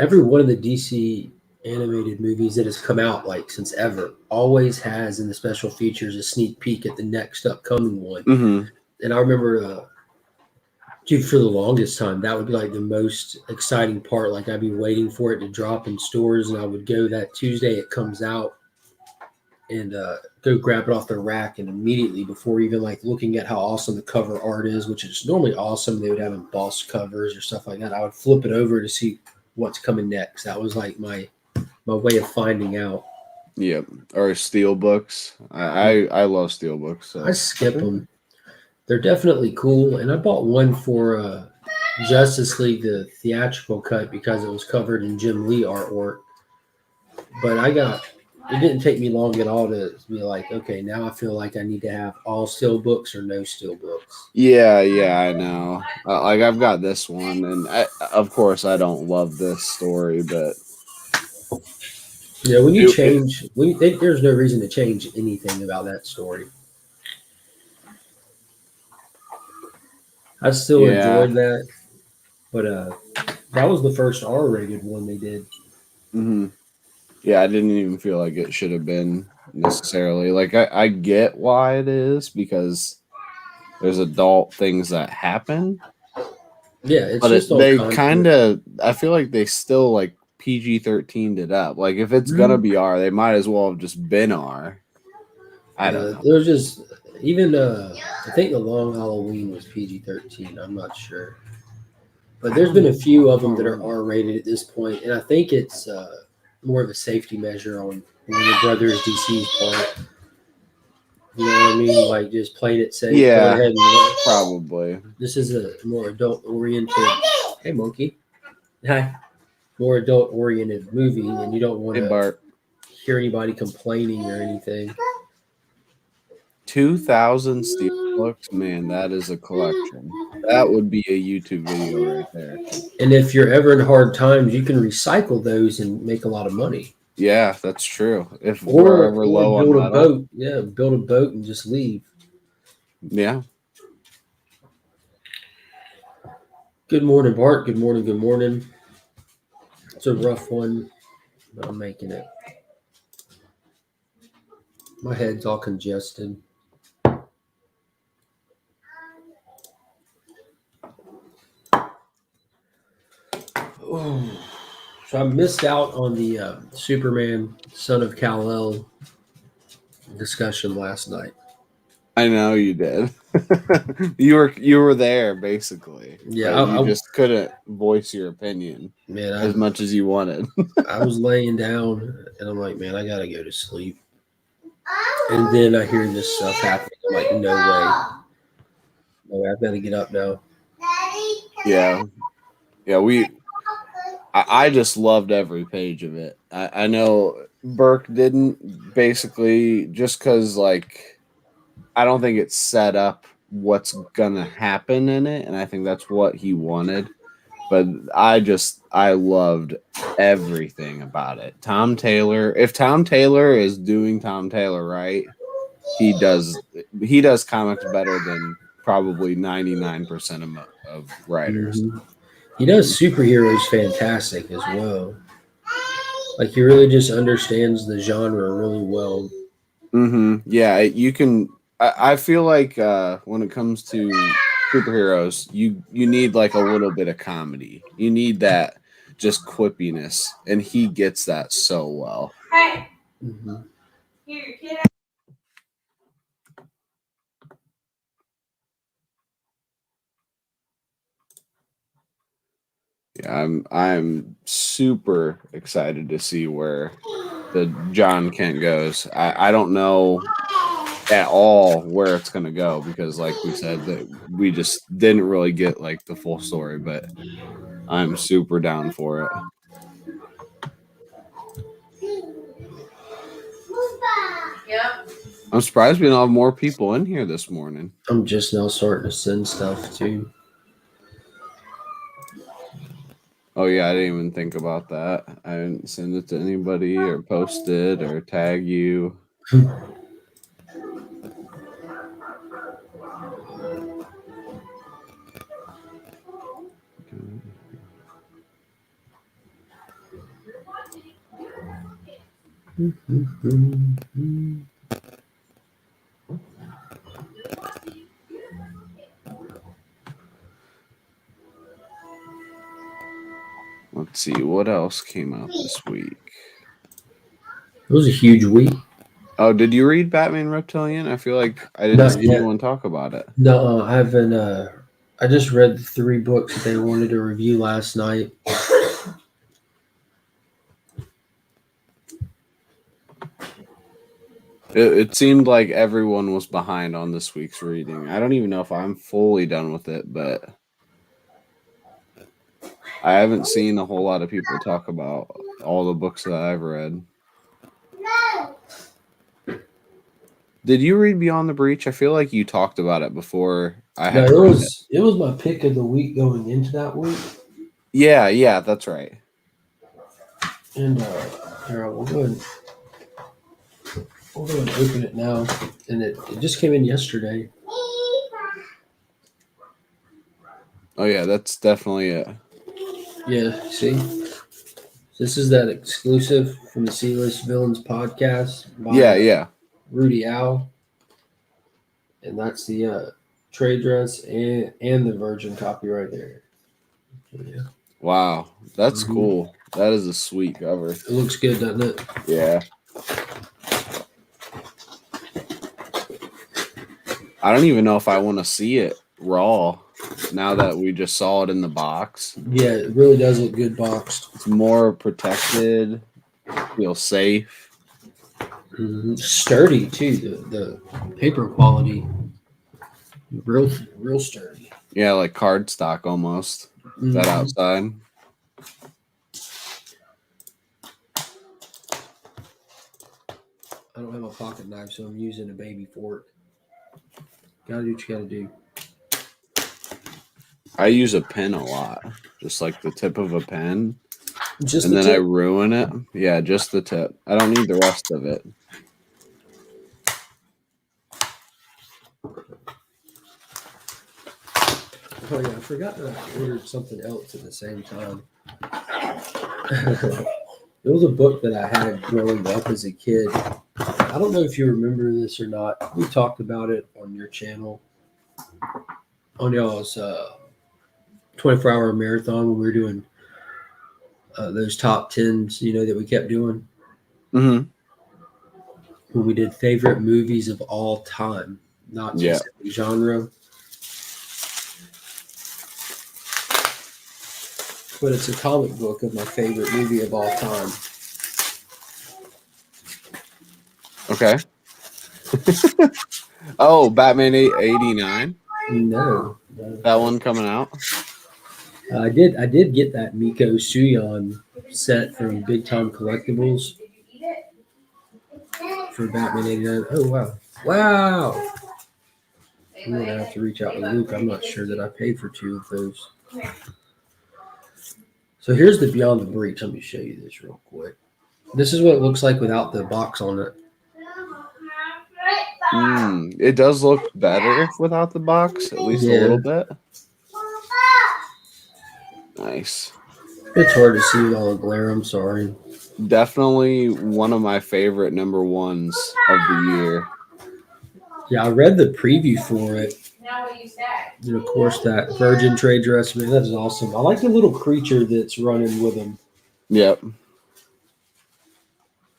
every one of the DC animated movies that has come out like since ever always has in the special features a sneak peek at the next upcoming one. Mm-hmm. And I remember, dude, for the longest time, that would be like the most exciting part. Like I'd be waiting for it to drop in stores, and I would go that Tuesday it comes out and go grab it off the rack, and immediately before even like looking at how awesome the cover art is, which is normally awesome, they would have embossed covers or stuff like that. I would flip it over to see what's coming next. That was like my way of finding out. Yep. Or steel books. I love steel books. I So skip them. They're definitely cool, and I bought one for Justice League the theatrical cut because it was covered in Jim Lee artwork. But it didn't take me long at all to be like, okay, now I feel like I need to have all steel books or no steel books. yeah, I know. Like I've got this one, and of course I don't love this story, but Yeah, when you it, change, there's no reason to change anything about that story. I still yeah. enjoyed that, but that was the first R-rated one they did. Hmm. Yeah, I didn't even feel like it should have been necessarily. Like I get why it is because there's adult things that happen, Yeah, it's but just on they kind content. of I feel like they still like PG-13'd it up. Like if it's gonna Mhm. be R, they might as well have just been R. I don't know. There's just even I think the Long Halloween was PG-13. I'm not sure, but I there's been a don't few I of them don't that are remember. R-rated at this point, and I think it's more of a safety measure on Warner Brothers DC's part. You know what I mean? Like just playing it safe, going Yeah, ahead and probably. this is a more adult oriented. Hey, monkey. Hi. More adult oriented movie, and you don't want Hey to Bart. hear anybody complaining or anything. 2,000 steelbooks, man, that is a collection. That would be a YouTube video right there. And if you're ever in hard times, you can recycle those and make a lot of money. Yeah, that's true. If we're Or ever or low on build a metal, boat. Yeah, build a boat and just leave. yeah. Good morning, Bart. Good morning. Good morning. It's a rough one, but I'm making it. My head's all congested. So I missed out on the Superman, Son of Kal El discussion last night. I know you did. You were there basically, Yeah, but you just couldn't voice your opinion man, as much as you wanted. I was laying down and I'm like, man, I gotta go to sleep. And then I hear this stuff happening. I'm like, no way, no way, I've got to get up now. Yeah. Yeah, I just loved every page of it. I know Burke didn't basically just because like I don't think it's set up what's gonna happen in it, and I think that's what he wanted. But I loved everything about it. Tom Taylor, if Tom Taylor is doing Tom Taylor right, he does comics better than probably 99% of writers. Hmm. He does superheroes fantastic as well. Like he really just understands the genre really well. Yeah, you can. I feel like when it comes to superheroes, you need like a little bit of comedy. You need that just quippiness, and he gets that so well. Hmm. Yeah, I'm super excited to see where the John Kent goes. I don't know at all where it's gonna go because, like we said, that we just didn't really get like the full story, but I'm super down for it. I'm surprised we don't have more people in here this morning. I'm just now starting to send stuff too. Oh yeah, I didn't even think about that. I didn't send it to anybody or post it or tag you. Let's see what else came out this week. It was a huge week. Oh, did you read Batman Reptilian? I feel like I didn't Not see yet. anyone talk about it. No, I haven't. I just read the 3 books that they wanted to review last night. It seemed like everyone was behind on this week's reading. I don't even know if I'm fully done with it, but I haven't seen a whole lot of people talk about all the books that I've read. Did you read Beyond the Breach? I feel like you talked about it before I had No, read it. it was my pick of the week going into that week. Yeah, that's right. And here, we'll go ahead and open it now. And it just came in yesterday. Oh yeah, that's definitely it. Yeah, see? This is that exclusive from the C-List Villains podcast by Yeah. Rudy Al. And that's the trade dress and the Virgin copy right there. Yeah. Wow, that's cool. That is a sweet cover. It looks good, doesn't it? Yeah. I don't even know if I want to see it raw now that we just saw it in the box. Yeah, it really does look good boxed. It's more protected, feels safe. Sturdy too. The paper quality, real sturdy. Yeah, like cardstock almost. That outside. I don't have a pocket knife, so I'm using a baby fork. Gotta do what you gotta do. I use a pen a lot, just like the tip of a pen. Just and the then tip? I ruin it. Yeah, just the tip. I don't need the rest of it. Oh yeah, I forgot that I ordered something else at the same time. It was a book that I had growing up as a kid. I don't know if you remember this or not. We talked about it on your channel, on y'all's 24-hour marathon when we were doing those top tens, that we kept doing. Mm-hmm. When we did favorite movies of all time, not specific genre. But it's a comic book of my favorite movie of all time. Okay. Oh, Batman 89? No. That one coming out? I did get that Miko Suyon set from Big Time Collectibles for Batman 89. Oh, wow. Wow. I'm going to have to reach out to Luke. I'm not sure that I paid for 2 of those. So here's the Beyond the Breach. Let me show you this real quick. This is what it looks like without the box on it. It does look better without the box, at least a little bit. Nice. It's hard to see with all the glare. I'm sorry. Definitely one of my favorite number ones of the year. Yeah, I read the preview for it. And of course, that Virgin trade dress, man, that is awesome. I like the little creature that's running with him. Yep.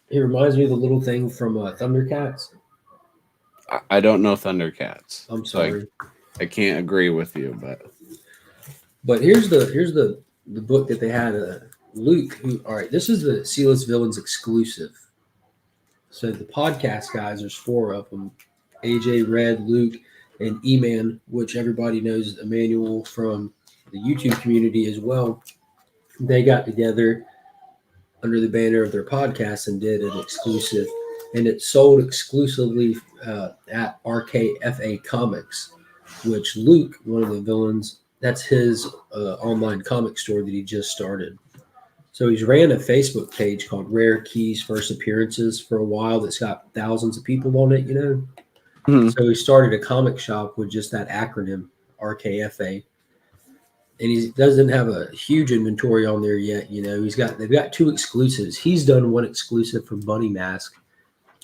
It reminds me of the little thing from Thundercats. I don't know Thundercats. I'm sorry. So I can't agree with you, but here's the book that they had. Luke, all right, this is the C-List Villains exclusive. So the podcast guys, there's 4 of them: AJ, Red, Luke, and E-Man, which everybody knows Emmanuel from the YouTube community as well. They got together under the banner of their podcast and did an exclusive, and it's sold exclusively at RKFA Comics, which Luke, one of the villains, that's his online comic store that he just started. So he's ran a Facebook page called Rare Keys First Appearances for a while that's got thousands of people on it, Mm-hmm. So he started a comic shop with just that acronym, RKFA. and he doesn't have a huge inventory on there yet. They've got 2 exclusives. He's done one exclusive for Bunny Mask,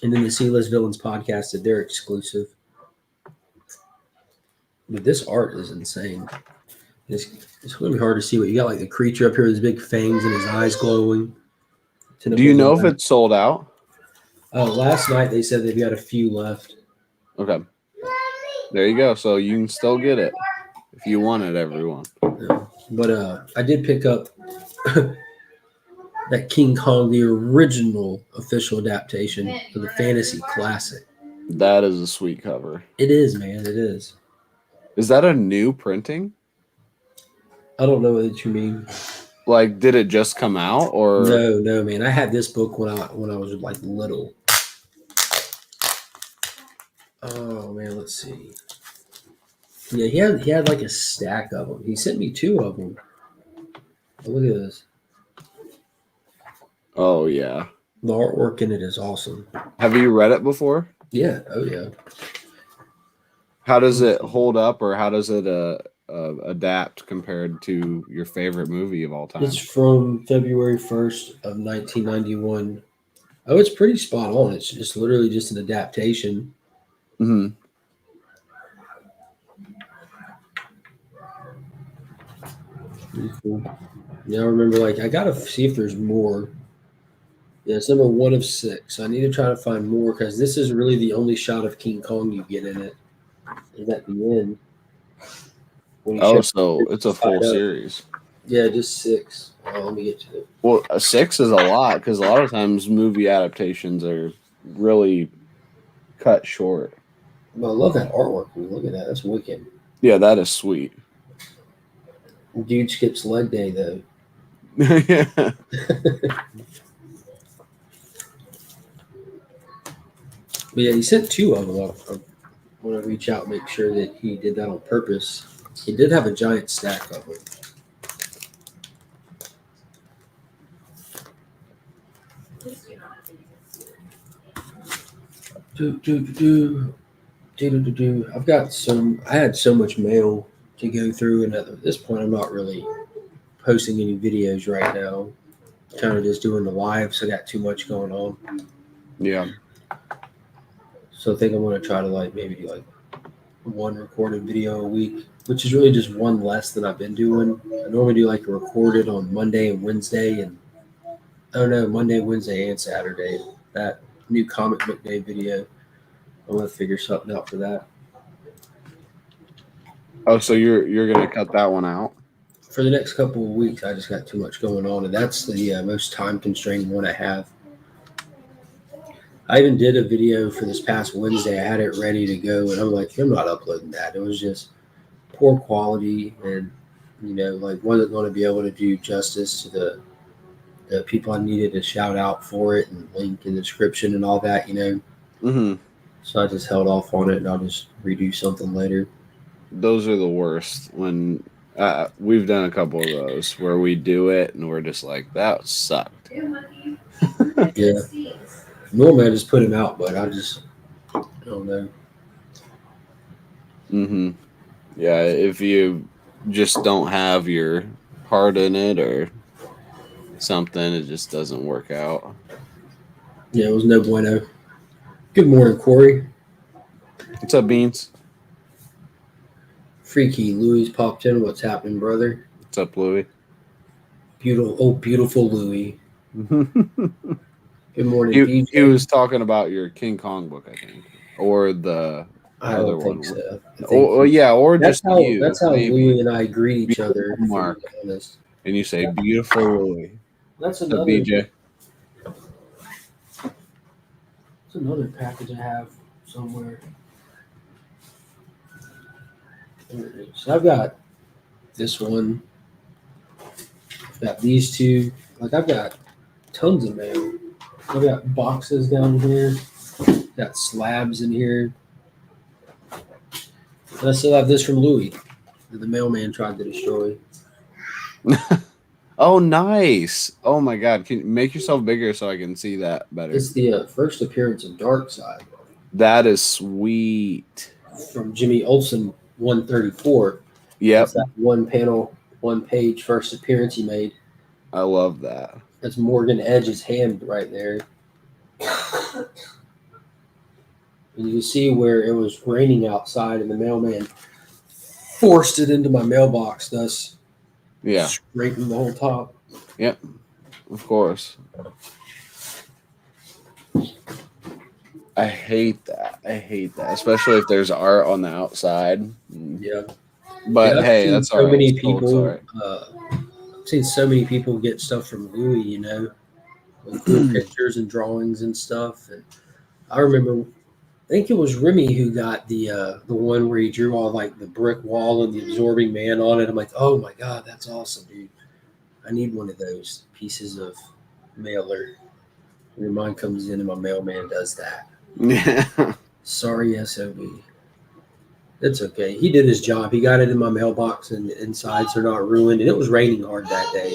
and then the C-List Villains podcast did their exclusive. But this art is insane. It's going to be hard to see what you got. Like the creature up here with his big fangs and his eyes glowing. Do you know if it's sold out? Last night they said they've got a few left. Okay. There you go. So you can still get it if you want it, everyone. Yeah. But I did pick up that King Kong, the original official adaptation of the Fantasy Classic. That is a sweet cover. It is, man. It is. Is that a new printing? I don't know what you mean. Like, did it just come out, or no, man? I had this book when I was like little. Oh man, let's see. Yeah, he had like a stack of them. He sent me 2 of them. Oh, look at this. Oh yeah, the artwork in it is awesome. Have you read it before? Yeah. Oh yeah. How does it hold up, or how does it adapt compared to your favorite movie of all time? It's from February 1st of 1991. Oh, it's pretty spot on. It's literally just an adaptation. Mm-hmm. Pretty cool. Yeah, I remember, like, I gotta see if there's more. Yeah, it's number 1 of 6. I need to try to find more because this is really the only shot of King Kong you get in it. Is at the end. Oh, so it's a full series. Yeah, just 6. Let me get to it. Well, 6 is a lot because a lot of times movie adaptations are really cut short. Well, I love that artwork. Look at that. That's wicked. Yeah, that is sweet. Dude skips leg day, though. Yeah. But yeah, he sent 2 of them. I want to reach out and make sure that he did that on purpose. He did have a giant stack of them. I've got I had so much mail to go through, and at this point, I'm not really posting any videos right now. Kind of just doing the live, so I got too much going on. Yeah. So I think I'm going to try to maybe do 1 recorded video a week, which is really just 1 less than I've been doing. I normally do a recorded on Monday and Wednesday, and Monday, Wednesday, and Saturday. That new comic book day video. I'm going to figure something out for that. Oh, so you're going to cut that one out? For the next couple of weeks, I just got too much going on, and that's the most time-constraining one I have. I even did a video for this past Wednesday. I had it ready to go, and I'm not uploading that. It was just poor quality, and wasn't going to be able to do justice to the people I needed to shout out for it and link in the description and all that, Mm-hmm. So I just held off on it, and I'll just redo something later. Those are the worst when we've done a couple of those where we do it and we're just like, that sucked. Yeah. Normally I just put him out, but I don't know. Mm-hmm. Yeah, if you just don't have your heart in it or something, it just doesn't work out. Yeah, it was no bueno. Good morning, Corey. What's up, Beans? Freaky Louis popped in. What's happening, brother? What's up, Louis? Beautiful Louis. Good morning, DJ. He was talking about your King Kong book, I think, or the other one. So. Or just you. That's how maybe. Louis and I greet each other. Mark. And you say, beautiful Louis. That's another BJ. That's another package I have somewhere. So I've got this one. I've got these 2. I've got tons of mail. I've got boxes down here. Got slabs in here. And I still have this from Louis that the mailman tried to destroy. Oh, nice. Oh, my God. Can you make yourself bigger so I can see that better? It's the first appearance of Darkseid. That is sweet. From Jimmy Olsen 134. Yep. It's that one panel one page first appearance he made. I love that. That's Morgan Edge's hand right there. And you can see where it was raining outside, and the mailman forced it into my mailbox, thus scraping the whole top. Yep, of course. I hate that. Especially if there's art on the outside. Yeah. But I've hey, seen that's so all right. many It's cool, people. it's I've seen so many people get stuff from Louis, you know, with cool pictures and drawings and stuff. And I remember, I think it was Remy who got the one where he drew all like the brick wall and the absorbing man on it. I'm like, oh my god, that's awesome, dude! I need one of those pieces of mailer. When mine comes in and my mailman does that. Yeah. Sorry, SOB. It's okay. He did his job. He got it in my mailbox and the insides are not ruined. And it was raining hard that day.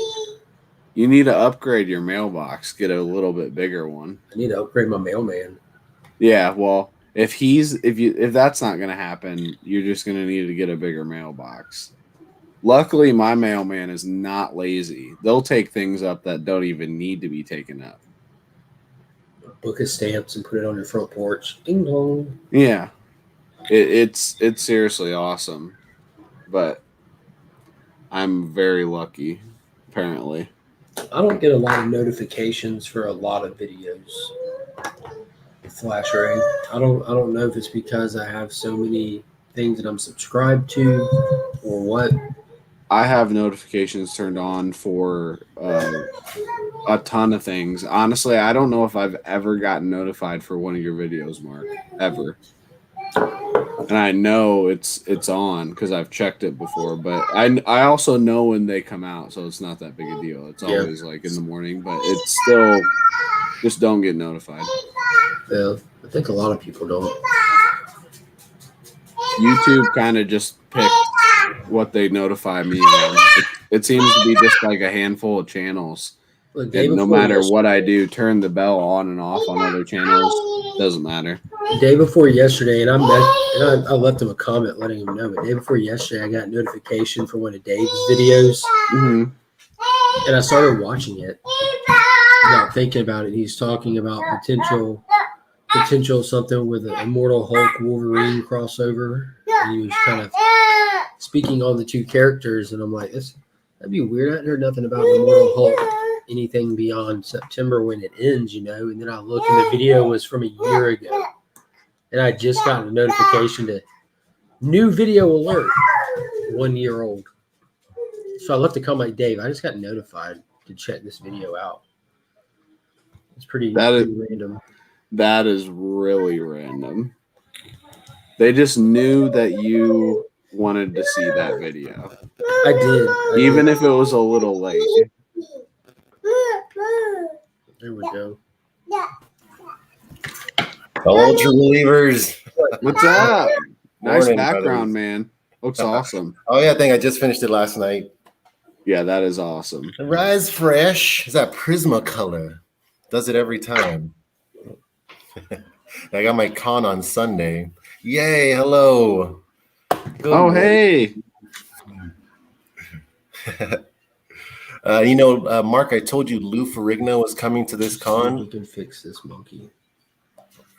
You need to upgrade your mailbox. Get a little bit bigger one. I need to upgrade my mailman. Yeah, well, if that's not gonna happen, you're just gonna need to get a bigger mailbox. Luckily, my mailman is not lazy. They'll take things up that don't even need to be taken up. Book of stamps and put it on your front porch. Ding dong. Yeah. It's seriously awesome. But I'm very lucky, apparently. I don't get a lot of notifications for a lot of videos. Flash Ray. I don't know if it's because I have so many things that I'm subscribed to or what. I have notifications turned on for a ton of things. Honestly, I don't know if I've ever gotten notified for one of your videos, Mark, ever. And I know it's on because I've checked it before, but I also know when they come out, so it's not that big a deal. It's always like in the morning, but it's still just don't get notified. Yeah, I think a lot of people don't. YouTube kind of just picks what they notify me on. It seems to be just like a handful of channels. And no matter what I do, turn the bell on and off on other channels, doesn't matter. The day before yesterday, and I left him a comment letting him know, but the day before yesterday, I got notification for one of Dave's videos. Mm-hmm. And I started watching it without thinking about it. He's talking about potential something with an Immortal Hulk Wolverine crossover. And he was kind of speaking on the two characters, and I'm like, that'd be weird. I hadn't heard nothing about Immortal Hulk anything beyond September when it ends, you know. And then I looked, and the video was from a year ago, and I just got a notification to new video alert, 1 year old. So I left a comment like, Dave, I just got notified to check this video out. It's pretty random. That is really random. They just knew that you wanted to see that video. I did. Even if it was a little late. There we go. Hello, true believers. What's up? Nice Morning, background, brothers. Man. Looks awesome. Oh, yeah, I think I just finished it last night. Yeah, that is awesome. The Rise Fresh is that Prismacolor. Does it every time. I got my con on Sunday. Yay, hello. Good hey. Mark, I told you Lou Ferrigno was coming to this con. You can fix this monkey.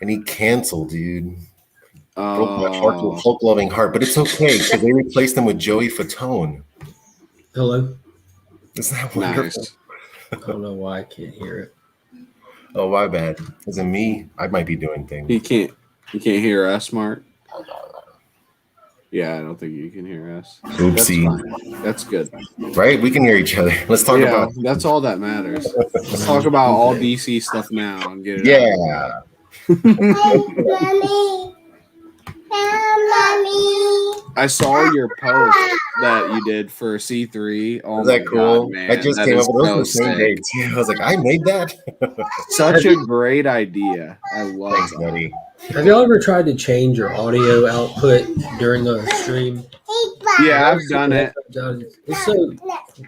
And he canceled, dude. Broke my Hulk-loving heart. But it's okay, because they replaced him with Joey Fatone. Hello. Isn't that wonderful? Nice. I don't know why I can't hear it. Oh, my bad. Is it me? I might be doing things. You can't hear us, Mark? Yeah, I don't think you can hear us. Oopsie. That's good. Right? We can hear each other. Let's talk about that's all that matters. Let's talk about all DC stuff now and get it yeah. I saw your post that you did for C3. Oh, is that cool? God, man. I just came up with those the same day too. I was like, I made that. Such a great idea. I love it. Thanks, buddy. Have y'all ever tried to change your audio output during a stream? Yeah, I've done it. It's so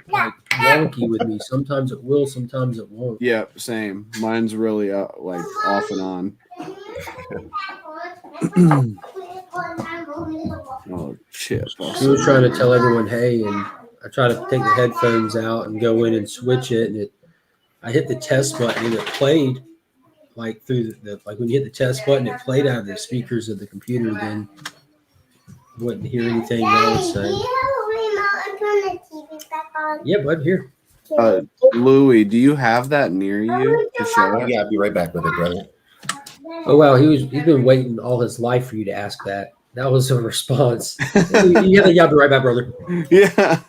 like wonky with me. Sometimes it will, sometimes it won't. Yeah, same. Mine's really like off and on. Oh, chip. You were trying to tell everyone, hey, and I try to take the headphones out and go in and switch it, and I hit the test button and it played like through like when you hit the test button, it played out of the speakers of the computer. Then wouldn't hear anything I was saying. Yeah, bud, here. Louis, do you have that near you to show it? Yeah, I'll be right back with it, brother. Oh wow, he's been waiting all his life for you to ask that. That was a response. Yeah, I'll be right back, brother. Yeah,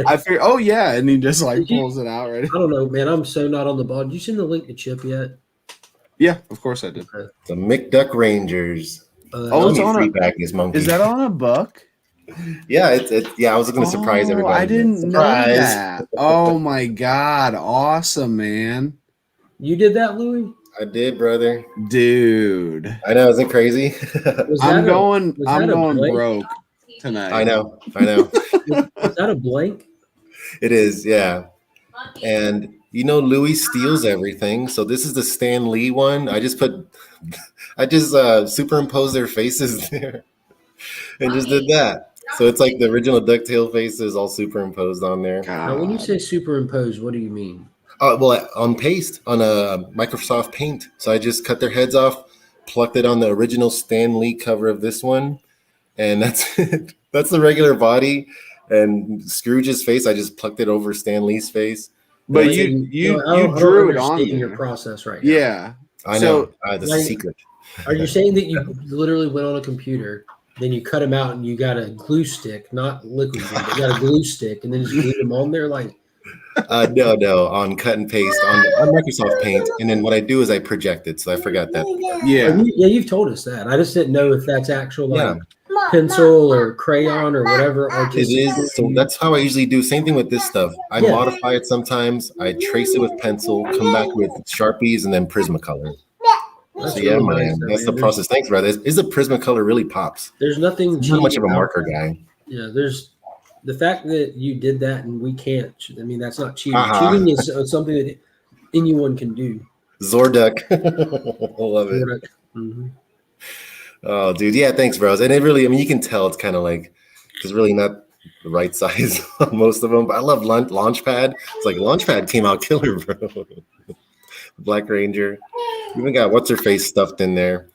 I figured. Oh yeah, and he just like pulls it out right. I don't know, man. I'm so not on the ball. Did you send the link to Chip yet? Yeah, of course I did. Okay. The McDuck Rangers. It's on free back this monkey. Is that on a buck? Yeah, it's yeah. I was going to surprise everybody. I didn't know that. Oh my god, awesome, man! You did that, Louis? I did, brother. Dude, I know, isn't it crazy? I'm going broke tonight. I know. Is that a blank? It is, yeah. And you know, Louis steals everything. So this is the Stan Lee one. I just superimposed their faces there and just did that. So it's like the original DuckTale faces all superimposed on there. Now, when you say superimpose, what do you mean? Well, on paste, on a Microsoft Paint. So I just cut their heads off, plucked it on the original Stan Lee cover of this one, and that's it. That's the regular body. And Scrooge's face, I just plucked it over Stan Lee's face. But you drew it on your process right now. Yeah, I know. That's a secret. Are you saying that you literally went on a computer, then you cut them out, and you got a glue stick, not liquid glue, but you got a glue stick, and then just glued them on there like? No, on cut and paste on Microsoft Paint, and then what I do is I project it. So I forgot that. Yeah, you've told us that. I just didn't know if that's actual pencil or crayon or whatever. It is. So that's how I usually do. Same thing with this stuff. I modify it sometimes. I trace it with pencil, come back with Sharpies, and then Prismacolor. That's so yeah, really man, that's the process. Thanks, brother. Is the Prismacolor really pops? There's nothing. I'm not much of a marker guy. Yeah, there's. The fact that you did that and we can't, I mean, that's not cheating. Cheating is something that anyone can do. Zorduck. I love it. Mm-hmm. Oh, dude. Yeah, thanks, bros. And it really, I mean, you can tell it's kind of like, it's really not the right size on most of them. But I love Launchpad. It's like Launchpad came out killer, bro. Black Ranger. Even got What's-Her-Face stuffed in there.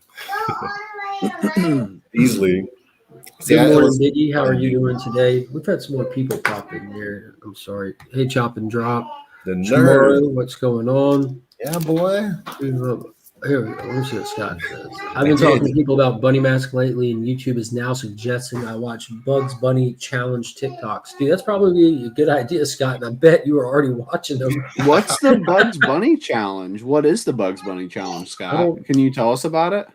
Easily. Good morning, Biggie. How are you doing today? We've had some more people pop in here. I'm sorry. Hey, Chop and Drop. The nerd. What's going on? Yeah, boy. Here we go. Let me see what Scott says. I've been talking to people about Bunny Mask lately, and YouTube is now suggesting I watch Bugs Bunny Challenge TikToks. Dude, that's probably a good idea, Scott, and I bet you were already watching them. What's the Bugs Bunny Challenge? What is the Bugs Bunny Challenge, Scott? Can you tell us about it?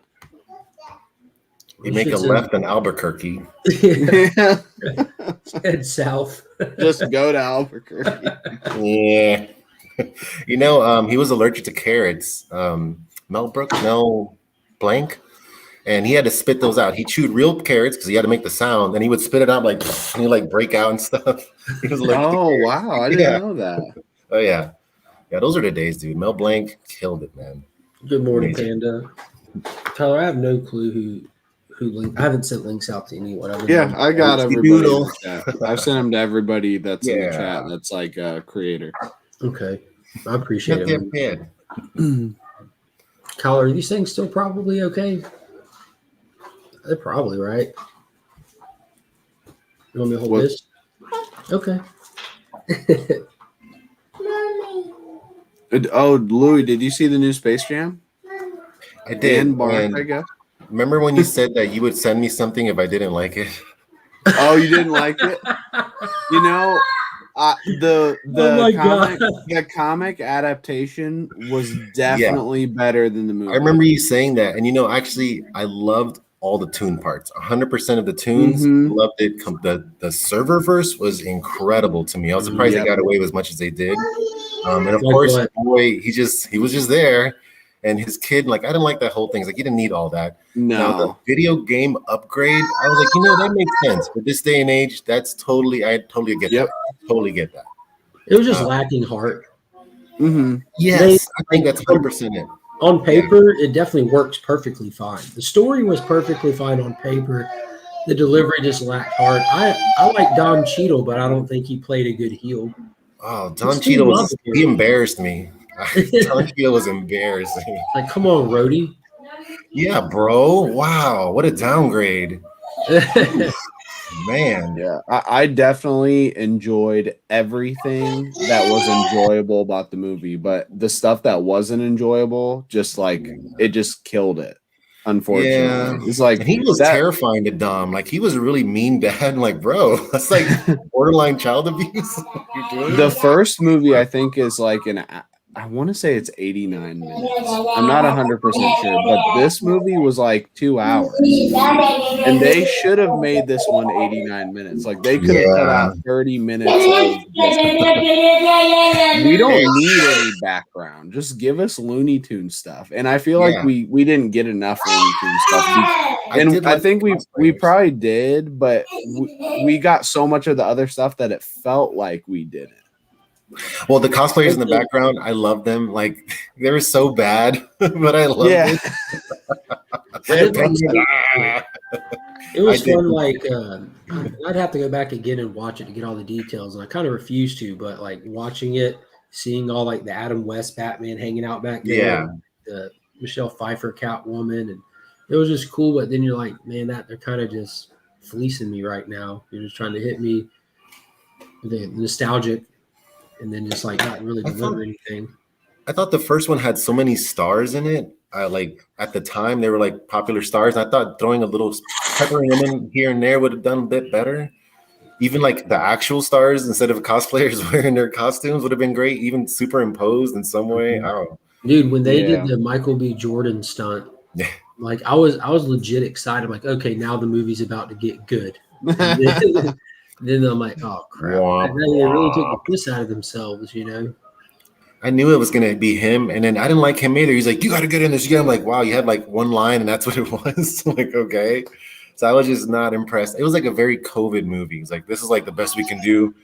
You make a left in Albuquerque. Yeah. Head south. Just go to Albuquerque. Yeah. You know, he was allergic to carrots. Mel Blanc. And he had to spit those out. He chewed real carrots because he had to make the sound. And he would spit it out like, and he'd like break out and stuff. He was allergic to carrots. Wow. I didn't know that. Oh, yeah. Yeah, those are the days, dude. Mel Blanc killed it, man. Good morning, Panda. Tyler, I have no clue who I haven't sent links out to anyone. I got everybody in the chat. I've sent them to everybody that's in the chat that's like a creator. Okay. I appreciate it. Kyle, are these things still probably okay? They're probably right. You want me to hold this? Okay. Oh, Louis, did you see the new Space Jam? I did. Bark, I guess. Remember when you said that you would send me something if I didn't like it? Oh, you didn't like it? You know, the comic adaptation was definitely better than the movie. I remember you saying that, and you know, actually, I loved all the tune parts. 100% of the tunes, loved it. The server verse was incredible to me. I was surprised they got away with as much as they did. And of course, boy, he was just there. And his kid, like, I didn't like that whole thing. It's like, you didn't need all that. No. Now, the video game upgrade, I was like, that makes sense. For this day and age, I totally get that. Totally get that. It was just lacking heart. Mm-hmm. Yes, I think that's 100% it. On paper, it definitely works perfectly fine. The story was perfectly fine on paper. The delivery just lacked heart. I like Don Cheadle, but I don't think he played a good heel. Oh, Don Cheadle he embarrassed me. Don Cheadle was embarrassing. Like, come on, Rhodey. Yeah, bro. Wow, what a downgrade. Man. Yeah, I definitely enjoyed everything that was enjoyable about the movie, but the stuff that wasn't enjoyable, just like it just killed it. Unfortunately, Yeah. it's like and he was terrifying to Dom. Like he was a really mean dad. Like, bro, that's like borderline child abuse. You're doing the first movie, I think, is like I want to say it's 89 minutes. I'm not 100% sure, but this movie was like 2 hours. And they should have made this one 89 minutes. Like they could have cut out 30 minutes of this. We don't need any background. Just give us Looney Tunes stuff. And I feel like we didn't get enough Looney Tunes stuff. I think we probably did, but we got so much of the other stuff that it felt like we didn't. Well, the cosplayers in the background, I love them. Like they were so bad, but I loved it. It was fun. Like I'd have to go back again and watch it to get all the details, and I kind of refused to. But like watching it, seeing all like the Adam West Batman hanging out back there, the Michelle Pfeiffer Catwoman, and it was just cool. But then you're like, man, they're kind of just fleecing me right now. You're just trying to hit me with the nostalgic. And then just like not really deliver anything. I thought the first one had so many stars in it. Like at the time they were like popular stars. I thought throwing a little peppering them in here and there would have done a bit better. Even like the actual stars instead of cosplayers wearing their costumes would have been great. Even superimposed in some way. I don't know. Dude, when they did the Michael B. Jordan stunt, like I was legit excited. I'm like, okay, now the movie's about to get good. Then I'm like, oh crap! They really took the piss out of themselves, you know. I knew it was gonna be him, and then I didn't like him either. He's like, "You got to get in this." I'm like, "Wow, you had like one line, and that's what it was." Like, okay, so I was just not impressed. It was like a very COVID movie. It's like this is like the best we can do.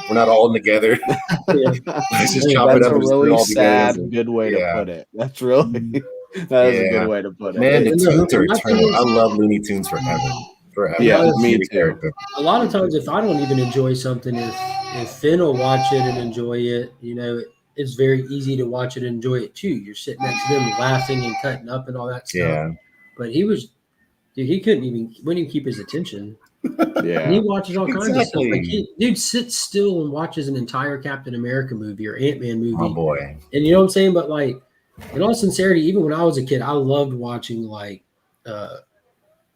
We're not all together. Let's just chop it up. That's a really sad, good way to put it. That's really that is a good way to put it. Man, the tunes are eternal. I love Looney Tunes forever. Yeah, me too. A lot of times, if I don't even enjoy something, if Finn will watch it and enjoy it, you know, it's very easy to watch it and enjoy it too. You're sitting next to them laughing and cutting up and all that stuff. Yeah. But he wouldn't even keep his attention. Yeah. And he watches all kinds of stuff. Like dude sits still and watches an entire Captain America movie or Ant-Man movie. Oh boy. And you know what I'm saying? But like, in all sincerity, even when I was a kid, I loved watching like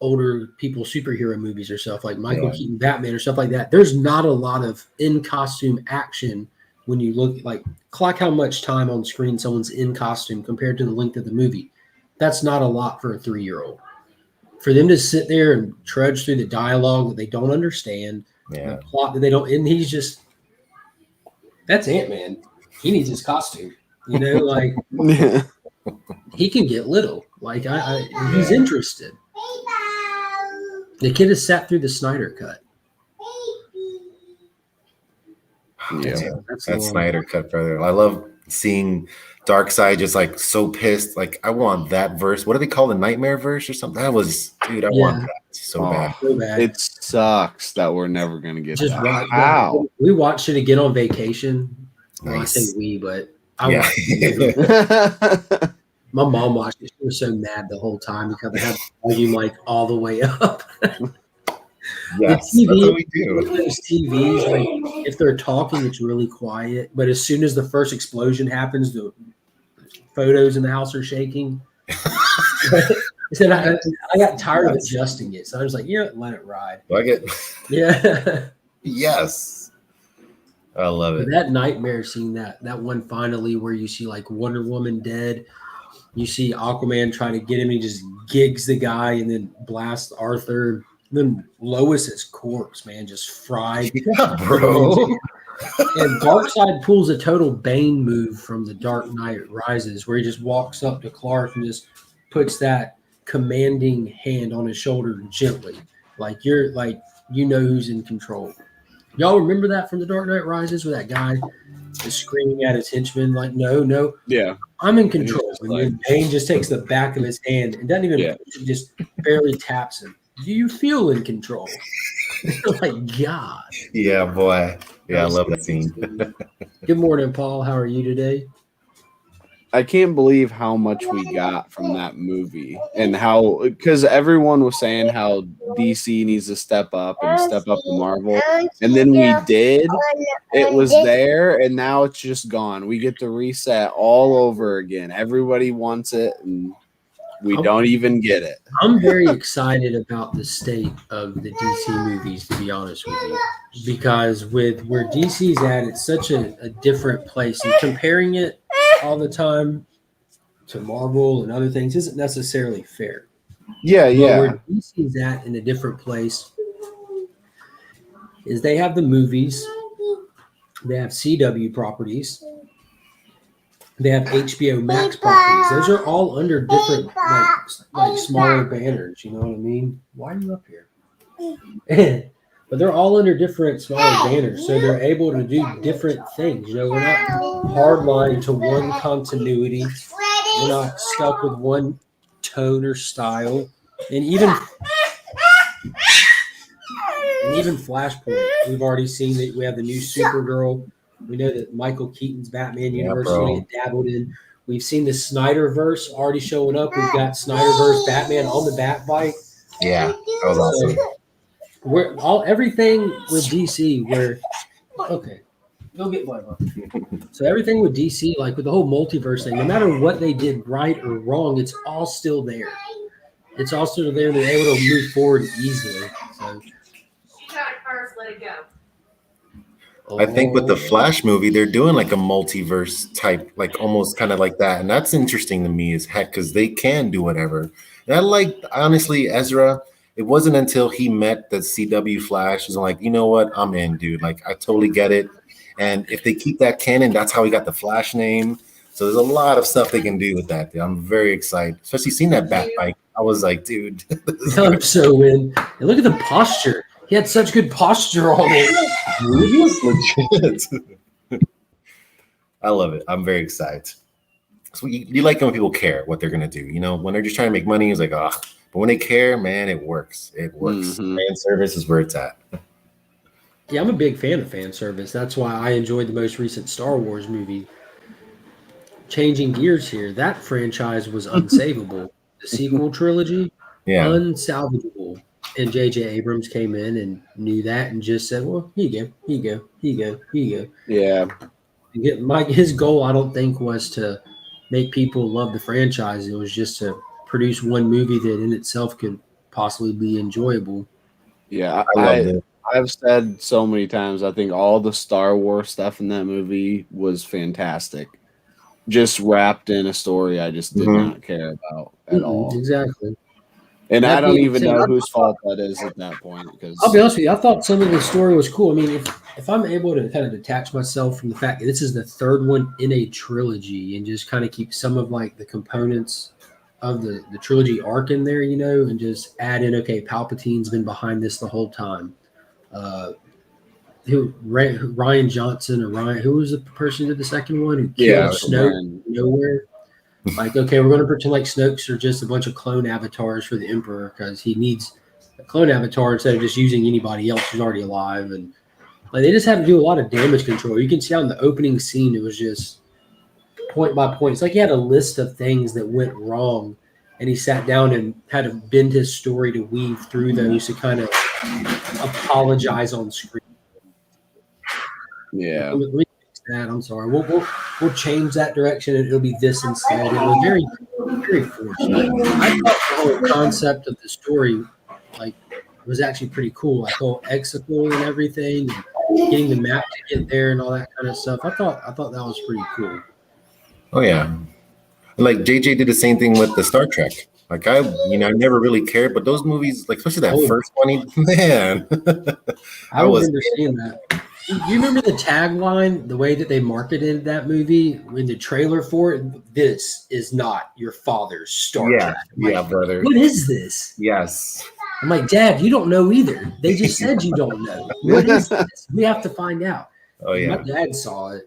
older people superhero movies or stuff like Michael Keaton Batman or stuff like that. There's not a lot of in costume action when you look like clock how much time on screen someone's in costume compared to the length of the movie. That's not a lot for a 3-year-old. For them to sit there and trudge through the dialogue that they don't understand, the plot that they don't, and he's just that's Ant-Man. He needs his costume. You know, like he can get little. Like he's interested. The kid has sat through the Snyder Cut. Yeah, that Snyder Cut, brother. I love seeing Darkseid just like so pissed. Like, I want that verse. What do they call the Nightmare verse or something? That was, dude, I want that so bad. It sucks that we're never going to get just that. How? We watched it again on vacation. Well, I say we, but I watched it. My mom watched it. She was so mad the whole time because I had the volume like all the way up. Yes, the TV, that's what we do. Those TVs, like if they're talking, it's really quiet. But as soon as the first explosion happens, the photos in the house are shaking. Said I got tired of adjusting it, so I was like, "Yeah, let it ride." Like it? Yeah. Yes. I love it. That nightmare scene, that one finally where you see like Wonder Woman dead. You see Aquaman try to get him, and he just gigs the guy and then blasts Arthur. And then Lois's corpse, man, just fried. Yeah, bro. And Darkseid pulls a total Bane move from The Dark Knight Rises, where he just walks up to Clark and just puts that commanding hand on his shoulder gently, like you're like who's in control. Y'all remember that from The Dark Knight Rises, where that guy is screaming at his henchman, like, no, yeah, I'm in control. And then Bane just takes the back of his hand and doesn't even just barely taps him. Do you feel in control? Like, God. Yeah, boy. Yeah, I was love that scene. Good morning, Paul. How are you today? I can't believe how much we got from that movie and how, because everyone was saying how DC needs to step up and step up to Marvel. And then we did. It was there, and now it's just gone. We get to reset all over again. Everybody wants it, and we don't even get it. I'm very excited about the state of the DC movies, to be honest with you, because with where DC's at, it's such a different place, and comparing it all the time to Marvel and other things isn't necessarily fair. Yeah, But yeah. where DC's at in a different place is they have the movies, they have CW properties, they have HBO Max properties. Those are all under different, like smaller banners. You know what I mean? Why are you up here? But they're all under different smaller banners, so they're able to do different things. You know, we're not hardlined to one continuity. We're not stuck with one tone or style, and even Flashpoint. We've already seen that we have the new Supergirl. We know that Michael Keaton's Batman universe is going to get dabbled in. We've seen the Snyderverse already showing up. We've got Snyderverse Batman on the Batbike. Yeah, that was awesome. So everything with DC where okay, go get my mom. So everything with DC, like with the whole multiverse thing, no matter what they did right or wrong, it's all still there. It's all still there. They're able to move forward easily. So first, let it go. I think with the Flash movie, they're doing like a multiverse type, like almost kind of like that. And that's interesting to me as heck because they can do whatever. And I like, honestly, Ezra, it wasn't until he met the CW Flash, he's like, you know what? I'm in, dude. Like, I totally get it. And if they keep that canon, that's how he got the Flash name. So there's a lot of stuff they can do with that. Dude. I'm very excited, especially seeing that Batbike. I was like, dude. I'm so in. And look at the posture. He had such good posture on it. Legit. I love it. I'm very excited. So you like it when people care what they're gonna do. You know, when they're just trying to make money, it's like, oh. But when they care, man, it works. It works. Mm-hmm. Fan service is where it's at. Yeah, I'm a big fan of fan service. That's why I enjoyed the most recent Star Wars movie. Changing gears here, that franchise was unsavable. The sequel trilogy, unsalvageable. And J.J. Abrams came in and knew that and just said, well, here you go. Yeah. His goal, I don't think, was to make people love the franchise. It was just to produce one movie that in itself could possibly be enjoyable. Yeah, I've said so many times, I think all the Star Wars stuff in that movie was fantastic. Just wrapped in a story I just did not care about at all. Exactly. And I don't even know whose fault that is at that point. Because I'll be honest with you, I thought some of the story was cool. I mean, if I'm able to kind of detach myself from the fact that this is the third one in a trilogy and just kind of keep some of like the components of the trilogy arc in there, you know, and just add in, okay, Palpatine's been behind this the whole time. Ryan Johnson or Ryan, who was the person who did the second one who killed Snoke nowhere? Like, okay, we're going to pretend like Snoke's are just a bunch of clone avatars for the Emperor because he needs a clone avatar instead of just using anybody else who's already alive. And like they just have to do a lot of damage control. You can see on the opening scene, it was just point by point. It's like he had a list of things that went wrong, and he sat down and had to bend his story to weave through those to kind of apologize on screen. Yeah. Let me fix that. I'm sorry. We'll change that direction and it'll be this instead. It was very, very forced. I thought the whole concept of the story was actually pretty like the whole Exegol and everything, and getting the map to get there and all that kind of stuff. I thought that was pretty cool. Oh yeah. Like JJ did the same thing with the Star Trek. Like I never really cared, but those movies, like especially that first one, man. I remember seeing that. You remember the tagline, the way that they marketed that movie in the trailer for it? This is not your father's Star Trek. Yeah, brother. What is this? Yes. I'm like, Dad, you don't know either. They just said you don't know. What is this? We have to find out. Oh yeah. My dad saw it.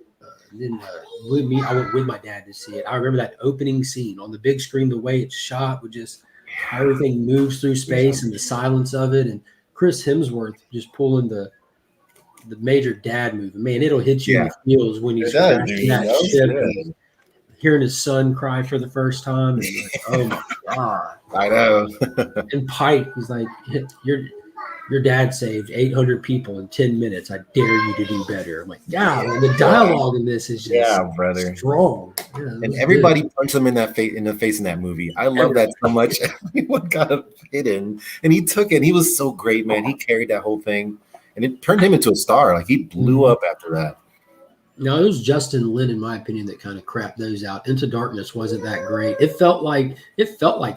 Then I went with my dad to see it. I remember that opening scene on the big screen, the way it's shot, with just how everything moves through space and the silence of it, and Chris Hemsworth just pulling the major dad move. Man, it'll hit you in the feels when he's It does, crashing dude. that That was ship good. and hearing his son cry for the first time, and like, oh my god! I know. And Pike, he's like, your dad saved 800 people in 10 minutes. I dare you to do better. I'm like, yeah, man, the dialogue in this is just Yeah, brother. strong. Yeah, And everybody punched him in that face in the face in that movie. I love that so much. Everyone got hit him, and he took it. He was so great, man. He carried that whole thing, and it turned him into a star. Like he blew up after that. No, it was Justin Lin, in my opinion, that kind of crapped those out. Into Darkness wasn't that great. It felt like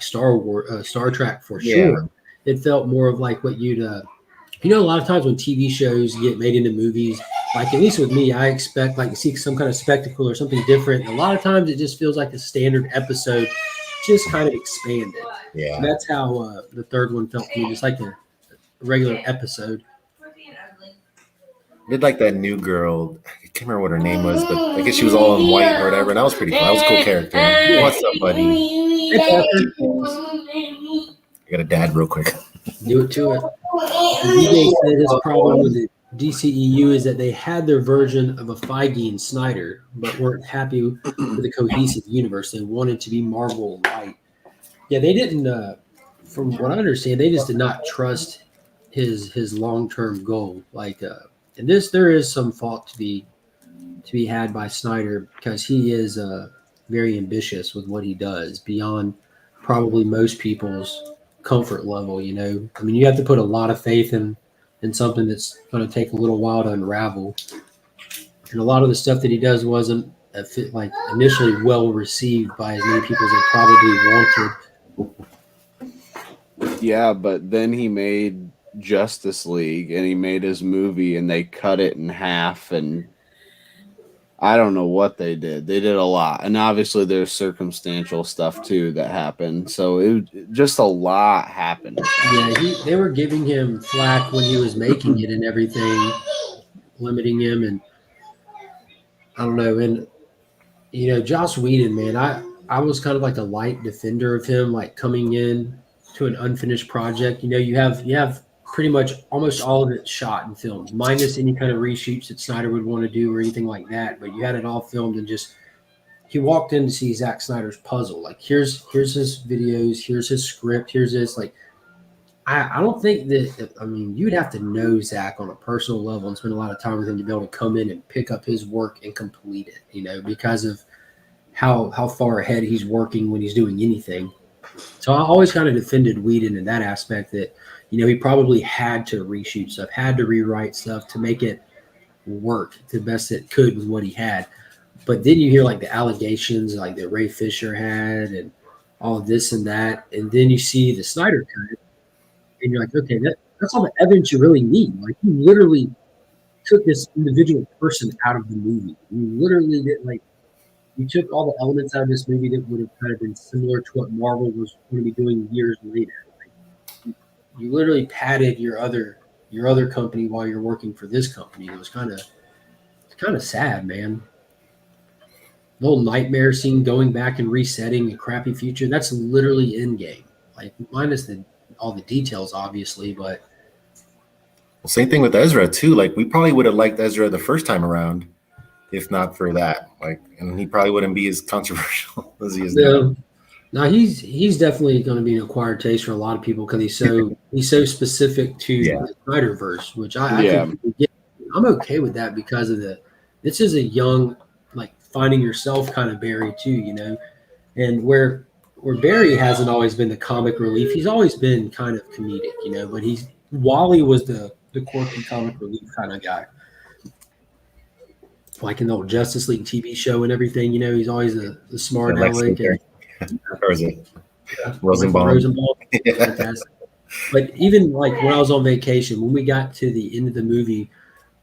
Star Trek for sure. It felt more of like what you'd a lot of times when TV shows get made into movies, like at least with me, I expect like to see some kind of spectacle or something different. And a lot of times it just feels like a standard episode, just kind of expanded. Yeah, And that's how the third one felt to me, just like a regular episode. did like that new girl. I can't remember what her name was, but I guess she was all in white or whatever, and that was pretty cool. That was a cool character. What's up, buddy? Hey, Parker. I got a dad real quick. Do it to it. DJ said his problem with the DCEU is that they had their version of a Feige and Snyder, but weren't happy with the cohesive universe. They wanted to be Marvel light. Yeah, they didn't. From what I understand, they just did not trust his long term goal. Like, and there is some fault to be had by Snyder because he is very ambitious with what he does beyond probably most people's comfort level. You know, I mean, you have to put a lot of faith in something that's going to take a little while to unravel. And a lot of the stuff that he does wasn't initially well received by as many people as they probably wanted. Yeah, but then he made Justice League and he made his movie and they cut it in half, and I don't know what they did. They did a lot. And obviously there's circumstantial stuff too that happened. So just a lot happened. Yeah, they were giving him flack when he was making it and everything, limiting him, and I don't know. And Joss Whedon, man, I was kind of like a light defender of him, like coming in to an unfinished project. You have pretty much almost all of it shot and filmed, minus any kind of reshoots that Snyder would want to do or anything like that. But you had it all filmed, and just he walked in to see Zack Snyder's puzzle. Like here's his videos, here's his script, here's this. Like I don't think that. I mean, you'd have to know Zack on a personal level and spend a lot of time with him to be able to come in and pick up his work and complete it. Because of how far ahead he's working when he's doing anything. So I always kind of defended Whedon in that aspect that, he probably had to reshoot stuff, had to rewrite stuff to make it work the best it could with what he had. But then you hear like the allegations like that Ray Fisher had and all of this and that. And then you see the Snyder cut and you're like, okay, that's all the evidence you really need. Like you literally took this individual person out of the movie. You literally did you took all the elements out of this movie that would have kind of been similar to what Marvel was going to be doing years later. You literally padded your other company while you're working for this company. It was kind of sad, man. The whole nightmare scene going back and resetting a crappy future, that's literally in game. Like minus all the details, obviously, but Same thing with Ezra too. Like we probably would have liked Ezra the first time around, if not for that. And he probably wouldn't be as controversial as he is now. No, he's definitely going to be an acquired taste for a lot of people because he's so specific to the Snyderverse, which I can get. I'm okay with that because of this is a young, like finding yourself kind of Barry too, and where Barry hasn't always been the comic relief, he's always been kind of comedic, but Wally was the quirky comic relief kind of guy. Like in the old Justice League TV show and everything, he's always the smart aleck. Or is it Rosenbaum? Fantastic. But even like when I was on vacation, when we got to the end of the movie,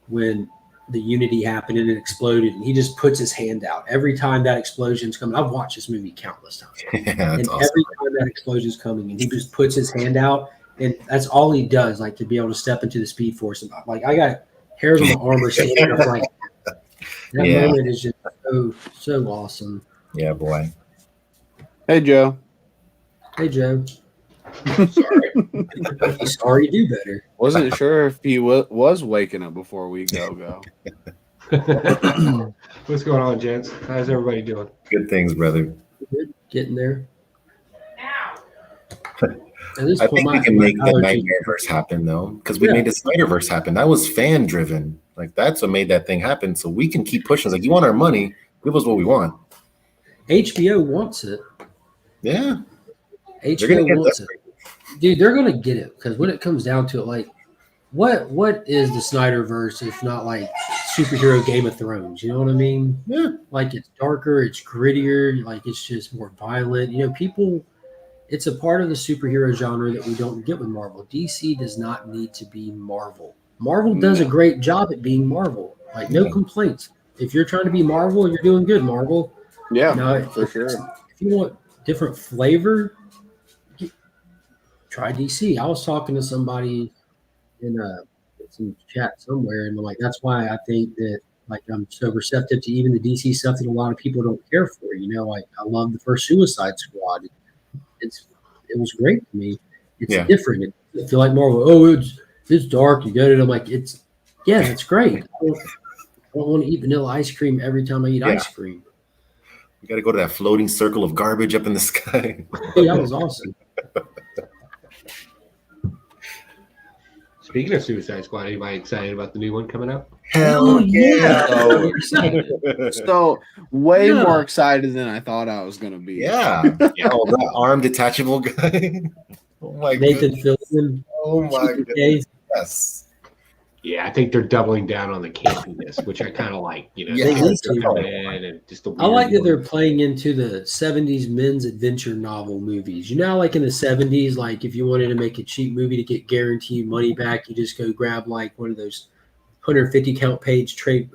when the Unity happened and it exploded, and he just puts his hand out every time that explosion's coming. I've watched this movie countless times, and awesome. Every time that explosion's coming, and he just puts his hand out, and that's all he does, like to be able to step into the Speed Force. And like I got hairs on my arm or standing up, like that moment is just so awesome. Yeah, boy. Hey, Joe. Hey, Joe. Sorry. Be sorry, do better. Wasn't sure if he was waking up before we go. What's going on, gents? How's everybody doing? Good things, brother. Good, getting there. Now. At this I point, think we my can make the allergy- Nightmareverse happen though, because we Yeah. made the Snyderverse happen. That was fan driven. Like that's what made that thing happen. So we can keep pushing. It's like you want our money, give us what we want. HBO wants it. Yeah, they're HBO gonna get wants it. desperate. Dude, they're gonna get it because when it comes down to it, like, what is the Snyderverse if not like superhero Game of Thrones? You know what I mean? Yeah, Like it's darker, it's grittier, like it's just more violent. You know, people. It's a part of the superhero genre that we don't get with Marvel. DC does not need to be Marvel. Marvel does a great job at being Marvel. Like no Yeah. complaints. If you're trying to be Marvel, you're doing good, Marvel. Yeah, Now, for sure. If you want different flavor, try DC. I was talking to somebody in some chat somewhere, and I'm like, that's why I think that like I'm so receptive to even the DC stuff that a lot of people don't care for. You know, like I love the first Suicide Squad. It was great to me. It's Yeah. different. I feel like Marvel. Oh, it's dark. You get it. I'm like, it's great. I don't want to eat vanilla ice cream every time I eat Yeah. ice cream. you got to go to that floating circle of garbage up in the sky. Hey, that was awesome. Speaking of Suicide Squad, anybody excited about the new one coming out? Hell yeah! So- I'm excited. So way Yeah. more excited than I thought I was gonna be. Yeah. Oh, that arm detachable guy. Oh my Nathan goodness. Fillion. Oh my goodness. Okay. Yes. Yeah, I think they're doubling down on the campiness, which I kind of like. You know, Yeah, the they characters need to. coming in and just the I like that weird they're one. playing into the 70s men's adventure novel movies. You know, like in the 70s, like if you wanted to make a cheap movie to get guaranteed money back, you just go grab like one of those 150 count page trade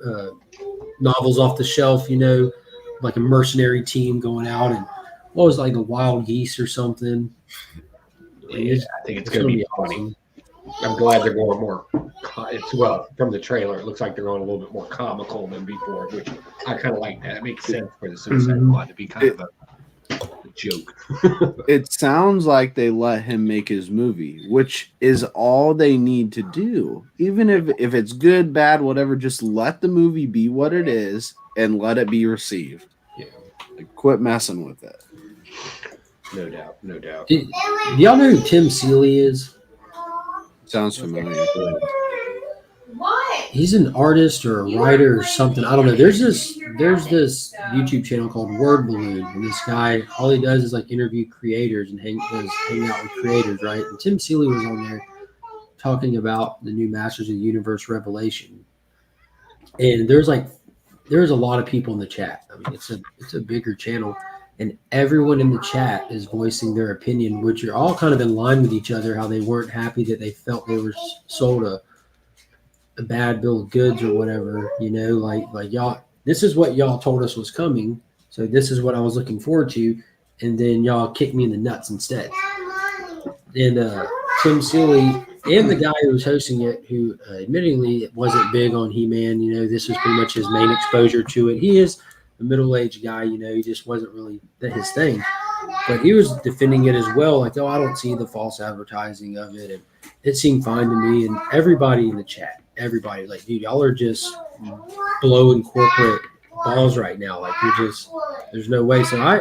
novels off the shelf, you know, like a mercenary team going out and what was it, like the Wild Geese or something. Like, Yeah, I think it's going to be funny. awesome. I'm glad they're going more. Well, from the trailer, it looks like they're going a little bit more comical than before, which I kind of like that. It makes sense for the Suicide Mhm. Squad to be kind of a joke. It sounds like they let him make his movie, which is all they need to do. Even if it's good, bad, whatever, just let the movie be what it is and let it be received. Yeah, Like, quit messing with it. no doubt, no doubt. Do y'all know who Tim Seeley is? Sounds familiar. What? He's an artist or a writer or something. I don't know. There's this YouTube channel called Word Balloon, and this guy, all he does is like interview creators and hang out with creators, right? And Tim Seeley was on there talking about the new Masters of the Universe Revelation, and there's a lot of people in the chat. I mean, it's a bigger channel, and everyone in the chat is voicing their opinion, which are all kind of in line with each other. How they weren't happy that they felt they were sold a bad bill of goods or whatever, you know, like y'all, this is what y'all told us was coming, so this is what I was looking forward to, and then y'all kicked me in the nuts instead. And Tim Seeley and the guy who was hosting it, who admittingly wasn't big on He-Man, you know, this was pretty much his main exposure to it. He is a middle-aged guy, you know, he just wasn't really his thing, but he was defending it as well, like, oh, I don't see the false advertising of it, and it seemed fine to me. And everybody in the chat, everybody, like, dude, y'all are just blowing corporate balls right now. Like, you're just, there's no way. So I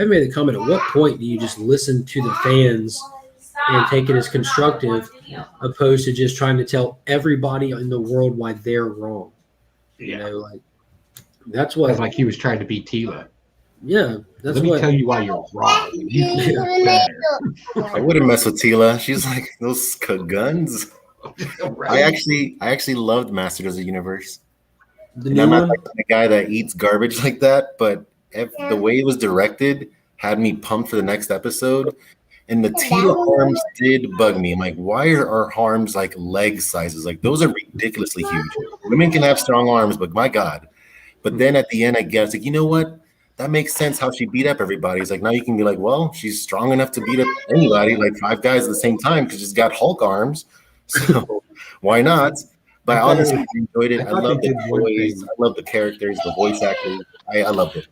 made the comment, at what point do you just listen to the fans and take it as constructive, opposed to just trying to tell everybody in the world why they're wrong? You Yeah, know, like, that's it was what, like he was trying to be Tila. yeah, that's Let me what. tell you why you're wrong. You can do better. I wouldn't mess with Tila. She's like those guns. I actually loved Masters of the Universe. The And new I'm not one? like the guy that eats garbage like that, but the way it was directed had me pumped for the next episode. And the Tila arms did bug me. I'm like, why are our arms like leg sizes? Like those are ridiculously huge. Women can have strong arms, but my God. But then at the end, I guess, like, you know what? That makes sense how she beat up everybody. It's like, now you can be like, well, she's strong enough to beat up anybody, like 5 guys at the same time, because she's got Hulk arms. So why not? But I honestly enjoyed it. I I thought love they the did one toys. thing. I love the characters, the voice actors. I loved it.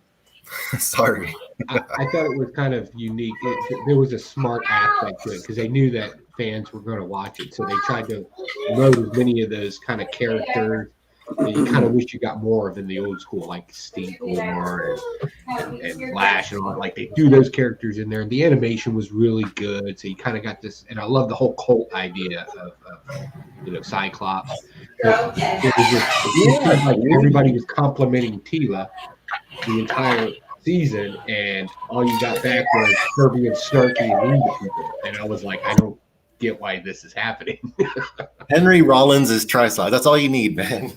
Sorry. I thought it was kind of unique. There was a smart aspect to it because they knew that fans were going to watch it, so they tried to load as many of those kind of characters that you kind of wish you got more of in the old school, like Stinkor and Flash and all that. Like they do those characters in there, and the animation was really good. So you kind of got this, and I love the whole cult idea of Cyclops. It seemed like everybody was complimenting Tila the entire season, and all you got back was Kirby and Snarky and mean to people. And I was like, I don't get why this is happening. Henry Rollins is Triceratops. That's all you need, man.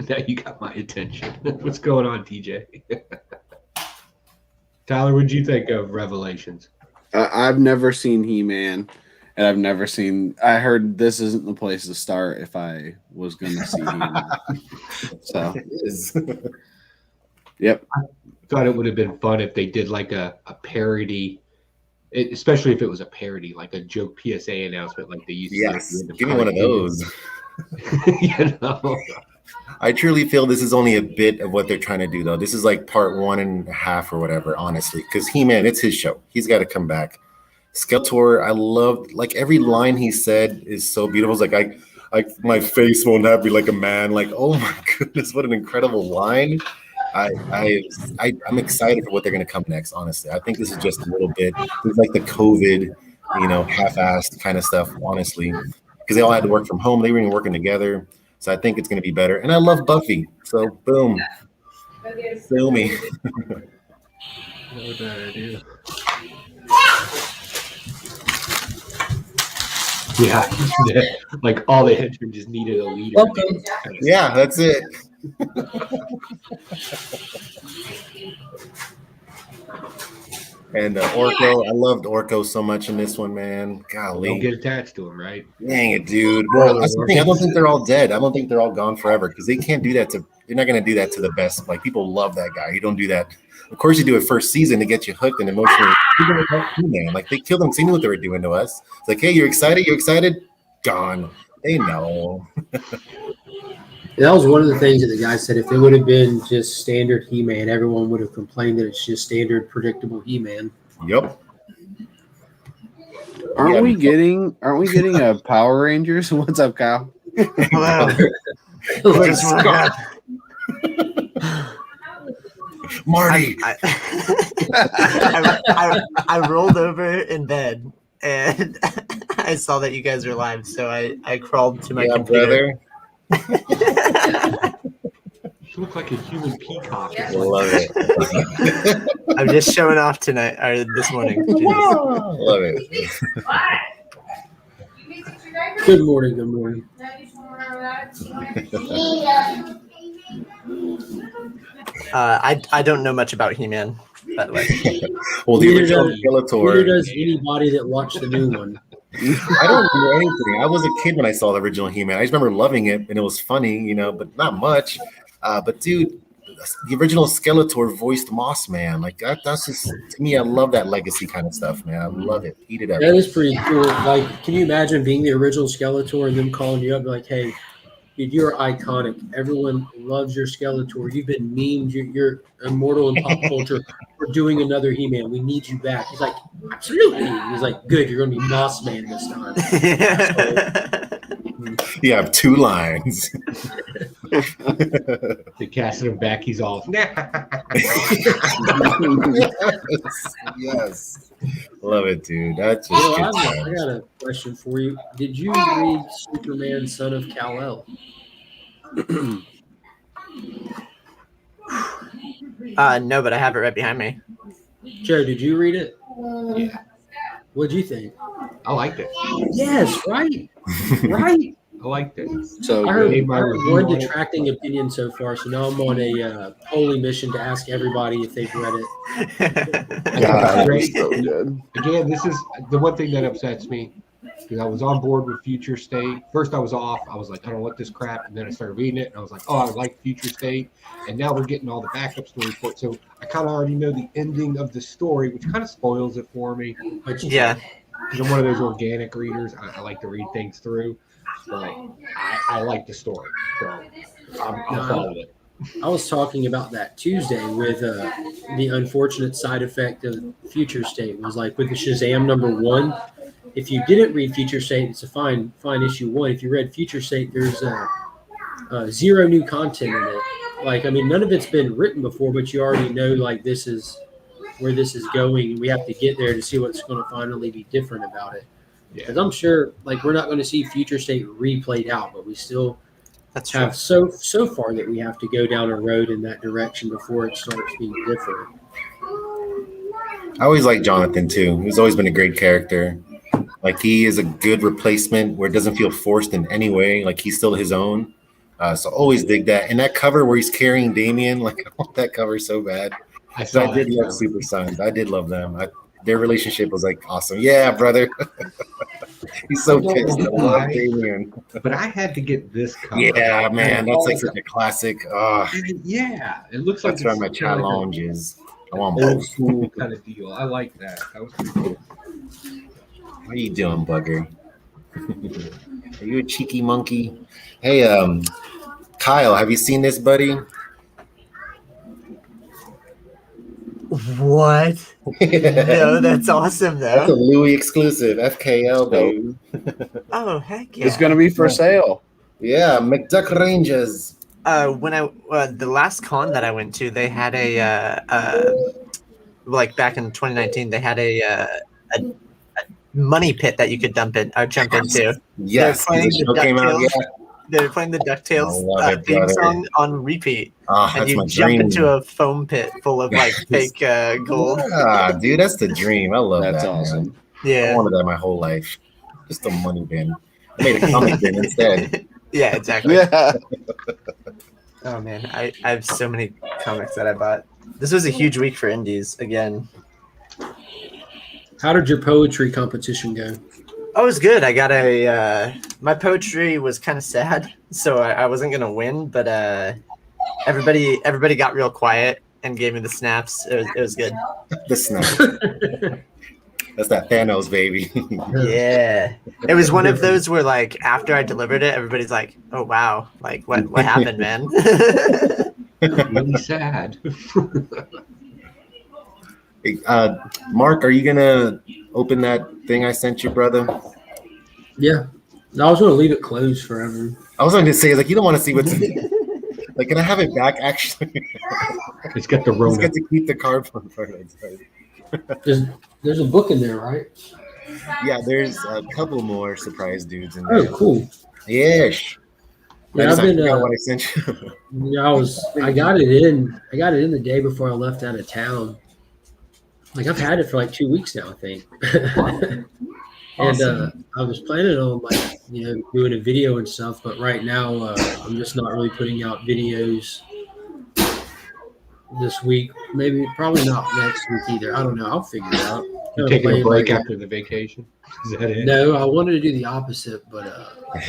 Now you got my attention. What's going on, TJ? Tyler, what'd you think of Revelations? I've never seen He-Man, and I've never seen. I heard this isn't the place to start if I was going to see He-Man. So, It is. yep. I thought it would have been fun if they did like a parody, especially if it was a parody, like a joke PSA announcement, like they used to. Yes, give me one of those. I truly feel this is only a bit of what they're trying to do, though. This is like part 1.5 or whatever, honestly, because He-Man, it's his show. He's got to come back. Skeletor, I loved, like, every line he said is so beautiful. It's like, my face won't have be like a man. Like, oh my goodness, what an incredible line. I'm excited for what they're going to come next, honestly. I think this is just a little bit, it's like the COVID, half-assed kind of stuff, honestly, because they all had to work from home. They weren't even working together. So I think it's going to be better. And I love Buffy. So, boom. Feel me. Not bad idea. Yeah. Like all the henchmen just needed a leader. Welcome. Yeah, that's it. And Orko, I loved Orko so much in this one, man. Golly. Don't get attached to him, right? Dang it, dude. Well, that's the thing. I don't think they're all dead. I don't think they're all gone forever because they can't do that they're not going to do that to the best. Like, people love that guy. You don't do that. Of course, you do it first season to get you hooked and emotionally. Man, like, they killed them. They knew what they were doing to us. It's like, hey, you're excited? You're excited? Gone. They know. That was one of the things that the guy said. If it would have been just standard He-Man, everyone would have complained that it's just standard, predictable He-Man. Yep. Aren't we getting a Power Rangers? What's up, Kyle? Hello. Let's Just Marty. I rolled over in bed and I saw that you guys were live, so I crawled to my computer. Brother. You look like a human peacock. Love it. I'm just showing off tonight or this morning. Love it. Good morning. Good morning. I don't know much about He-Man, by the way. Well, the Neither original does- Skeletor. Neither does anybody that watched the new one. I don't know anything. I was a kid when I saw the original He-Man. I just remember loving it, and it was funny, but not much. But dude, the original Skeletor voiced Moss Man. Like that's just, to me, I love that legacy kind of stuff, man. I love it. Eat it up. That is pretty cool. Like, can you imagine being the original Skeletor and them calling you up like, hey, dude, you're iconic. Everyone loves your Skeletor. You've been memed. You're immortal in pop culture. We're doing another He-Man. We need you back. He's like, absolutely. He's like, good. You're going to be Moss Man this time. You have 2 lines. They casted him back. He's off. Yes. Love it, dude. That's just Well, good I times. got a question for you. Did you read Superman, Son of Kal-El? No, but I have it right behind me. Joe, did you read it? Yeah, What'd you think? I liked it. Yes, right. Right. I liked it. So I heard Made my review one on it. detracting opinion so far, so now I'm on a holy mission to ask everybody if they've read it. I think God, it's great. so good. Again, this is the one thing that upsets me because I was on board with Future State. First, I was off. I was like, I don't want this crap. And then I started reading it, and I was like, oh, I like Future State. And now we're getting all the backup stories for it. So I kind of already know the ending of the story, which kind of spoils it for me. But Yeah. Because I'm one of those organic readers. I like to read things through. but I like the story, so I'll follow it. I was talking about that Tuesday with the unfortunate side effect of Future State was like with the Shazam #1. If you didn't read Future State, it's a fine issue 1. If you read Future State, there's zero new content in it. Like, I mean, none of it's been written before, but you already know like this is where this is going, and we have to get there to see what's going to finally be different about it. Because I'm sure, like, we're not going to see Future State replayed out, but we still have so far that we have to go down a road in that direction before it starts being different. I always like Jonathan too. He's always been a great character. Like, he is a good replacement where it doesn't feel forced in any way. Like, he's still his own. So always dig that. And that cover where he's carrying Damien, like, I want that cover so bad. I did love Super Sons. I did love them. Their relationship was like awesome. Yeah, brother. He's so pissed. I love Damien. But I had to get this cover. Yeah, man. That's like such a classic. Yeah. It looks like that's where my challenge is. I want old school kind of deal. I like that. That was pretty cool. What are you doing, bugger? Are you a cheeky monkey? Hey, Kyle, have you seen this, buddy? What? No, that's awesome, though. That's a Louis exclusive, FKL, baby. Oh, heck yeah. It's going to be for sale. Yeah, McDuck Rangers. When the last con that I went to, they had like back in 2019, they had a money pit that you could jump into. Yes, They're playing the DuckTales theme song on repeat. And you jump into a foam pit full of like fake gold. Dude, that's the dream. I love that. That's awesome. Man. Yeah. I wanted that my whole life. Just a money bin. I made a comic bin instead. Yeah, exactly. Yeah. Oh man, I have so many comics that I bought. This was a huge week for indies again. How did your poetry competition go? Oh, it was good. I got my poetry was kind of sad, so I wasn't gonna win, but everybody got real quiet and gave me the snaps. It was good. The snaps. That's that Thanos, baby. Yeah. It was one of those where, like, after I delivered it, everybody's like, "Oh wow, like what happened, man?" Really sad. Mark, are you gonna open that thing I sent you, brother? Yeah. I was gonna leave it closed forever. I was going to say, like, you don't want to see what's in it. Like, can I have it back? Actually, it's got the Rona. Just get to keep the card from There's a book in there, right? Yeah, there's a couple more surprise dudes in there. Oh, cool. Yes. Yeah, I've been. What I sent you. Yeah, I got it in the day before I left out of town. Like, I've had it for like 2 weeks now, I think. And I was planning on, like, doing a video and stuff, but right now I'm just not really putting out videos this week. Probably not next week either. I don't know. I'll figure it out. You taking a break after the vacation? Is that it? No, I wanted to do the opposite, but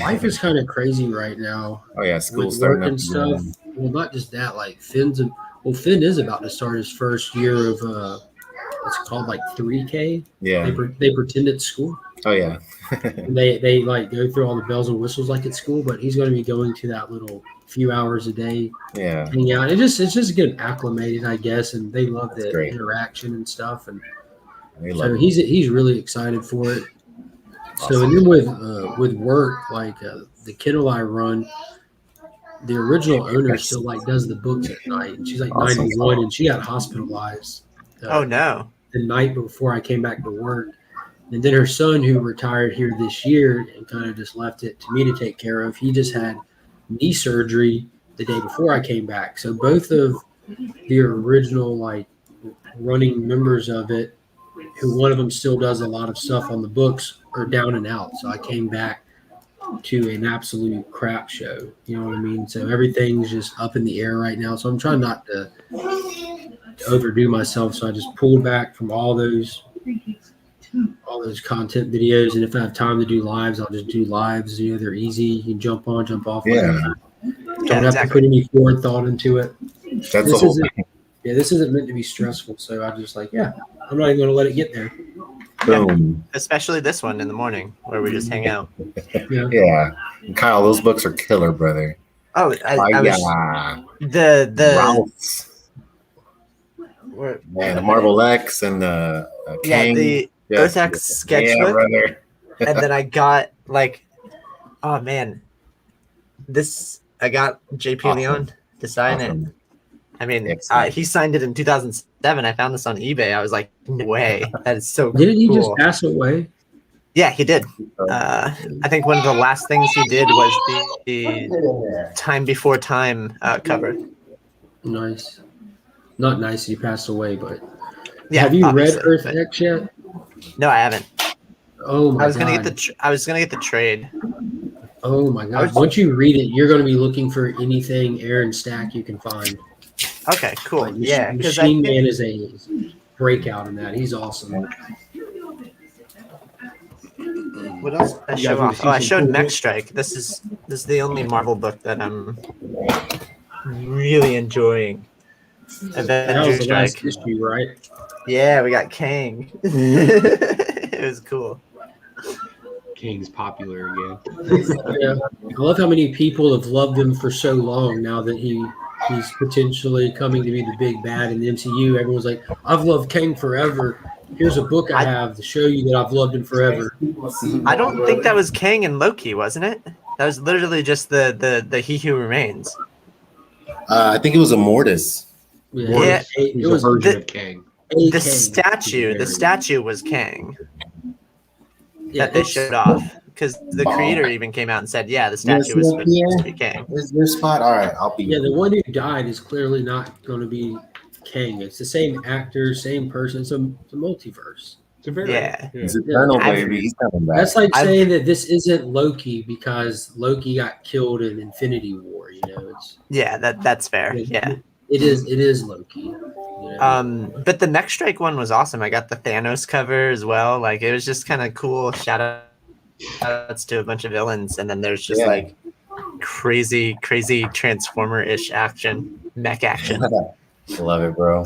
life is kind of crazy right now. Oh yeah, school's with work starting and stuff. Well, not just that. Like Finn is about to start his first year of it's called like 3K. Yeah. They pretend it's school. Oh yeah. And they like go through all the bells and whistles like it's school, but he's going to be going to that little few hours a day. Yeah. Hang out. It's just getting acclimated, I guess, and they love the great. interaction and stuff, and so he's really excited for it. Awesome. So and then with work, like the kennel I run, the original owner still like does the books at night, and she's like 91, and she got hospitalized. Oh no! The night before I came back to work, and then her son, who retired here this year and kind of just left it to me to take care of, he just had knee surgery the day before I came back. So both of the original like running members of it, who one of them still does a lot of stuff on the books, are down and out. So I came back to an absolute crap show. You know what I mean? So everything's just up in the air right now. So I'm trying not to overdo myself. So I just pulled back from all those content videos. And if I have time to do lives, I'll just do lives. They're easy. You can jump on, jump off. Yeah. Don't have to put any forward thought into it. That's the whole thing. Yeah, this isn't meant to be stressful. So I just I'm not even going to let it get there. Boom. Especially this one in the morning where we just hang out. Yeah. Kyle, those books are killer, brother. Oh, I was yeah. the Ralph's. where, Man, the Marvel X and the yeah, King. the Yes, Earth X yeah, sketchbook, brother. and then I got like, oh man, I got JP Awesome. Leon to sign it. Awesome. I mean, Excellent. he signed it in 2007. I found this on eBay. I was like, no way, that is so Didn't he just cool. pass away? Yeah, he did. I think one of the last things he did was the Time Before Time cover. Nice. Not nice he passed away, but Yeah, have you read obviously, Earth but- X yet? No, I haven't. Oh my I was gonna god. get I was gonna get the trade. Oh my god. Once you read it, you're gonna be looking for anything Aaron Stack you can find. Okay, cool. Like, Yeah, because I Machine think Man is a breakout in that. He's awesome. what else did I You show guys wanna off? see Oh, I some showed cool Mech books? Strike. This is the only Marvel book that I'm really enjoying. That was Avenger the last Strike. issue, right? Yeah, we got Kang. It was cool. King's popular again. Yeah. I love how many people have loved him for so long now that he's potentially coming to be the big bad in the MCU. Everyone's like, I've loved Kang forever. Here's a book I have to show you that I've loved him forever. I don't think that was Kang and Loki, wasn't it? That was literally just the He Who Remains. I think it was a Mortis. Yeah. It Who's was a version the- of Kang. a The Kang. statue was Kang Yeah, that they it's- showed off because the creator even came out and said, yeah, the statue was supposed to be Kang. Is your spot? All right, I'll be. Yeah, the one who died is clearly not going to be Kang. It's the same actor, same person. It's a multiverse. It's a very Yeah. He's eternal, I've- baby. He's coming back. That's like I've- saying that this isn't Loki because Loki got killed in Infinity War. You know, Yeah, that's fair. Yeah. it is Loki. You know? But the Mech Strike one was awesome. I got the Thanos cover as well. Like it was just kind of cool. Shout outs to a bunch of villains, and then there's just like crazy Transformer-ish action, mech action. Love it, bro.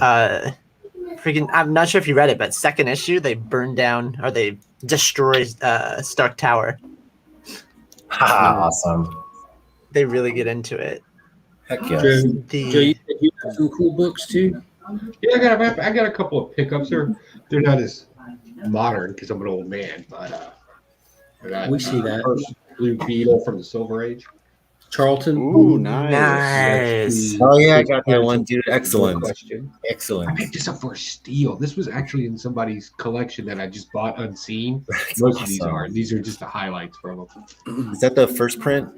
Freaking! I'm not sure if you read it, but second issue they burn down or they destroy Stark Tower. Awesome. They really get into it. Heck yes. Joe, The Joe, you said you have some cool books too. Yeah, I got a couple of pickups. They're not as modern because I'm an old man, but I got, We see that. First Blue Beetle from the Silver Age. Charlton. Ooh, nice. nice. Oh yeah, I got that There's one, a- dude. no Excellent. question. I Excellent. picked this up for a steal. This was actually in somebody's collection that I just bought unseen. Most of these awesome. are. These are just the highlights from them. Is that the first print?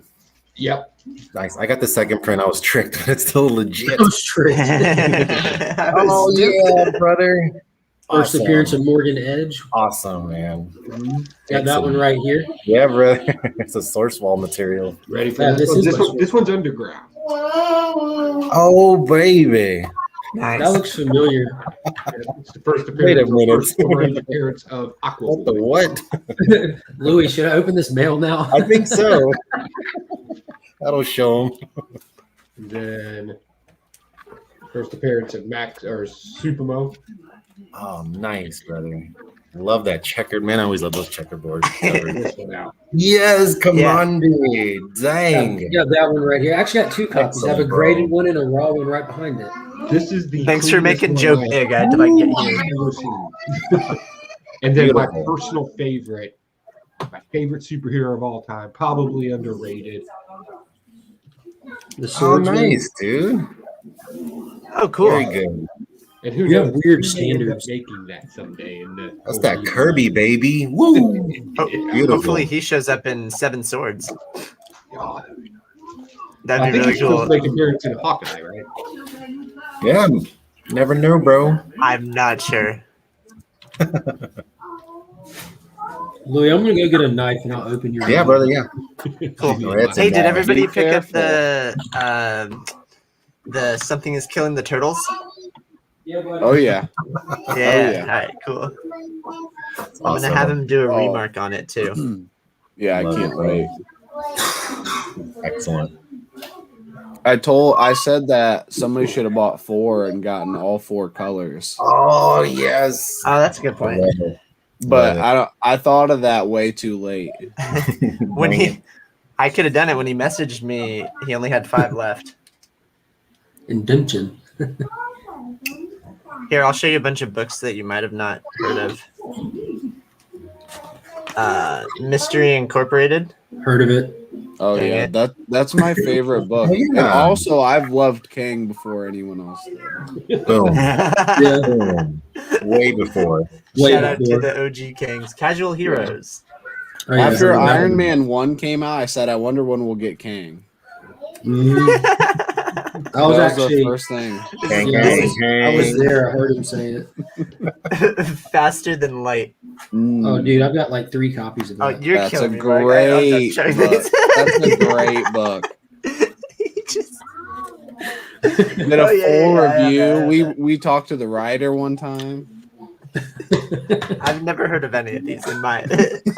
Yep. Nice. I got the second print. I was tricked, but it's still legit. Oh, straight. Oh yeah, brother. First Awesome. appearance of Morgan Edge. Awesome, man. Got that one right here. Yeah, brother. It's a source wall material. Ready for Yeah, this? this is- This one's underground. Oh baby. That Nice. looks familiar. It's the first Wait a appearance, minute. first Silver appearance of Aqua. What the what? Louis, should I open this mail now? I think so. That'll show him. Then first appearance of Max or Supermo. Oh, nice, brother. I love that checkered. Man, I always love those checkerboards. This one out. Yes, come Yeah. on, dude. Dang. Yeah, that one right here. I actually got two copies. I have a Excellent, bro. graded one and a raw one right behind it. This is the Thanks for cleanest making one Joe I've big. I had to like get you. ever seen. And then my Beautiful. personal favorite, my favorite superhero of all time, probably underrated. The Oh, swordsman. nice, dude. Oh, cool. Very good. And who You have knows? weird we may end up standards. making that someday. In the That's that Kirby, baby. Woo. Oh, Beautiful. hopefully he shows up in Seven Swords. God. That'd I be think really he's supposed cool. to make an appearance in Hawkeye, right? Yeah. Never know, bro. I'm not sure. Louis, I'm gonna go get a knife and I'll open your. Yeah, brother. Yeah. Cool. Oh, that's Hey, a did bad everybody Be pick up careful. the something is killing the turtles? Yeah, buddy. Oh yeah. Yeah. yeah. All right. Cool. That's I'm gonna have him do a Oh. remark on it too. Yeah, I Love can't it, bro. wait. Excellent. I said that somebody should have bought 4 and gotten all 4 colors. Oh, yes. Oh, that's a good point. But Right. I thought of that way too late. when Dang he it. I could have done it when he messaged me. He only had 5 left. Indention. Here, I'll show you a bunch of books that you might have not heard of. Mystery Incorporated. Heard of it? Oh Dang yeah, it. that's my favorite book. Oh, yeah. And also, I've loved Kang before anyone else did. Boom. Yeah. Boom. Way before. Way Shout out to before. the OG Kings. Casual Heroes. Oh, yeah, After so that Iron one. Man 1 came out, I said, I wonder when we'll get Kang. Mhm. I was That actually. the first thing. Gang, Yeah, gang, I was gang. there. I heard him say it. Faster than light. Oh, dude, I've got like 3 copies of Oh, that. you're That's a killing me, Mark. I'm not great showing book. these. That's a great book. He just- Did a Oh, yeah, full yeah, review. yeah. We talked to the writer one time. I've never heard of any of these in my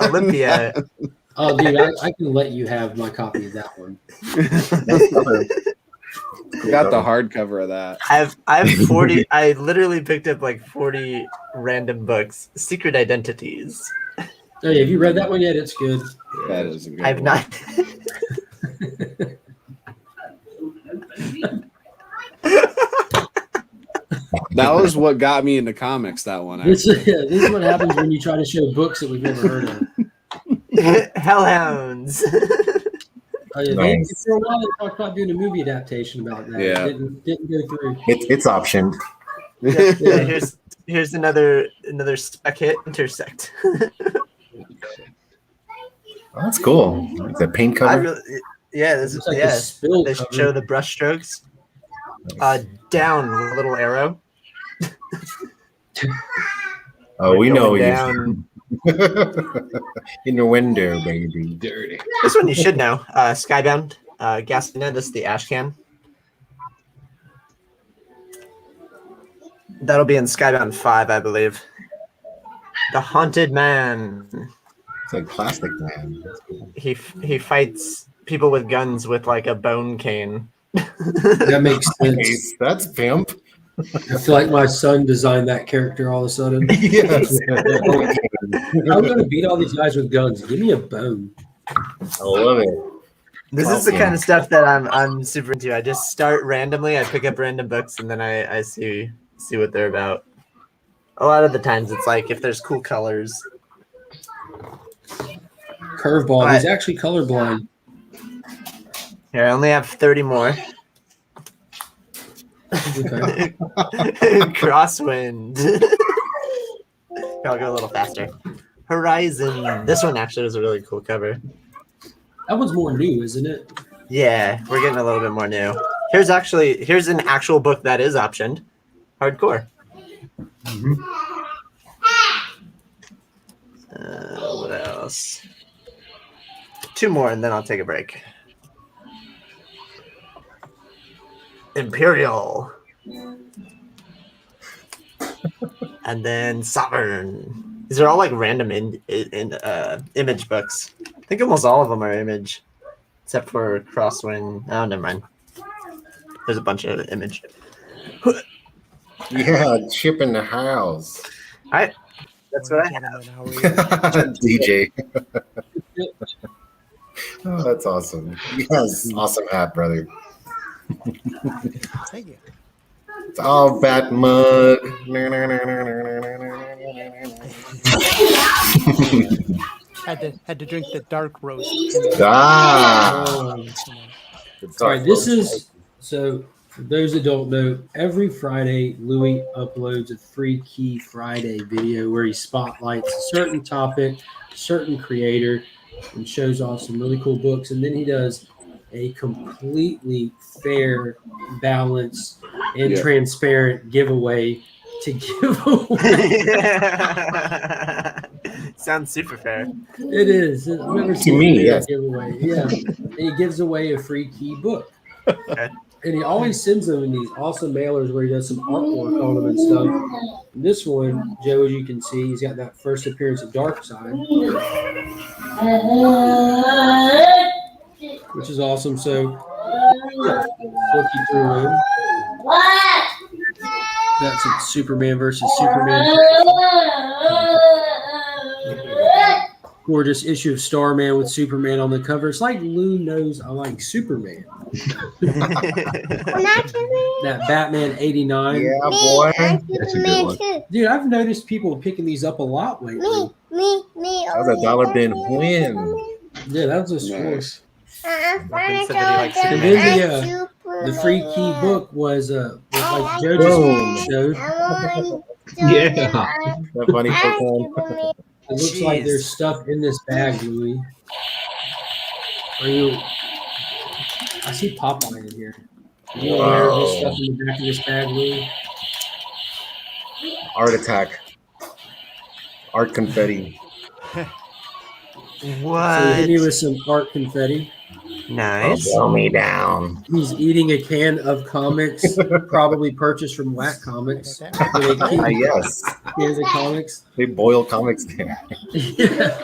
Olympia. Oh, dude, I can let you have my copy of that one. Got the hardcover of that. I have 40. I literally picked up like 40 random books. Secret Identities. Oh, yeah, have you read that one yet? It's good. That is a good I've one. not. That was what got me into comics, that one. This, Actually. this is what happens when you try to show books that we've never heard of. Hellhounds. Oh, yeah, Nice. for a while, they talked about doing a movie adaptation about that. Yeah. It didn't go through. It's optioned. Yeah, here's another spec hit. Intersect. Oh, that's cool. It's a paint cover. This It's is like a yes. spill They cover. show the brush strokes. Down with a little arrow. Oh, we know Going you. down. In your window, baby. Dirty. This one you should know. Skybound. Gasolina. This is the ash can. That'll be in Skybound 5, I believe. The Haunted Man. It's like Plastic Man. That's cool. He fights people with guns with like a bone cane. That makes sense. Nice. That's pimp. I feel like my son designed that character all of a sudden. Yes. I'm going to beat all these guys with guns. Give me a bone. I love it. This is the kind of stuff that I'm super into. I just start randomly. I pick up random books and then I see what they're about. A lot of the times it's like if there's cool colors. Curveball. He's actually colorblind. Here, I only have 30 more. Okay. Crosswind. I'll go a little faster. Horizon. This one actually was a really cool cover. That one's more new, isn't it? Yeah, we're getting a little bit more new. Here's an actual book that is optioned. Hardcore. What else? 2 more and then I'll take a break. Imperial. And then Sovereign. These are all like random image books. I think almost all of them are image, except for Crosswind. Oh, never mind. There's a bunch of image. Yeah, chip in the house. All right, that's what I have. DJ. Oh, that's awesome. Yes, awesome hat, brother. Thank you. It's all bat mug. Had to drink the dark roast. Ah. All right, this is so for those that don't know, every Friday Louis uploads a Free Key Friday video where he spotlights a certain topic, certain creator, and shows off some really cool books. And then he does a completely fair, balanced, and Yeah. transparent giveaway to give away. Sounds super fair. It is. I've never To seen me, a yes. giveaway. Yeah. And he gives away a free key book. Okay. And he always sends them in these awesome mailers where he does some artwork on them and stuff. And this one, Joe, as you can see, he's got that first appearance of Darkseid, which is awesome. So, yeah, look you through him. That's a Superman versus Superman. gorgeous issue of Starman with Superman on the cover. It's like Lou knows I like Superman. That Batman 89. Yeah, boy. That's a good one. Dude, I've noticed people picking these up a lot lately. That was a dollar bin win. Yeah, that was a score. Nice. And then the free key book was like Joe just showed. Yeah. That funny Pokemon. It looks like there's stuff in this bag, Louis. Are you? I see Popeye in here. Are you aware of this stuff in the back of this bag, Louis? Art attack. Art confetti. What? So hit me with some art confetti. Nice. Blow me down. He's eating a can of comics, probably purchased from Whack Comics. Where they keep Yes. cans of comics. They boil comics there. Yeah.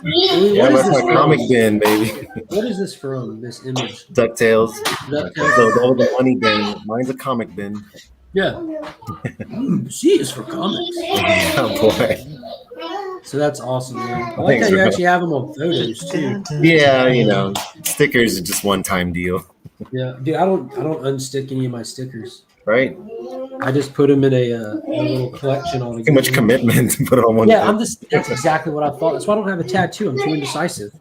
Yeah, that's my comic bin, baby. What is this from? This image? DuckTales. DuckTales. So all the money bin. Mine's a comic bin. Yeah. C is for comics. Oh boy. So that's awesome, man. I like how you actually have them on photos too. Yeah, you know, stickers are just one-time deal, Yeah, dude, I don't unstick any of my stickers. right? I just put them in a little collection all together. Too much commitment to put it on one. Yeah, that's exactly what I thought. That's why I don't have a tattoo. I'm too indecisive.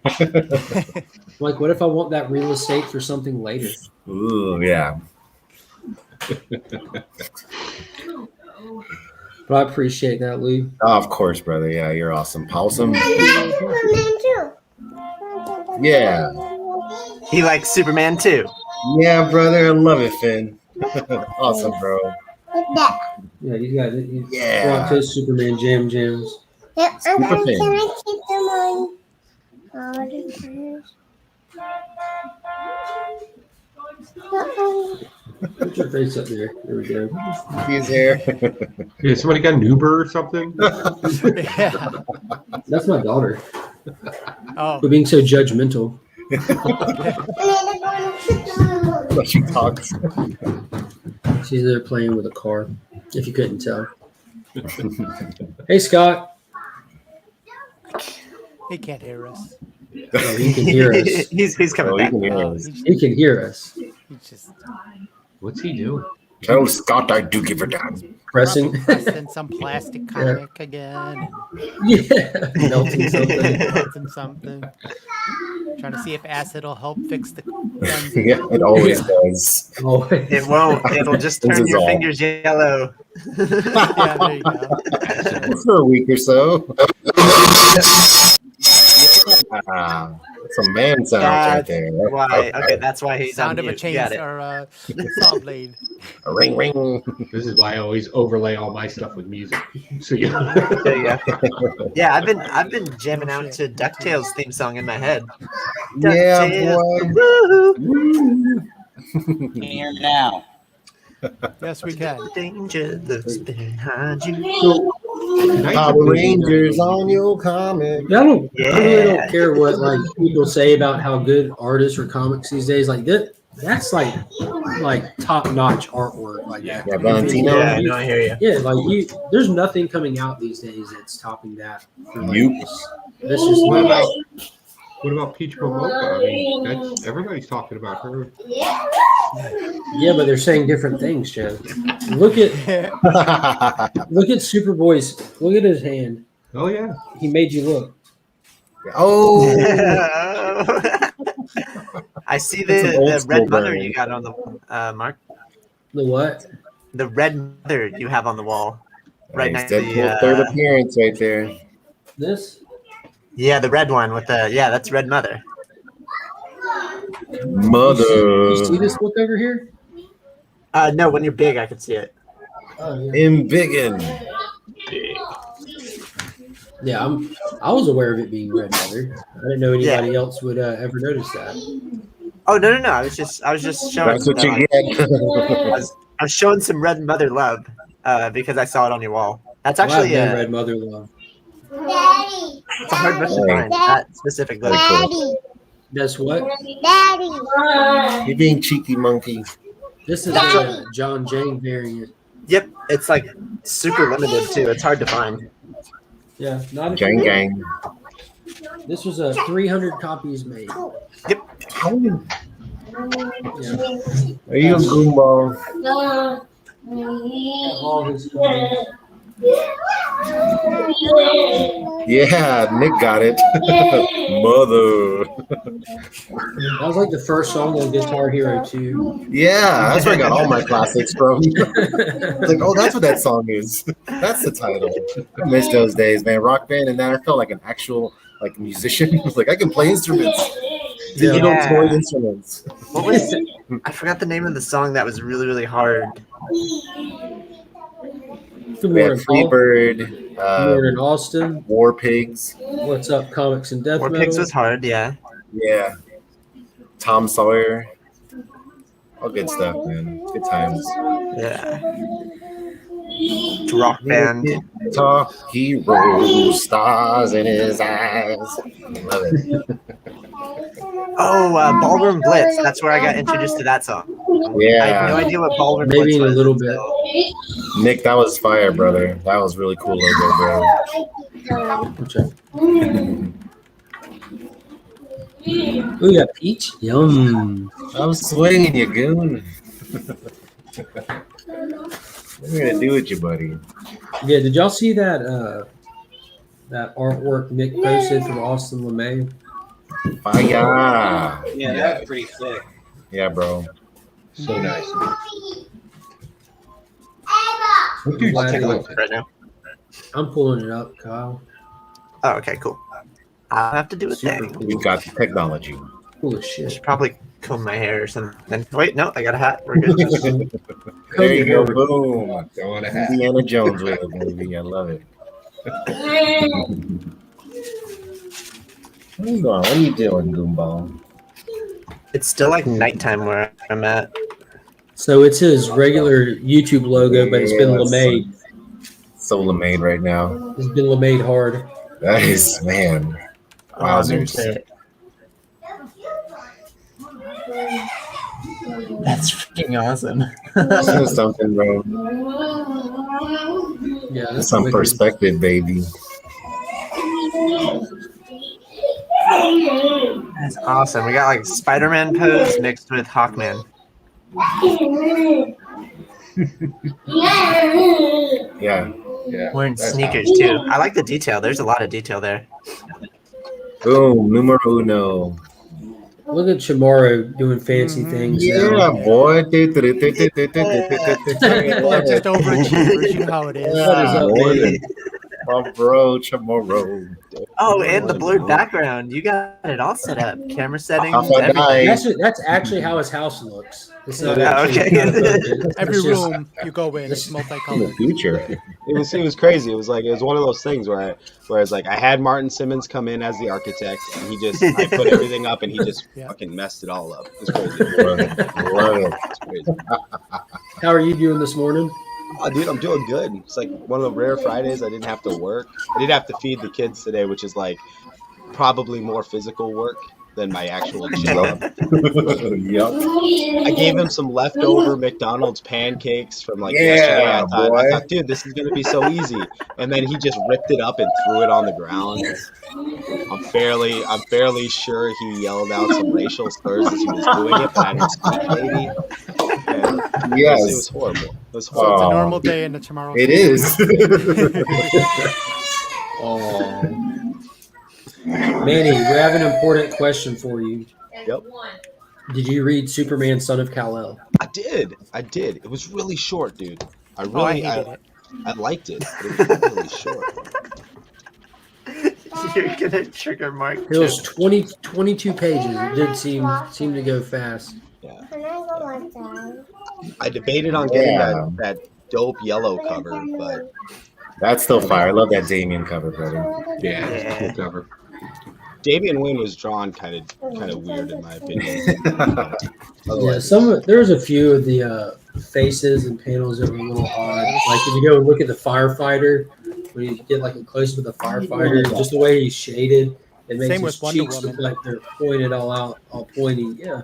Like, what if I want that real estate for something later? Ooh, yeah. But I appreciate that, Lou. Oh, of course, brother. Yeah, you're awesome. Awesome. Yeah. He likes Superman too. Yeah, brother. I love it, Finn. Awesome, bro. Yeah, you got it. Yeah. Want his Superman jams. Super Finn. Can I keep them on all the time? Put your face up there. There we go. He's here. Yeah, somebody got an Uber or something? Yeah. That's my daughter. Oh, For being so judgmental. But she talks. She's there playing with a car, if you couldn't tell. Hey, Scott. he can't hear us. Oh, he can hear us. he's coming Oh, back. you can hear Oh, us. He can hear us. He's just What's he doing? Tell Scott I do give her down. Pressing. pressing some plastic comic again. Yeah. Melting something. Melting something. Trying to see if acid will help fix the guns. Yeah, it always does. Oh, It won't. It'll just This turn is your all. fingers yellow. Yeah, there you go. For a week or so. Ah, that's some man sounds right there. Why? Okay, that's why he's Sound on of a mute. Got it. chainsaw or saw blade. Ring, ring. This is why I always overlay all my stuff with music. So yeah. There you go. Yeah, I've been jamming out to DuckTales theme song in my head. Yeah, DuckTales. boy. Woo-hoo. Can you hear me now? Yes, we can. Danger lurks behind you. Power Rangers on your comic. I really Yeah. don't care what like people say about how good artists or comics these days. Like that's like top notch artwork. Like that. Yeah, Valentino. Yeah, no, I hear you. Yeah, like there's nothing coming out these days that's topping that. For, like, Nope. This is What about Peach Momoko? I mean, that's everybody's talking about her. yeah, but they're saying different things, Joe. Look at Superboy's. Look at his hand. Oh yeah. He made you look. Oh, I see That's an old the school red mother brand. you got on the Mark. The what? The red mother you have on the wall, right nice. next to the. Deadpool third appearance right there. This? Yeah, the red one with the that's Red Mother. Mother. You see this book over here? No, when you're big, I can see it. Oh yeah. Embiggen. Yeah, I was aware of it being Red Mother. I didn't know anybody else would ever notice that. Oh no! I was just showing. That's what you get. I was showing some Red Mother love because I saw it on your wall. That's Well, I've actually been Red Mother love. Daddy. it's a hard book to find. That specific book. Daddy. That's what? Daddy. You're being cheeky, monkey. This is a John Jane variant. Yep, it's like super limited too. It's hard to find. Yeah, not a Gang few. gang. This was 300 copies made. Yep. Yeah. Are you a goomba? All his covers. Yeah, Nick got it. Mother. That was like the first song on Guitar Hero 2. Yeah, that's where I got all my classics from. It's like, oh, that's what that song is. That's the title. I miss those days, man. Rock band, and then I felt like an actual like musician. Like I can play instruments, digital toy instruments. What was it? I forgot the name of the song that was really, really hard. Good We had morning, Paul. Freebird, Good morning, Austin. War Pigs. What's up, Comics and Death War Metal? Pigs was hard, yeah. Yeah. Tom Sawyer. All good stuff, man. Good times. Yeah. Rock band. Talk hero, stars in his eyes. Love it. Oh, Ballroom Blitz. That's where I got introduced to that song. I have no Yeah. idea what Ballroom Maybe Blitz in a was. little bit. Nick, that was fire, brother. That was really cool logo, bro. Oh, you got peach? Yum. I was swinging you, goon. What are we gonna do with you, buddy? Yeah, did y'all see that that artwork Nick posted from Austin LeMay? Fire. Yeah, that's pretty sick. Yeah, bro. So nice. I'm I'll glad take a that- look right now. I'm pulling it up, Kyle. Oh, okay, cool. I'll have to do a Super thing. cool. We've got the technology. Cool as I shit. should probably comb my hair or something. Wait, no, I got a hat. We're good. There you go. Boom. Throwing a hat. Indiana Jones with it, baby. I love it. What are you going? What are you doing, Goomball? It's still like nighttime where I'm at. So it's his regular YouTube logo, but it's been Yeah, LeMade. So LeMade right now. It's been LeMade hard. That is, man. Wowzers. That's freaking awesome. That's something, bro. Yeah, That's some wicked. perspective, baby. That's awesome. We got like Spider-Man pose mixed with Hawkman. Yeah. Yeah. Wearing That's sneakers too. I like the detail. There's a lot of detail there. Boom. Numero uno. Look at Chamorro doing fancy things. Yeah, now. boy. People are just overachievers. You know how it is. What is up, boy. baby? Oh, bro, tomorrow. Oh, and the blurred background. You got it all set up. Camera settings, Off I die. everything. That's actually how his house looks. It's not Yeah, actually okay. kind of it's Every just- room you go in, it's In the multicolored. future. It was crazy. It was one of those things where it's like I had Martin Simmons come in as the architect, and I put everything up, and he just Yeah. fucking messed it all up. It's crazy. Love it. Love it. It's crazy. How are you doing this morning? Oh, dude, I'm doing good. It's like one of the rare Fridays I didn't have to work. I did have to feed the kids today, which is like probably more physical work than my actual job. Yup. I gave him some leftover McDonald's pancakes from Yeah, yesterday. I boy. thought, dude, this is gonna be so easy. And then he just ripped it up and threw it on the ground. I'm fairly sure he yelled out some racial slurs as he was doing it, but I didn't speak, maybe. And it was Yes. horrible. It was So horrible. it's a Oh, normal day in the tomorrow. It is. Oh. Manny, we have an important question for you. Yep. Did you read Superman, Son of Kal-El? I did. It was really short, dude. I Oh, I really, hated it. I liked it, but it was really short. You're gonna trigger Mark. It was 22 pages. It did seem to go fast. I debated on getting Yeah. that dope yellow cover, but That's still fire. I love that Damien cover, brother. Yeah, Yeah. cool cover. Damian Wayne was drawn kind of weird in my opinion. Yeah, there was a few of the faces and panels that were a little odd. Like if you go and look at the firefighter, when you get like a close up of the firefighter, just the way he's shaded, it makes Same his with Wonder cheeks look Woman. like they're pointed all out, all pointy. Yeah,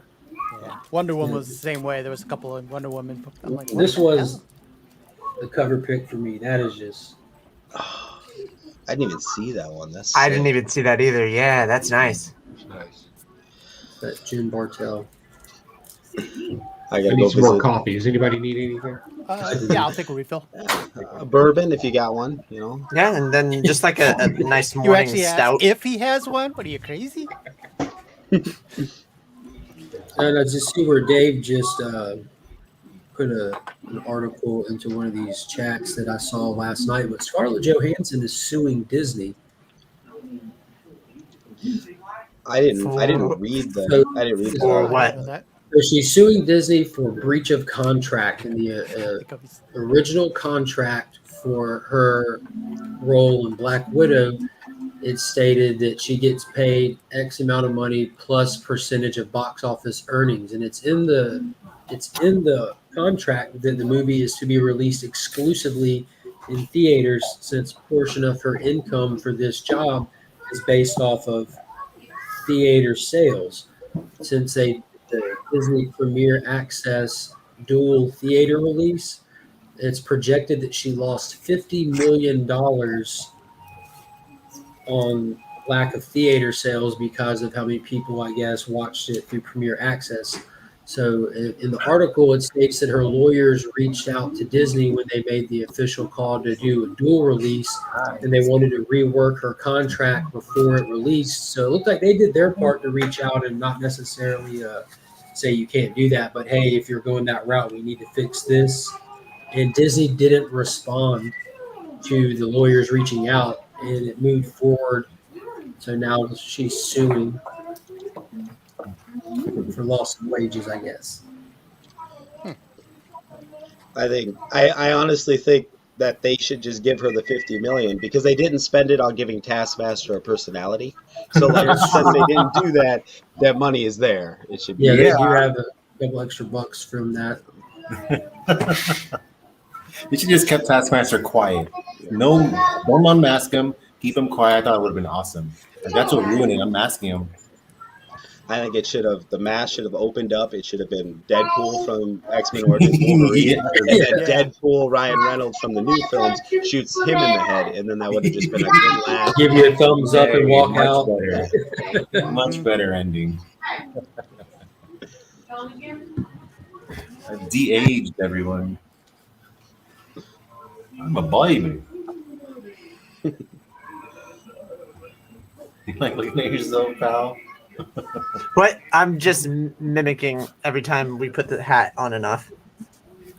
Yeah. Wonder Woman was the same way. There was a couple of Wonder Woman. I'm like, what this the was hell? the cover pick for me. That is just I didn't even see that one. That's I didn't sick. even see that either. Yeah, that's nice. Nice. That's Jim Bartell. I I gotta need go some more visit coffee. Does anybody need anything? Yeah, I'll take a refill. bourbon if you got one. You know. Yeah, and then just like a nice You morning actually asked stout. if he has one? What are you, crazy? And I just see where Dave just put an article into one of these chats that I saw last night. But Scarlett Johansson is suing Disney. I didn't For read the. So, I didn't read the for I article. what? didn't know that. so she's suing Disney for breach of contract in the Think of his- original contract for her role in Black Widow. It stated that she gets paid X amount of money plus percentage of box office earnings, and it's in the contract that the movie is to be released exclusively in theaters, since portion of her income for this job is based off of theater sales. Since the Disney Premier Access dual theater release, it's projected that she lost $50 million on lack of theater sales because of how many people, I guess, watched it through Premier Access. So in the article, it states that her lawyers reached out to Disney when they made the official call to do a dual release, and they wanted to rework her contract before it released. So it looked like they did their part to reach out and not necessarily say you can't do that, but hey, if you're going that route, we need to fix this. And Disney didn't respond to the lawyers reaching out, and it moved forward. So now she's suing for loss of wages, I guess. I honestly think that they should just give her the 50 million because they didn't spend it on giving Taskmaster a personality. So like since they didn't do that, that money is there. It should be. Yeah, they do have a couple extra bucks from that. You should just kept Taskmaster quiet. No, don't unmask him. Keep him quiet. I thought it would have been awesome. Like, that's what ruined it. Unmasking him. I think the mask should have opened up. It should have been Deadpool from X-Men Origins Wolverine, Yeah. and then Deadpool, Ryan Reynolds from the new films shoots him in the head, and then that would have just been a good laugh. Give you a thumbs up and walk much out. Better. Much better ending. I've de-aged everyone. I'm a baby. You like looking at yourself, pal? What? I'm just mimicking every time we put the hat on enough.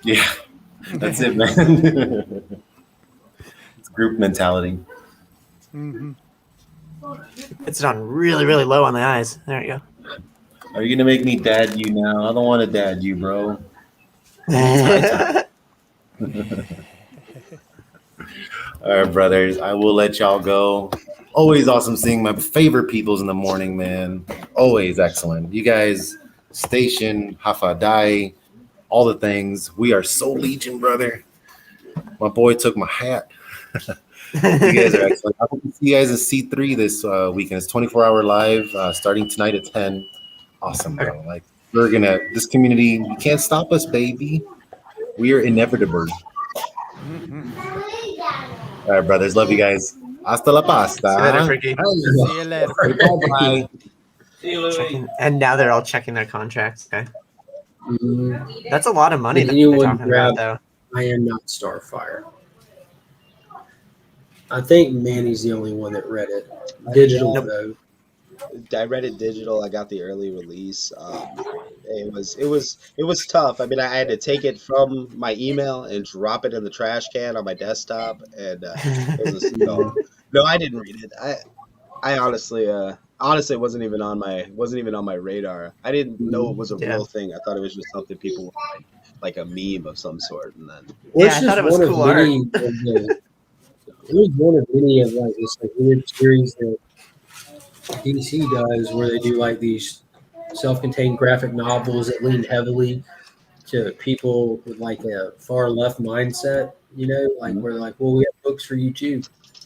Yeah, that's it, man. It's group mentality. Mm-hmm. It's on really, really low on the eyes. There you Are you gonna make me dad you now? I don't want to dad you, bro. go. All right, brothers. I will let y'all go. Always awesome seeing my favorite peoples in the morning, man. Always excellent. You guys, station, Hafadai, all the things. We are so Legion, brother. My boy took my hat. You guys are excellent. I hope to see you guys at C3 this weekend. It's 24-hour live starting tonight at 10. Awesome, bro. Like, this community, you can't stop us, baby. We are inevitable. All right, brothers. Love you guys. Hasta la pasta. See you later, Freaky. See you later. Bye-bye. And now they're all checking their contracts. Okay, Mm, that's a lot of money Did that they're anyone talking grab- about, though. I am not Starfire. I think Manny's the only one that read it. Digital, though. I read it digital. I got the early release. It was tough. I mean, I had to take it from my email and drop it in the trash can on my desktop, and it was no, I didn't read it. I honestly it wasn't even on my radar. I didn't know it was a real thing. I thought it was just something people were like a meme of some sort, and then Well, Yeah, I thought it was one of cool many of the- it was one of many of like this like weird series that DC does, where they do like these self-contained graphic novels that lean heavily to people with like a far left mindset. You know, like where they're like, "Well, we have books for you too,"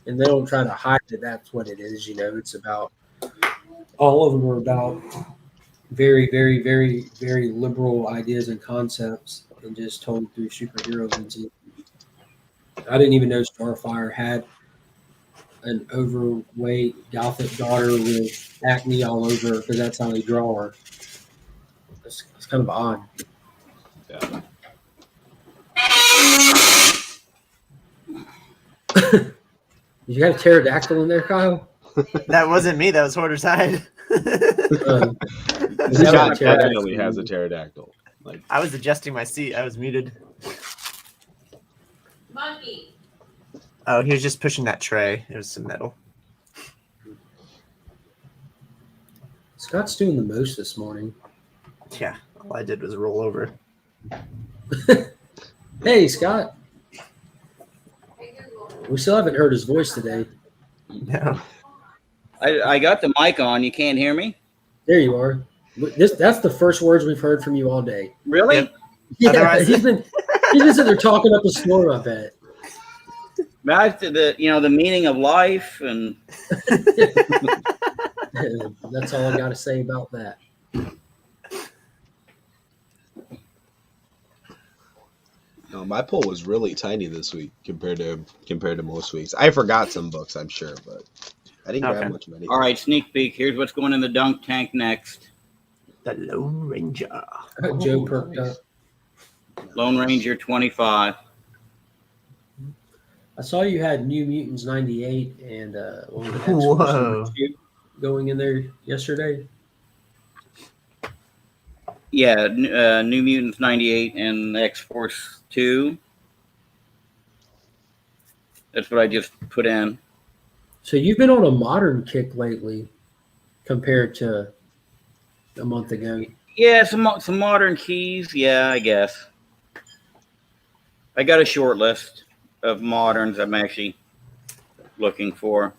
and they don't try to hide that that's what it is. You know, it's about all of them are about very, very, very, very liberal ideas and concepts, and just told through superhero lenses. I didn't even know Starfire had an overweight Gothic daughter with acne all over her because that's how they draw her. It's kind of odd. Yeah. You got a pterodactyl in there, Kyle? That wasn't me. That was Hoarder's Hide. Is that Scott what pterodactyl definitely has a is? pterodactyl. Like, I was adjusting my seat. I was muted. Monkey. Oh, he was just pushing that tray. It was some metal. Scott's doing the most this morning. Yeah, all I did was roll over. Hey, Scott. We still haven't heard his voice today. No. I got the mic on. You can't hear me? There you are. That's the first words we've heard from you all day. Really? Yep. Yeah, Otherwise- he's been sitting there talking up a storm, I bet. Back to the meaning of life, and That's all I got to say about that. no, my pull was really tiny this week compared to most weeks. I forgot some books, I'm sure, but I didn't grab much of anything. all right, sneak peek. Here's what's going in the dunk tank next. The Lone Ranger. Joe perked up. Lone Ranger 25. I saw you had New Mutants 98 and what was it, Whoa. X-Force going in there yesterday. Yeah, New Mutants 98 and X-Force 2. That's what I just put in. So you've been on a modern kick lately compared to a month ago. Yeah, some modern keys. Yeah, I guess. I got a short list of moderns I'm actually looking for.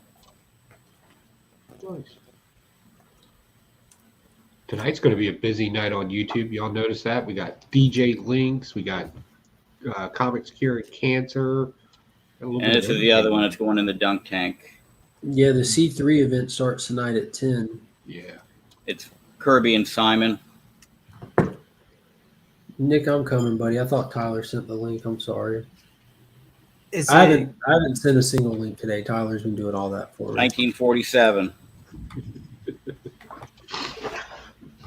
Nice. Tonight's going to be a busy night on YouTube. Y'all notice that? We got DJ Links. We got Comics Curing Cancer. And this is the other one that's going in the dunk tank. Yeah, the C3 event starts tonight at 10. Yeah. It's Kirby and Simon. Nick, I'm coming, buddy. I thought Tyler sent the link. I'm sorry. Is I it, haven't sent a single link today. Tyler's been doing all that for me. 1947.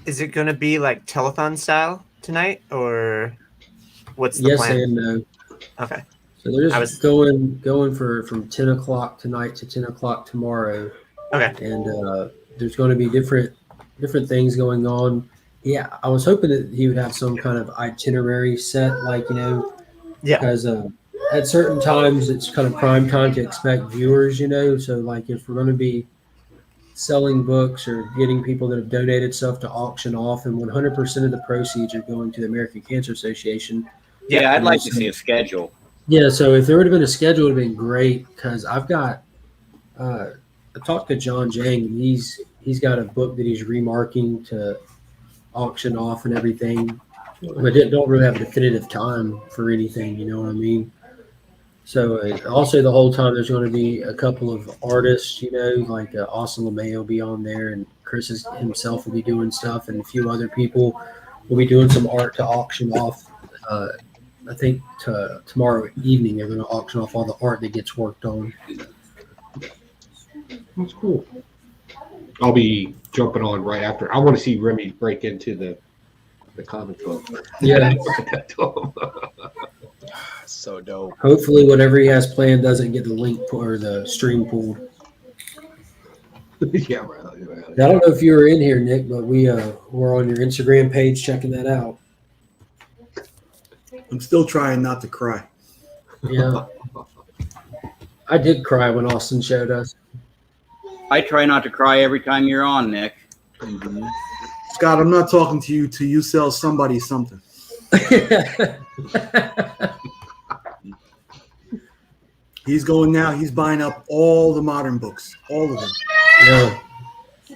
is it going to be like telethon style tonight, or what's the Yes plan? and no. Okay. So they're I just going for from 10 o'clock tonight to 10 o'clock tomorrow. Okay. And there's going to be different things going on. Yeah, I was hoping that he would have some kind of itinerary set, like, Yeah. because at certain times it's kind of prime time to expect viewers, So, like, if we're going to be selling books or getting people that have donated stuff to auction off, and 100% of the proceeds are going to the American Cancer Association. Yeah, I'd like to see a schedule. Yeah, so if there would have been a schedule, it would have been great, because I've got I talked to John Jang, and he's got a book that he's remarking to auction off and everything, but don't really have a definitive time for anything, you know what I mean? So also the whole time there's going to be a couple of artists, like Austin LeMay will be on there, and Chris himself will be doing stuff, and a few other people will be doing some art to auction off. I think tomorrow evening they're going to auction off all the art that gets worked on. That's cool. I'll be jumping on right after. I want to see Remy break into the comic book. Yeah. So dope. Hopefully whatever he has planned doesn't get the link or the stream pulled. Yeah, right. I don't know if you were in here, Nick, but we're on your Instagram page checking that out. I'm still trying not to cry. Yeah. I did cry when Austin showed us. I try not to cry every time you're on, Nick. Mm-hmm. Scott, I'm not talking to you till you sell somebody something. He's going now. He's buying up all the modern books, all of them. Yeah.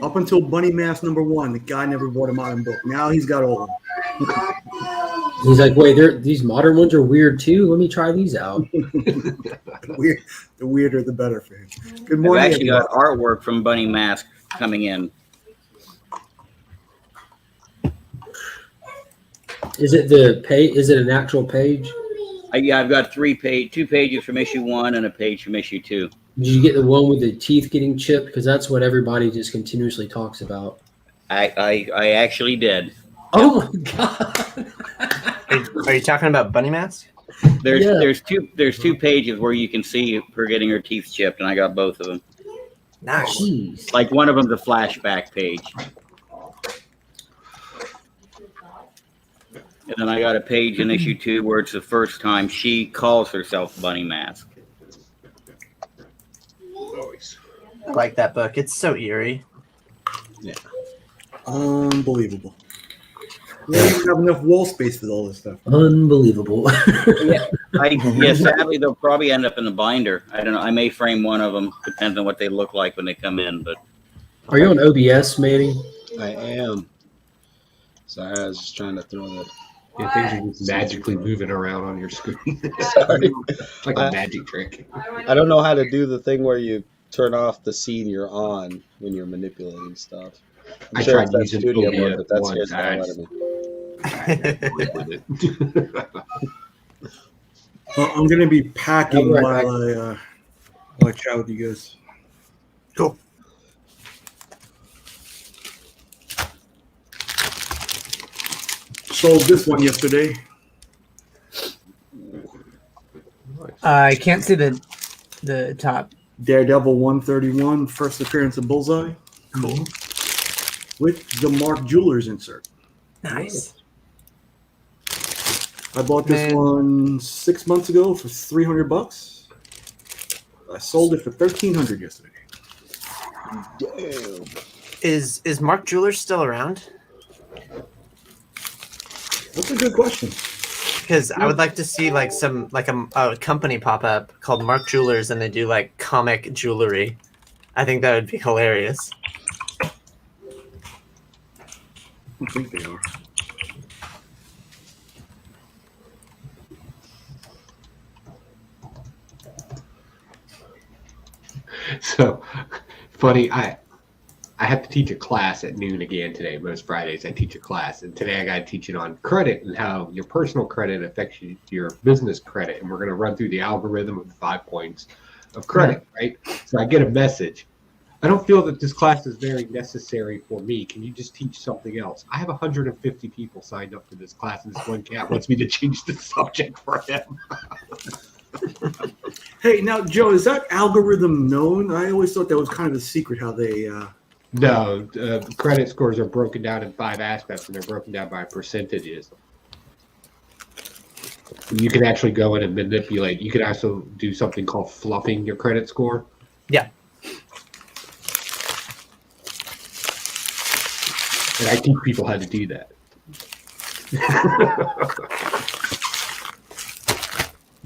Up until Bunny Mask #1, the guy never bought a modern book. Now he's got all of them. He's like, wait, these modern ones are weird too. Let me try these out. The weirder, the better for him. Good I've morning. actually everyone. got artwork from Bunny Mask coming in. Is it the page? Is it an actual page? I've got 2 pages from issue 1 and a page from issue 2. Did you get the one with the teeth getting chipped? Because that's what everybody just continuously talks about. I actually did. Oh my god! Are you talking about Bunny Mask? There's two pages where you can see her getting her teeth chipped, and I got both of them. Nice. Jeez. Like one of them's a flashback page, and then I got a page in issue 2 where it's the first time she calls herself Bunny Mask. I like that book. It's so eerie. Yeah. Unbelievable. We don't even have enough wall space for all this stuff. Unbelievable. Sadly, they'll probably end up in the binder. I don't know. I may frame one of them. Depends on what they look like when they come in. But Are you on OBS, Manny? I am. Sorry, I was just trying to throw it. Yeah, things are just magically moving around on your screen. Sorry. It's like a magic trick. I don't know how to do the thing where you turn off the scene you're on when you're manipulating stuff. I Sure, tried it's that using studio OBS mode, but that's once. just not letting me. I'm going to be packing Right. while I chat with you guys. Cool. Sold this one yesterday. I can't see the top. Daredevil 131, first appearance of Bullseye. Cool. With the Mark Jewelers insert. Nice. I bought this Man. one 6 months ago for $300. I sold it for $1,300 yesterday. Damn. Is Mark Jewelers still around? That's a good question. Because I would like to see like a company pop up called Mark Jewelers, and they do like comic jewelry. I think that would be hilarious. I don't think they are. So funny, I have to teach a class at noon again today. Most Fridays I teach a class, and today I got to teach it on credit and how your personal credit affects your business credit. And we're going to run through the algorithm of the 5 points of credit, right? So I get a message. I don't feel that this class is very necessary for me. Can you just teach something else? I have 150 people signed up for this class, and this one cat wants me to change the subject for him. Hey, now, Joe, is that algorithm known? I always thought that was kind of a secret how they. No, credit scores are broken down in 5 aspects, and they're broken down by percentages. You can actually go in and manipulate. You can also do something called fluffing your credit score. Yeah. And I teach people how to do that.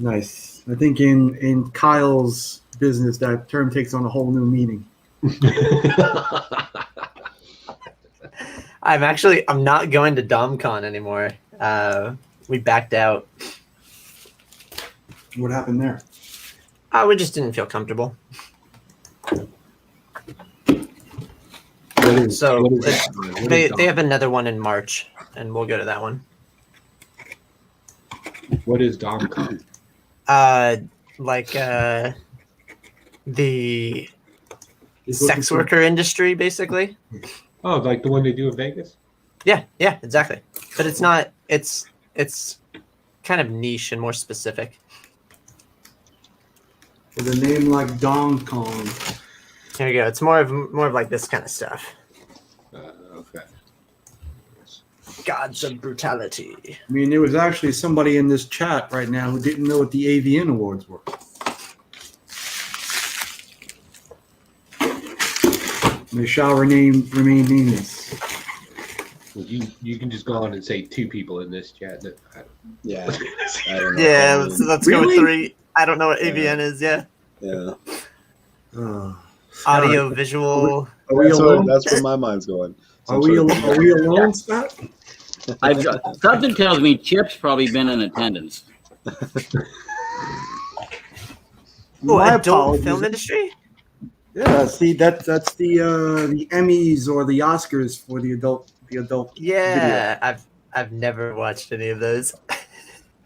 Nice. I think in Kyle's business, that term takes on a whole new meaning. I'm not going to DomCon anymore. We backed out. What happened there? We just didn't feel comfortable. So they have another one in March, and we'll go to that one. What is DomCon? The sex worker industry, basically. Oh, like the one they do in Vegas? Yeah, exactly. But it's not. It's kind of niche and more specific. With a name like Don Kong. Here we go. It's more of like this kind of stuff. Okay. Gods of brutality. I mean, there was actually somebody in this chat right now who didn't know what the AVN Awards were. They shall remain nameless. Well, you can just go on and say 2 people in this chat. Yeah. I don't know. Yeah, let's go with Really? 3. I don't know what AVN is. Yeah. Yeah. Audio, visual. Are we alone? That's where my mind's going. Are we alone, Scott? Something tells me Chip's probably been in attendance. My Adult apologies. film industry. Yeah, see that's the Emmys or the Oscars for the adult Yeah, I've never watched any of those.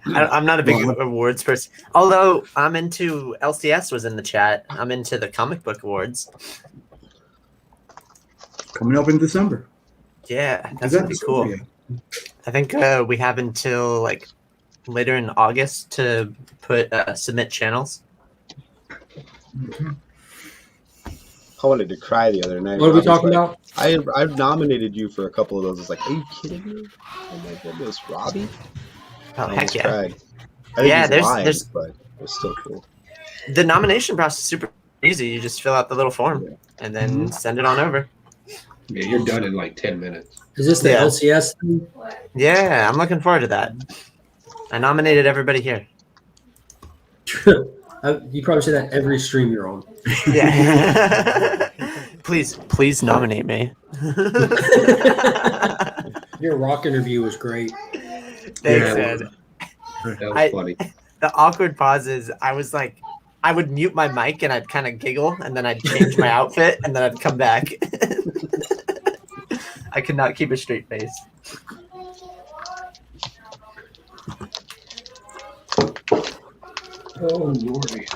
I'm not a big Well, awards person. Although I'm into LCS was in the chat. I'm into the comic book awards. coming up in December. Yeah, Is that's that gonna be December? cool. Yeah. I think we have until like later in August to put submit channels. I wanted to cry the other night. What are we Rob was talking like, about? I've nominated you for a couple of those. It's like, are you kidding me? Oh my goodness, Robbie! Oh I heck almost yeah! cried. I think Yeah, he's lying, there's but it's still cool. the nomination process is super easy. You just fill out the little form and then send it on over. Yeah, you're done in like 10 minutes. Is this the Yeah. LCS thing? Yeah, I'm looking forward to that. I nominated everybody here. You probably say that every stream you're on. Yeah. please nominate me. Your rock interview was great. Thanks, Yeah, man. That was funny. The awkward pauses, I was like, I would mute my mic and I'd kind of giggle and then I'd change my outfit and then I'd come back. I could not keep a straight face. Oh, Lordy.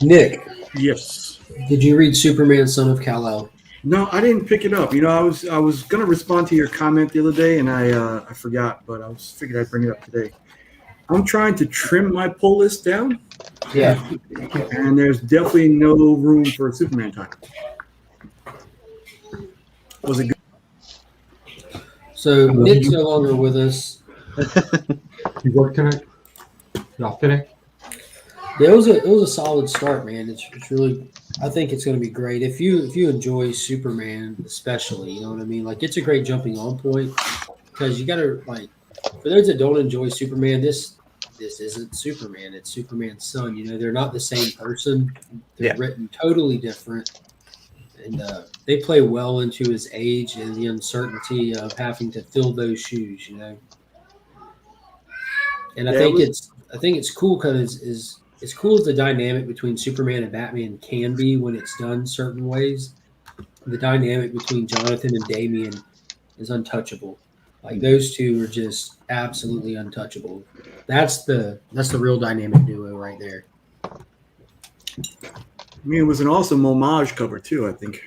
Nick, Yes. did you read Superman, Son of Kal-El? No, I didn't pick it up. You know, I was gonna respond to your comment the other day, and I forgot, but I figured I'd bring it up today. I'm trying to trim my pull list down, Yeah. and there's definitely no room for a Superman title. Was it good? So Nick's no longer with us. You work tonight? Y'all today? Yeah, it was a solid start, man. It's really, I think it's going to be great if you enjoy Superman, especially. You know what I mean? Like, it's a great jumping on point because you got to, like, for those that don't enjoy Superman, this isn't Superman. It's Superman's son. You know, they're not the same person. They're written totally different, and they play well into his age and the uncertainty of having to fill those shoes. You know, and I think it's cool because as cool as the dynamic between Superman and Batman can be when it's done certain ways, the dynamic between Jonathan and Damian is untouchable. Like, those two are just absolutely untouchable. That's the real dynamic duo right there. I mean, it was an awesome homage cover too, I think.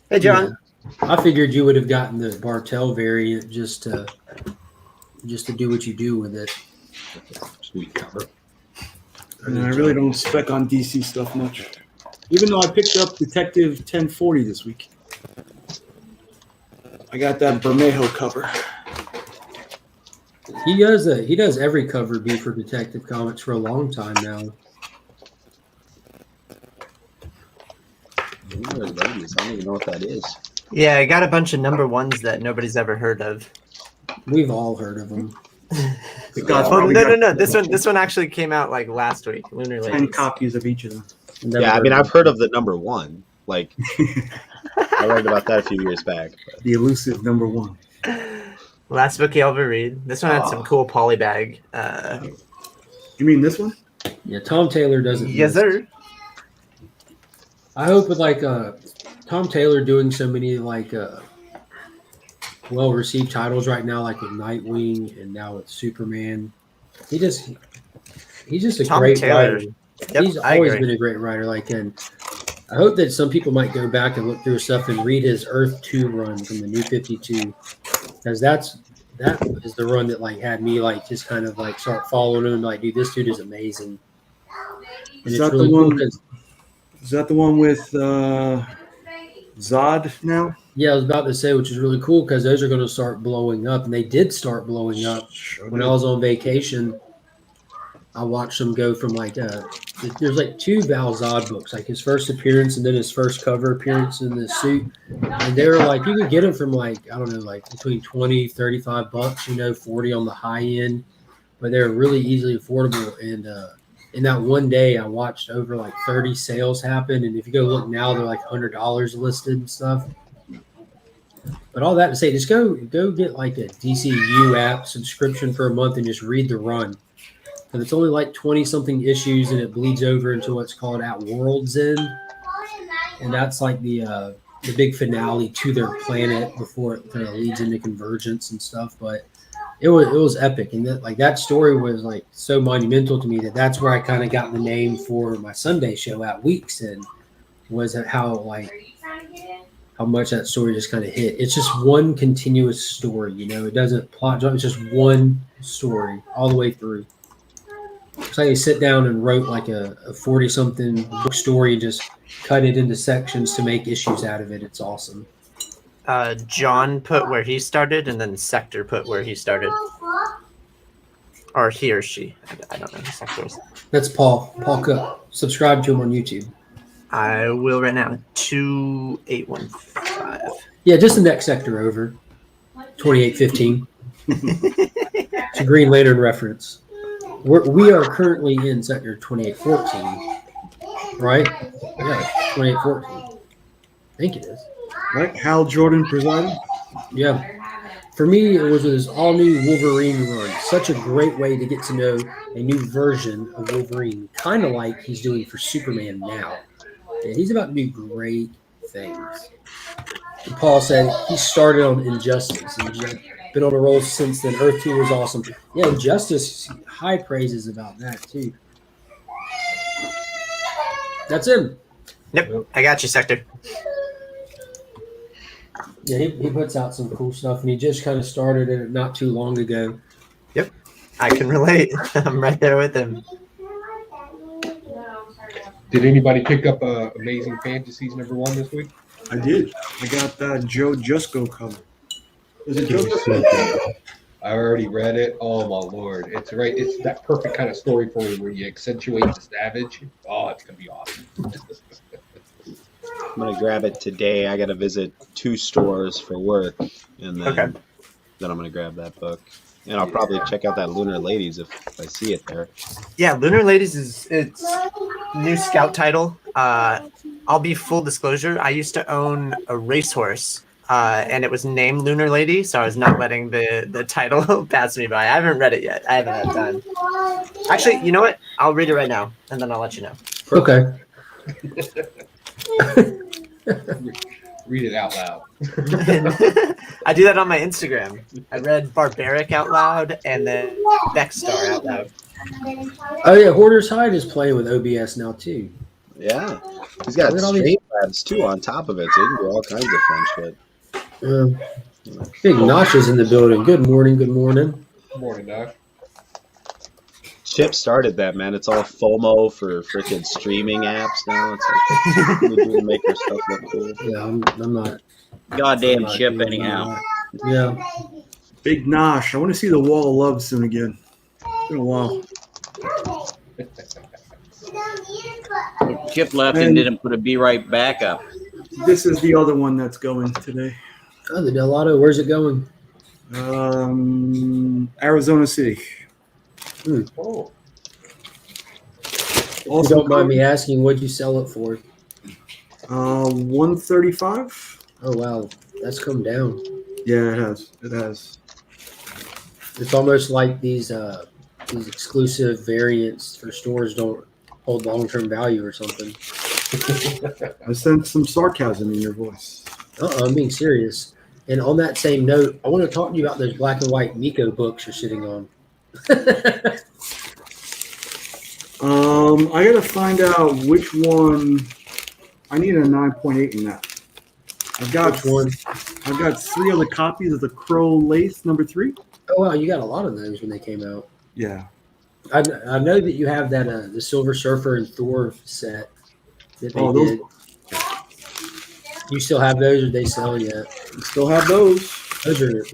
Hey, John. Yeah. I figured you would have gotten the Bartel variant just to do what you do with it. Sweet cover. And I really don't spec on DC stuff much, even though I picked up Detective 1040 this week. I got that Bermejo cover. He does every cover be for Detective Comics for a long time now. Ladies, I don't even know what that is. Yeah, I got a bunch of number ones that nobody's ever heard of. We've all heard of them. No. This one actually came out like last week. Lunar 10 Ladies. copies of each of them. Yeah, I mean, I've heard of the number one. Like, I learned about that a few years back. But. The elusive number one. Last book you ever read. This one had some cool polybag. You mean this one? Yeah, Tom Taylor doesn't. Yes, sir. I hope with Tom Taylor doing so many well-received titles right now, like with Nightwing and now with Superman. He's just a Tom great Taylor. writer. Yep, He's I always agree. been a great writer. And I hope that some people might go back and look through his stuff and read his Earth 2 run from the New 52, because that is the run that had me just kind of start following him. Like, dude, this dude is amazing. And Is it's that really the cool one? Is that the one with Zod now? Yeah, I was about to say, which is really cool because those are going to start blowing up, and they did start blowing up. When I was on vacation, I watched them go from there's 2 Val Zod books, his first appearance and then his first cover appearance in the suit, and they were you could get them from I don't know, between $20-$35, 40 on the high end, but they're really easily affordable. And in that one day, I watched over 30 sales happen, and if you go look now, they're $100 listed and stuff. But all that to say, just go get a DCU app subscription for a month and just read the run. And it's only 20-something issues, and it bleeds over into what's called At World's End. And that's the big finale to their planet before it kind of leads into Convergence and stuff. But it was epic, and that story was like so monumental to me that's where I kind of got the name for my Sunday show at Weeks, and was how much that story just kind of hit. It's just one continuous story, It doesn't plot jump. It's just one story all the way through. It's like they sit down and wrote like a 40-something book story and just cut it into sections to make issues out of it. It's awesome. John put where he started, and then Sector put where he started. Or he or she. I don't know who Sector is. That's Paul. Paul Cook. Subscribe to him on YouTube. I will right now. 2815. Yeah, just the next sector over. 2815. It's a Green Lantern reference. We are currently in sector 2814. Right? Yeah, 2814. I think it is. Right? Hal Jordan presiding. Yeah. For me, it was this all-new Wolverine run. Such a great way to get to know a new version of Wolverine, kind of like he's doing for Superman now. And he's about to do great things. And Paul said he started on Injustice and just been on a roll since then. Earth 2 was awesome. Yeah, Injustice, high praises about that, too. That's him. Yep, I got you, Sector. Yeah, he puts out some cool stuff, and he just kind of started it not too long ago. Yep, I can relate. I'm right there with him. Did anybody pick up Amazing Fantasies #1 this week? I did. I got that Joe Jusko cover. Is it Joe Jusko? I already read it. Oh my lord, it's right. It's that perfect kind of story for you where you accentuate the savage. Oh, it's gonna be awesome. I'm gonna grab it today. I gotta visit 2 stores for work, and then I'm gonna grab that book. And I'll probably check out that Lunar Ladies if I see it there. Yeah, Lunar Ladies it's new Scout title. I'll be full disclosure. I used to own a racehorse, and it was named Lunar Lady, so I was not letting the title pass me by. I haven't read it yet. I haven't had time. Actually, you know what? I'll read it right now, and then I'll let you know. Okay. Read it out loud. I do that on my Instagram. I read Barbaric out loud and then Vexstar out loud. Oh yeah, Hoarder's Hide is playing with OBS now too. Yeah, he's got Streamlabs too on top of it, so you can do all kinds of fun shit. Big Notch is in the building. Good morning. Good morning. Good morning, Doc. Chip started that, man. It's all FOMO for freaking streaming apps now. It's like we do to make our stuff look cool. Yeah, I'm not. Goddamn Chip, anyhow. Yeah. Big Nosh. I want to see the Wall of Love soon again. It's been a while. Chip left and didn't put a Be Right back up. This is the other one that's going today. Oh, the Delado. Where's it going? Arizona City. Oh. If you don't mind me asking, what'd you sell it for? $135. Oh wow, that's come down. Yeah, it has. It has. It's almost like these exclusive variants for stores don't hold long-term value or something. I sensed some sarcasm in your voice. I'm being serious. And on that same note, I want to talk to you about those black and white Nico books you're sitting on. I gotta find out which one. I need a 9.8 in that. I've got 3 other copies of the Crow Lace #3. Oh wow, you got a lot of those when they came out. Yeah. I know that you have that the Silver Surfer and Thor set that they did. You still have those, or they sell yet? Still have those. Those are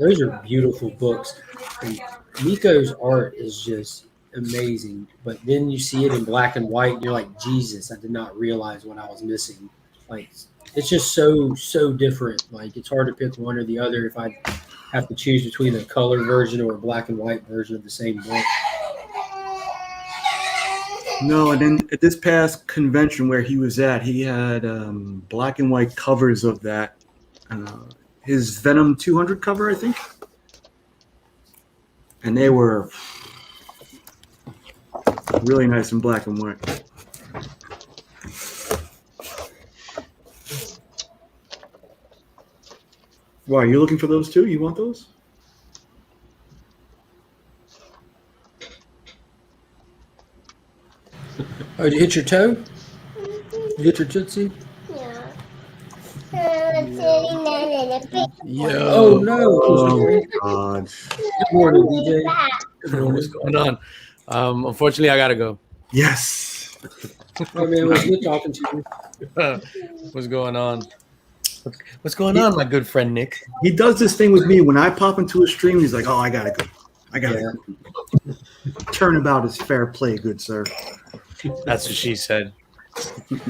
beautiful books. And Nico's art is just amazing, but then you see it in black and white, and you're like, Jesus, I did not realize what I was missing. Like, it's just so different. Like, it's hard to pick one or the other if I have to choose between a color version or a black and white version of the same book. No, and then at this past convention where he was at, he had black and white covers of that. His Venom 200 cover, I think. And they were really nice in black and white. Why, are you looking for those too? You want those? Oh, did you hit your toe? You hit your tootsie? Yeah. Sitting there in a big Oh no! Oh God. Good morning, DJ. Good morning. What's going on? Unfortunately, I gotta go. Yes. Oh man, it was good talking to you. What's going on? What's going on, my good friend Nick? He does this thing with me when I pop into a stream. He's like, "Oh, I gotta go. I gotta go." Turnabout is fair play, good sir. That's what she said. He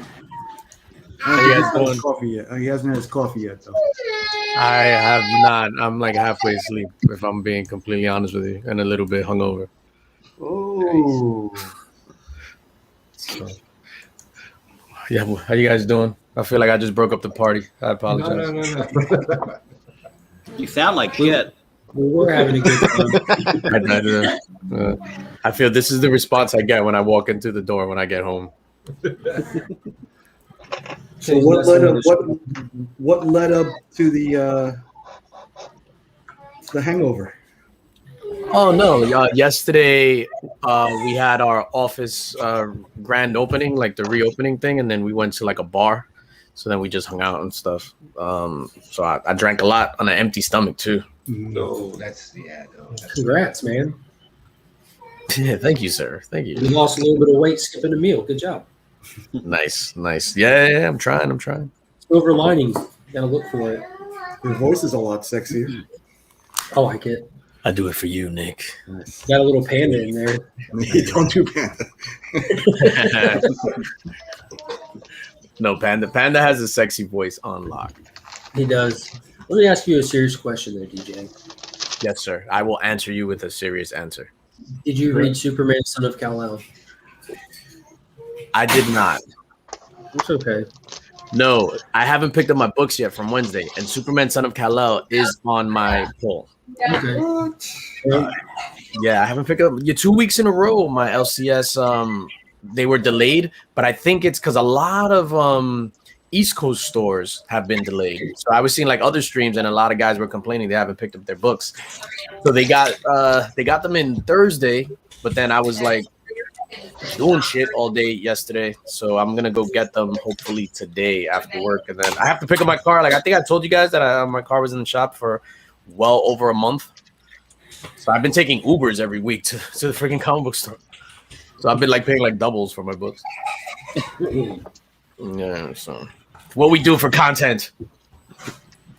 hasn't had his coffee yet. He hasn't had his coffee yet, though. I have not. I'm like halfway asleep, if I'm being completely honest with you, and a little bit hungover. Oh. So, yeah, how you guys doing? I feel like I just broke up the party. I apologize. No. You sound like shit. We were having a good time. I feel this is the response I get when I walk into the door when I get home. So what led up to the hangover? Oh no! Yesterday we had our office grand opening, like the reopening thing, and then we went to like a bar. So then we just hung out and stuff. So I drank a lot on an empty stomach too. No, that's Congrats, man. Yeah, thank you, sir. Thank you. You lost a little bit of weight skipping a meal. Good job. Nice. Yeah. I'm trying. Silver lining. Gotta look for it. Your voice is a lot sexier. I like it. I do it for you, Nick. Got a little panda in there. Don't do panda. No, Panda has a sexy voice on lock. He does. Let me ask you a serious question there, DJ. Yes, sir. I will answer you with a serious answer. Did you read Superman, Son of Kal-El? I did not. It's okay. No, I haven't picked up my books yet from Wednesday, and Superman, Son of Kal-El is on my pull. Okay. Yeah, I haven't picked up. 2 weeks in a row, my LCS, they were delayed, but I think it's because a lot of East Coast stores have been delayed. So I was seeing like other streams, and a lot of guys were complaining they haven't picked up their books. So they got them in Thursday, but then I was like doing shit all day yesterday. So I'm gonna go get them hopefully today after work, and then I have to pick up my car. Like I think I told you guys that my car was in the shop for well over a month. So I've been taking Ubers every week to the freaking comic book store. So I've been like paying like doubles for my books. Yeah, so what we do for content. Do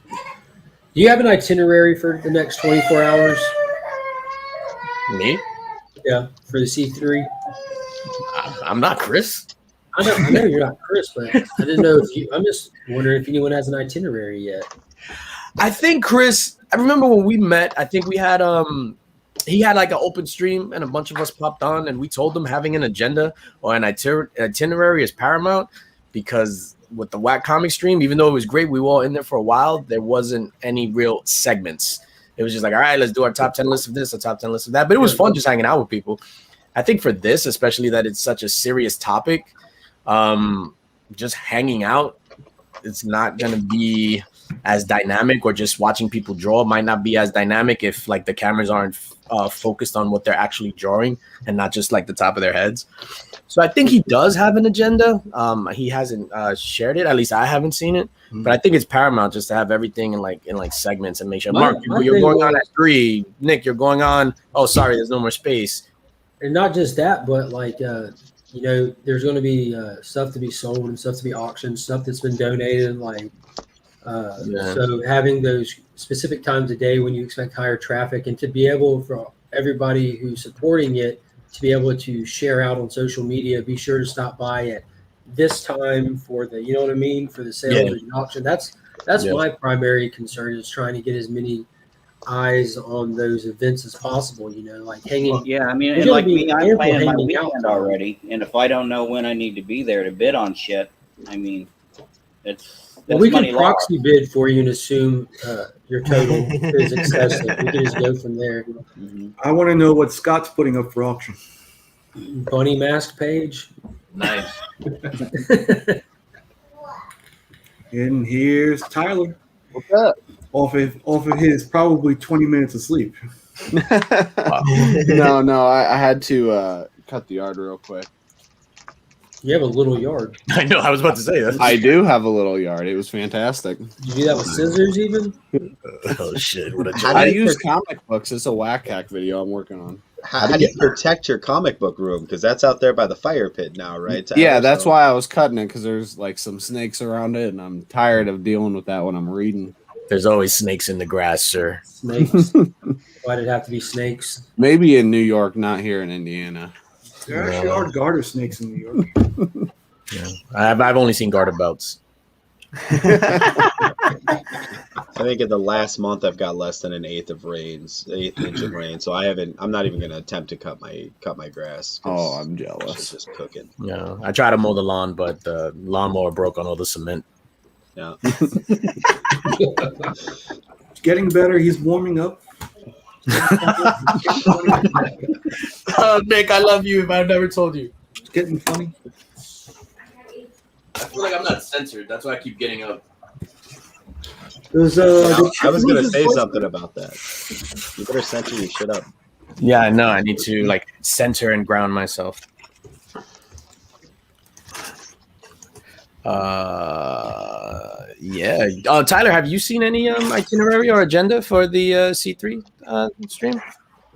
you have an itinerary for the next 24 hours? Me? Yeah, for the C3. I'm not Chris. I know you're not Chris, but I didn't know if you. I'm just wondering if anyone has an itinerary yet. I think Chris. I remember when we met. I think we had he had like an open stream, and a bunch of us popped on, and we told him having an agenda or an itinerary is paramount, because with the Whack comic stream, even though it was great, we were all in there for a while. There wasn't any real segments. It was just like, all right, let's do our top 10 list of this, a top 10 list of that. But it was fun just hanging out with people. I think for this, especially that it's such a serious topic, just hanging out, it's not going to be as dynamic, or just watching people draw might not be as dynamic if like the cameras aren't focused on what they're actually drawing and not just like the top of their heads. So I think he does have an agenda. He hasn't shared it. At least I haven't seen it. But I think it's paramount just to have everything in like segments and make sure. Mark, you're going on at 3. Nick, you're going on. Oh, sorry, there's no more space. And not just that, but like there's going to be stuff to be sold and stuff to be auctioned, stuff that's been donated. Like so, having those specific times a day when you expect higher traffic, and to be able for everybody who's supporting it to be able to share out on social media, be sure to stop by at this time for the, you know what I mean, for the sales and auction. That's my primary concern, is trying to get as many eyes on those events as possible, like hanging. Yeah, I mean, and like me, I'm planning my weekend already, and if I don't know when I need to be there to bid on shit, I mean, we can proxy bid for you and assume your total is excessive. We can just go from there. I want to know what Scott's putting up for auction. Bunny mask page. Nice. And here's Tyler. What's up? Off of his probably 20 minutes of sleep. No, I had to cut the yard real quick. You have a little yard. I know. I was about to say that. I do have a little yard. It was fantastic. Did you do that with scissors even? Oh shit! What a How joke. I do you use comic books. It's a whack hack video I'm working on. How do you protect your comic book room? Because that's out there by the fire pit now, right? Yeah, Tyler? that's So- why I was cutting it, because there's like some snakes around it, and I'm tired of dealing with that when I'm reading. There's always snakes in the grass, sir. Snakes. Why did it have to be snakes? Maybe in New York, not here in Indiana. There actually are garter snakes in New York. Yeah. I've only seen garter belts. I think in the last month I've got less than an eighth inch of rain. So I'm not even going to attempt to cut my grass. 'Cause Oh, I'm it's jealous. just cooking. Yeah, I tried to mow the lawn, but the lawnmower broke on all the cement. Yeah. It's getting better. He's warming up. Nick, I love you. If I've never told you, It's getting funny. I feel like I'm not censored. That's why I keep getting up. There's I was going to say something about that. You better censor your shit up. Yeah, I know. I need to like center and ground myself. Yeah. Tyler, have you seen any itinerary or agenda for the C3 stream?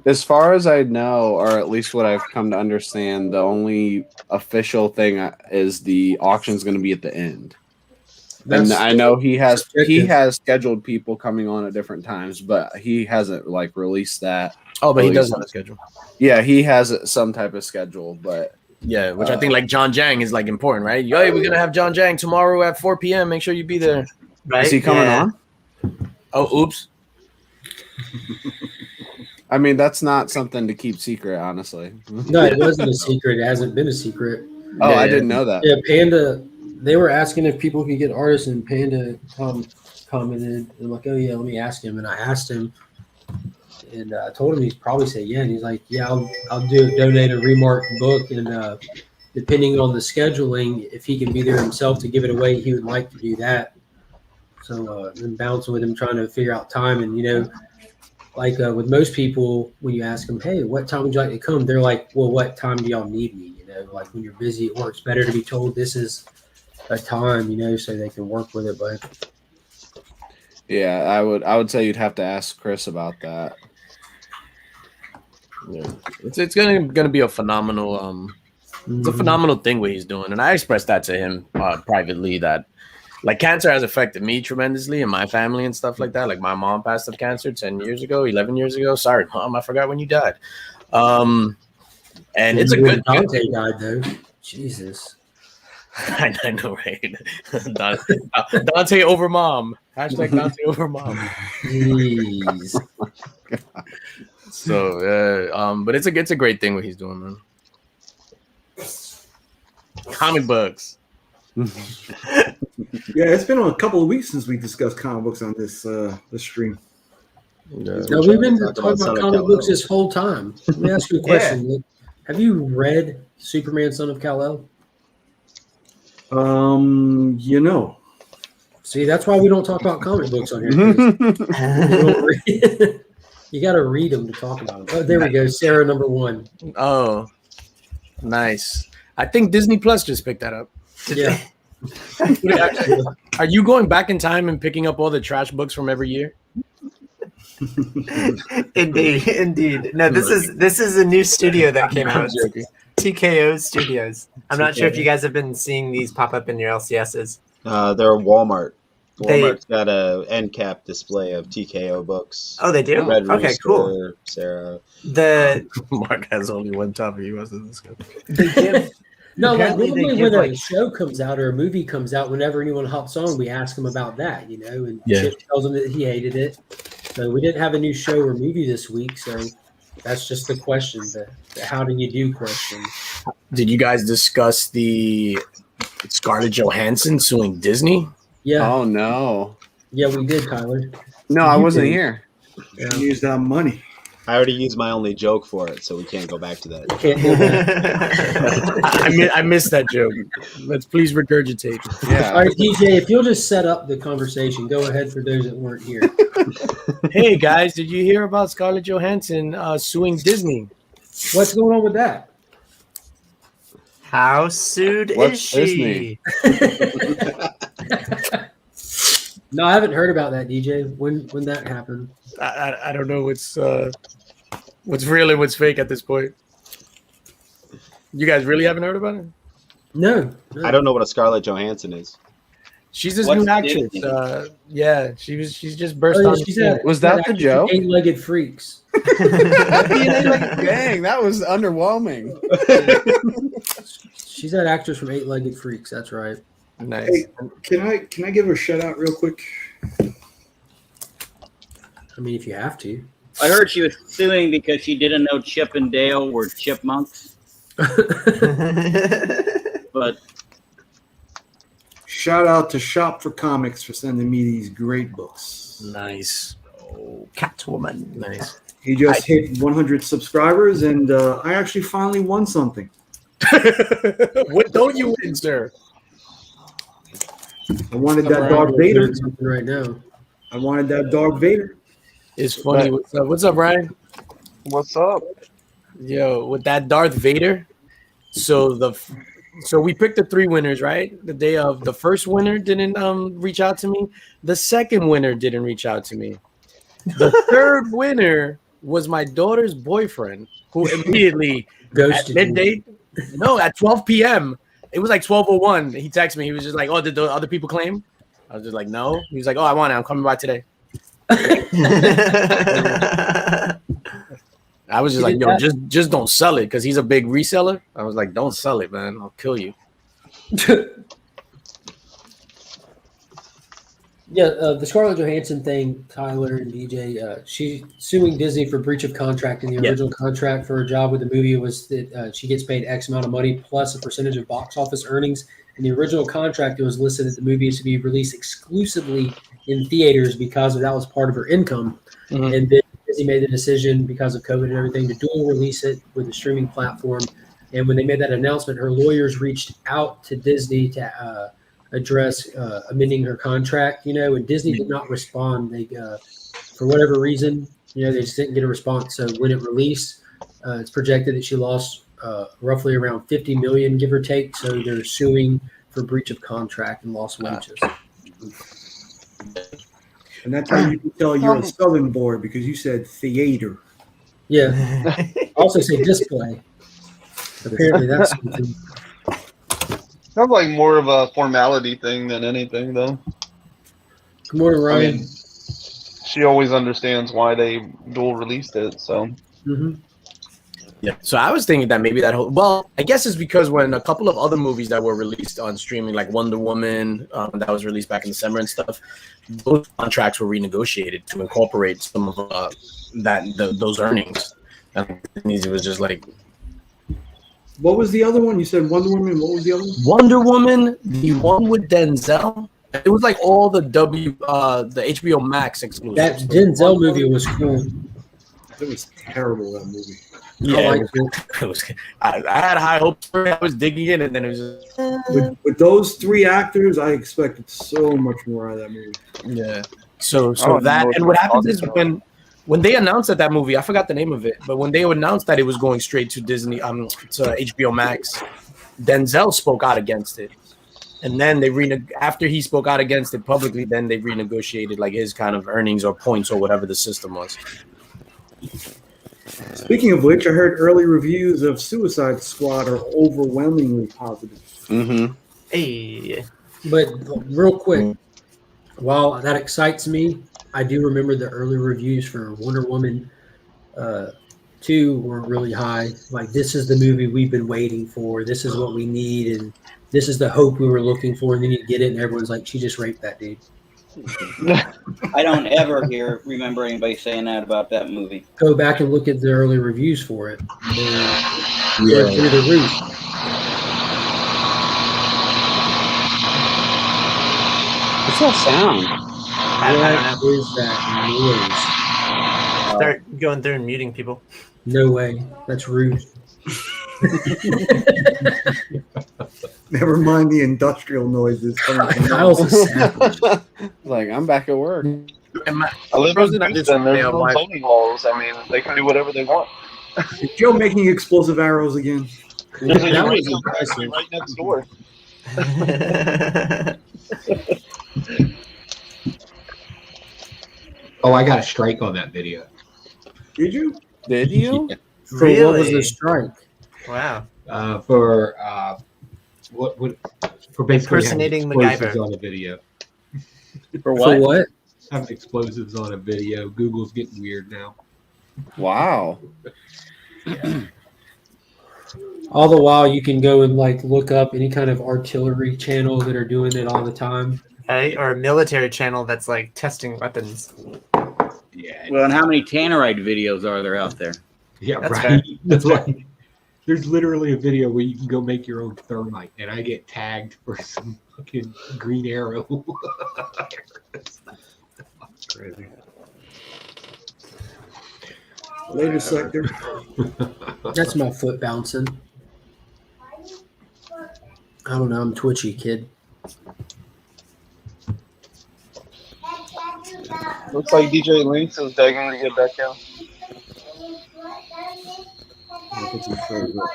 As far as I know, or at least what I've come to understand, the only official thing is the auction's going to be at the end. And I know he has scheduled people coming on at different times, but he hasn't like released that. Oh, but he does have a schedule. Yeah, he has some type of schedule, but yeah, which I think like John Jang is like important, right? Hey, we're gonna have John Jang tomorrow at 4 p.m. Make sure you be there. Right? Is he coming on? Oh, oops. I mean, that's not something to keep secret, honestly. No, it wasn't a secret. It hasn't been a secret. Oh, I didn't know that. Yeah, Panda. They were asking if people could get artists, and Panda commented. I'm like, oh yeah, let me ask him. And I asked him, and I told him he'd probably say yeah. And he's like, yeah, I'll donate a remarked book, and depending on the scheduling, if he can be there himself to give it away, he would like to do that. So then bouncing with him, trying to figure out time, and like with most people, when you ask them, hey, what time would you like to come? They're like, well, what time do y'all need me? Like when you're busy at work, it's better to be told this is a time, so they can work with it. But yeah, I would say you'd have to ask Chris about that. Yeah, it's gonna be a phenomenal it's a phenomenal thing what he's doing, and I expressed that to him privately that like cancer has affected me tremendously and my family and stuff like that. Like my mom passed of cancer 10 years ago, 11 years ago. Sorry, Mom, I forgot when you died. And it's a good Dante died though. Jesus. I know, right? Dante over mom. Hashtag Dante over mom. Jeez. So, but it's a great thing what he's doing, man. Comic books. Yeah, it's been a couple of weeks since we discussed comic books on this stream. Yeah. No, we've been talking about comic books this whole time. Let me ask you a question. Yeah. Have you read Superman, Son of Kal-El? See, that's why we don't talk about comic books on here. You got to read them to talk about them. Oh, there we go. Sarah, number 1. Oh, nice. I think Disney Plus just picked that up. Yeah. Are you going back in time and picking up all the trash books from every year? Indeed. No, this is a new studio that came out. TKO Studios. I'm not sure if you guys have been seeing these pop up in your LCSs. They're Walmart. Walmart's got a end cap display of TKO books. Oh, they do? Red Okay, Rooster, cool. Sarah. Mark has only one topic he wants to discuss. No, like Apparently they normally give, when a like- show comes out or a movie comes out, whenever anyone hops on, we ask them about that, and Yeah. Chip tells him that he hated it. So we didn't have a new show or movie this week, so that's just the question, the how do you do question. Did you guys discuss the Scarlett Johansson suing Disney? Yeah, Oh no, yeah, we did, Tyler. no, I You wasn't did. here. Yeah. Use that money. I already used my only joke for it, so we can't go back to that. Can't do that. I missed that joke. Let's please regurgitate. All Yeah, right, DJ, if you'll just set up the conversation, go ahead for those that weren't here. Hey guys, did you hear about Scarlett Johansson suing Disney? What's going on with that? How sued What's is she? No, I haven't heard about that, DJ. When that happened? I don't know what's real and what's fake at this point. You guys really haven't heard about it? No. I don't know what a Scarlett Johansson is. She's this What's new actress. Disney? Yeah, she's just burst Oh, yeah, on. she's the scene. Was that the joke? Eight-legged freaks. Dang, that was underwhelming. She's that actress from Eight-Legged Freaks. That's right. Nice. Hey, can I give her a shout out real quick? I mean, if you have to. I heard she was suing because she didn't know Chip and Dale were chipmunks. But Shout out to Shop for Comics for sending me these great books. Nice. Oh, Catwoman. Nice. He just hit 100 subscribers, and I actually finally won something. What don't you win, sir? I wanted that Brian Darth will Vader. do something right now. I wanted that Darth Vader. It's funny. What's up, Ryan? What's up? Yo, with that Darth Vader. So we picked the 3 winners, right? The day of. The first winner didn't reach out to me. The second winner didn't reach out to me. The third winner was my daughter's boyfriend, who immediately Ghosted at midday. No, at 12 p.m. It was like 12:01. He texted me. He was just like, "Oh, did the other people claim?" I was just like, "No." He was like, "Oh, I want it. I'm coming by today." I was just like, "Yo, just don't sell it," because he's a big reseller. I was like, "Don't sell it, man. I'll kill you." Yeah, the Scarlett Johansson thing, Tyler and DJ, she's suing Disney for breach of contract. In the original contract for a job with the movie was that she gets paid X amount of money plus a percentage of box office earnings. In the original contract, it was listed that the movie is to be released exclusively in theaters because that was part of her income. Mm-hmm. And then Disney made the decision because of COVID and everything to dual release it with a streaming platform. And when they made that announcement, her lawyers reached out to Disney to address amending her contract, and Disney did not respond. They, for whatever reason, they just didn't get a response. So when it released, it's projected that she lost roughly around $50 million, give or take. So they're suing for breach of contract and lost wages. And that's how you can tell you're a Southern boy, because you said theater. Yeah. I also say display. Apparently that's something. Sounds like more of a formality thing than anything, though. Good morning, Ryan. I mean, she always understands why they dual released it, so. Mm-hmm. Yeah. So I was thinking that maybe I guess it's because when a couple of other movies that were released on streaming, like Wonder Woman, that was released back in December and stuff, those contracts were renegotiated to incorporate some of those earnings. And it was just like, What was the other one? You said Wonder Woman. What was the other one? Wonder Woman, the one with Denzel. It was like all the HBO Max exclusives. That Denzel movie was cool. It was terrible, that movie. Yeah, I had high hopes for it. I was digging it, and then it was just... With those 3 actors, I expected so much more out of that movie. Yeah. So that, and what happens is when they announced that movie, I forgot the name of it, but when they announced that it was going straight to Disney, to HBO Max, Denzel spoke out against it, and then after he spoke out against it publicly, then they renegotiated like his kind of earnings or points or whatever the system was. Speaking of which, I heard early reviews of Suicide Squad are overwhelmingly positive. Mm-hmm. Hey. But real quick, while that excites me, I do remember the early reviews for Wonder Woman 2 were really high. Like, this is the movie we've been waiting for. This is what we need, and this is the hope we were looking for. And then you get it, and everyone's like, she just raped that dude. I don't ever remember anybody saying that about that movie. Go back and look at the early reviews for it. They're through the roof. What's that sound? What is that noise? Start going through and muting people. No way. That's rude. Never mind the industrial noises. Kyle's a savage. Like, I'm back at work. I live in Houston. There's no zoning laws. I mean, they can do whatever they want. Is Joe making explosive arrows again? Usually That you was wake up impressive. right next door. Oh, I got a strike on that video. Did you? Did you? Yeah. For what was the Really? strike? Wow. For what for basically having Impersonating explosives MacGyver. on a video. For For what? what? Having explosives on a video. Google's getting weird now. Wow. All the while, you can go and like look up any kind of artillery channel that are doing it all the time. Right? Or a military channel that's like testing weapons. Yeah. Well, and how many Tannerite videos are there out there? Yeah, That's right. fair. That's like there's literally a video where you can go make your own thermite, and I get tagged for some fucking green arrow. Crazy. Later sector. That's my foot bouncing. I don't know. I'm twitchy, kid. Looks like DJ Lynx is begging to get back in. I think he froze up.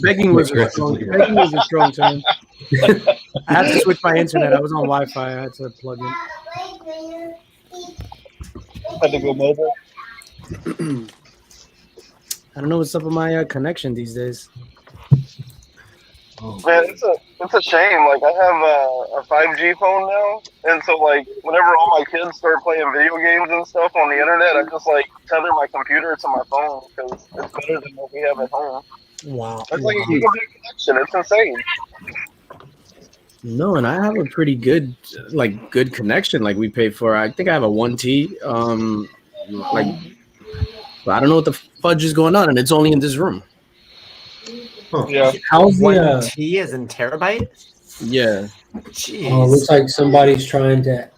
Begging was a strong term. I had to switch my internet. I was on Wi-Fi. I had to plug in. Had to go mobile. I don't know what's up with my connection these days. Oh, Man, it's a shame. Like I have a 5G phone now, and so like whenever all my kids start playing video games and stuff on the internet, I just like tether my computer to my phone because it's better than what we have at home. Wow. That's like a gigabit connection. It's insane. No, and I have a pretty good connection. Like we paid for. I think I have a 1T. But I don't know what the fudge is going on, and it's only in this room. Yeah. How's the? 1T as in terabyte? Yeah. Jeez. Oh, it looks like somebody's trying to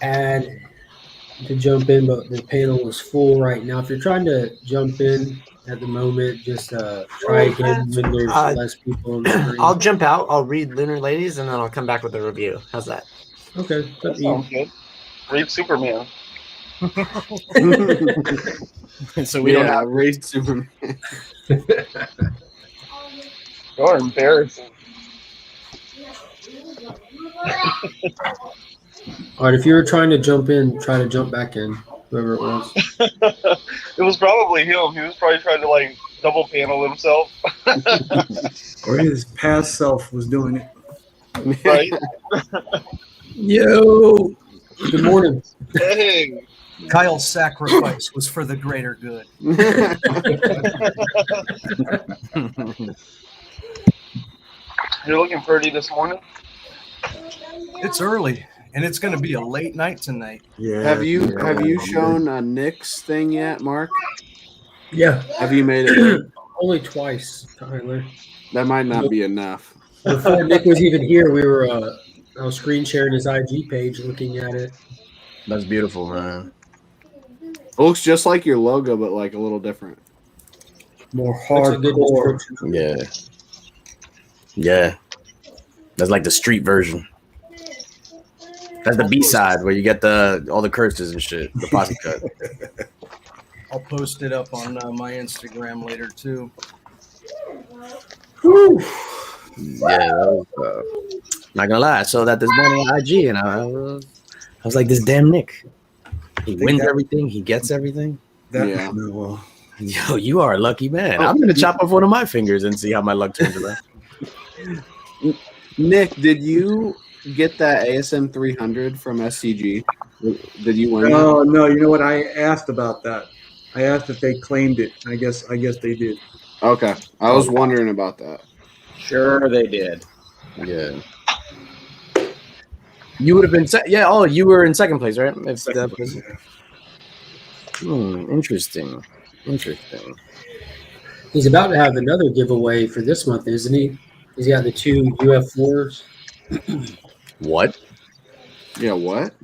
jump in, but the panel is full right now. If you're trying to jump in at the moment, just try again when there's less people on the screen. I'll jump out. I'll read Lunar Ladies, and then I'll come back with a review. How's that? Okay. That sounds good. Read Superman. So we don't have raid Superman. You're embarrassing. All right, if you were trying to jump in, try to jump back in, whoever it was. It was probably him. He was probably trying to like double panel himself. Or his past self was doing it. Right? Yo. Good morning. Hey. Kyle's sacrifice was for the greater good. You're looking pretty this morning. It's early, and it's going to be a late night tonight. Yeah. Have you shown Nick's thing yet, Mark? Yeah. Have you made it? Only twice, Tyler. That might not be enough. Before Nick was even here, I was screen sharing his IG page, looking at it. That's beautiful, man. It looks just like your logo, but like a little different. More hardcore. Yeah. Yeah. That's like the street version. That's the B side where you get all the curses and shit. The posse cut. I'll post it up on my Instagram later too. Whew. Yeah, that was, not gonna lie. I saw that this morning on IG, and I was like, "This damn Nick, he wins everything, he gets everything." Yeah. Well, Yo, you are a lucky man. I'm gonna chop off one of my fingers and see how my luck turns around. Nick, did you get that ASM 300 from SCG? Did you win? no, no. You know what? I asked about that. I asked if they claimed it. I guess they did. Okay, I was wondering about that. Sure, they did. Yeah. You would have been you were in second place, right? If that was... Interesting. He's about to have another giveaway for this month, isn't he? He's got the 2 UF4s. What? Yeah, what?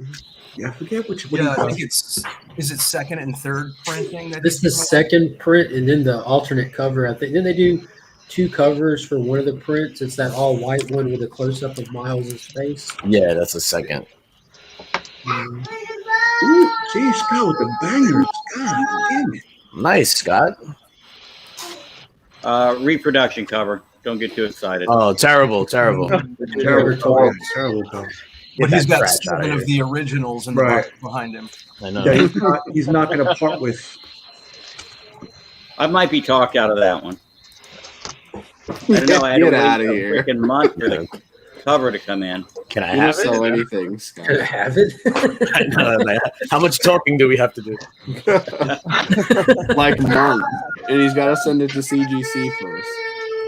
Yeah, I forget which. Yeah, I think is it second and third printing? This is the second print, and then the alternate cover. I think then they do 2 covers for one of the prints. It's that all white one with a close up of Miles' face. Yeah, that's a second. Ooh, geez, Scott with the bangers. God damn it. Nice, Scott. Reproduction cover. Don't get too excited. Oh, terrible. Terrible, But he's got trash outta 7 here. of the originals in the Right. box behind him. I know. Yeah, he's not going to part with. I might be talked out of that one. I don't know. I had Get to outta wait a here. freaking month for the cover to come in. Can I You have don't sell it? anything, Scott. Can I have it? I know, man. How much talking do we have to do? Like months, and he's got to send it to CGC first.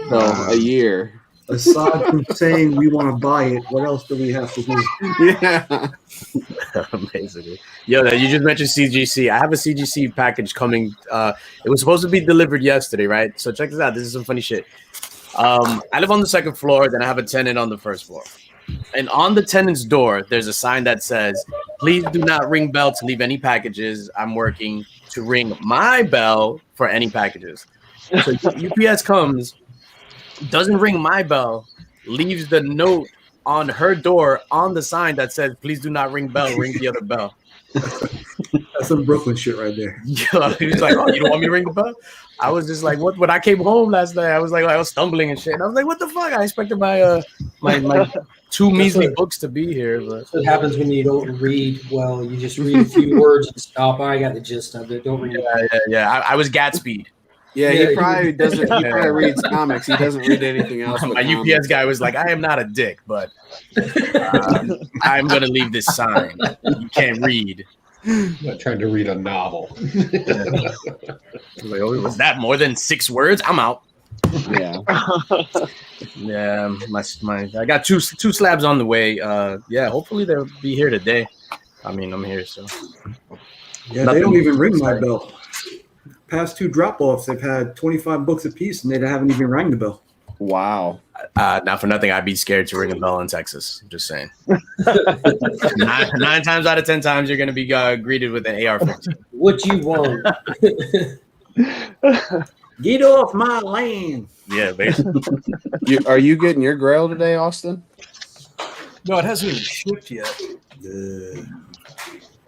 So a year. Aside from saying we want to buy it, what else do we have to do? Yeah. Basically. Yo, you just mentioned CGC. I have a CGC package coming. It was supposed to be delivered yesterday, right? So check this out. This is some funny shit. I live on the second floor, then I have a tenant on the first floor. And on the tenant's door, there's a sign that says, please do not ring bell to leave any packages. I'm working to ring my bell for any packages. So UPS comes, doesn't ring my bell, leaves the note on her door on the sign that says, please do not ring bell, ring the other bell. That's some Brooklyn shit right there. Yeah, he was like, oh, you don't want me to ring the bell? I was just like, what? When I came home last night, I was like, I was stumbling and shit. And I was like, what the fuck? I expected my my 2 measly books to be here. But That's what happens when you don't read well. You just read a few words and stop. I got the gist of it. Don't read it. Yeah. I was Gatsby. Yeah, Yeah, he probably doesn't. He probably reads comics. He doesn't read anything else. My UPS guy was like, I am not a dick, but I'm going to leave this sign. You can't read. I'm not trying to read a novel. Like, oh, was that more than 6 words? I'm out. Yeah. Yeah, my I got two slabs on the way. Yeah, hopefully they'll be here today. I mean, I'm here, so. Yeah, they don't even ring my bell. Past 2 drop-offs, they've had 25 books apiece, and they haven't even rang the bell. Wow. Not for nothing, I'd be scared to ring a bell in Texas. I'm just saying. 9 times out of 10 times, you're going to be greeted with an AR-15. What you want? Get off my land. Yeah, basically. Are you getting your grail today, Austin? No, it hasn't even shipped yet.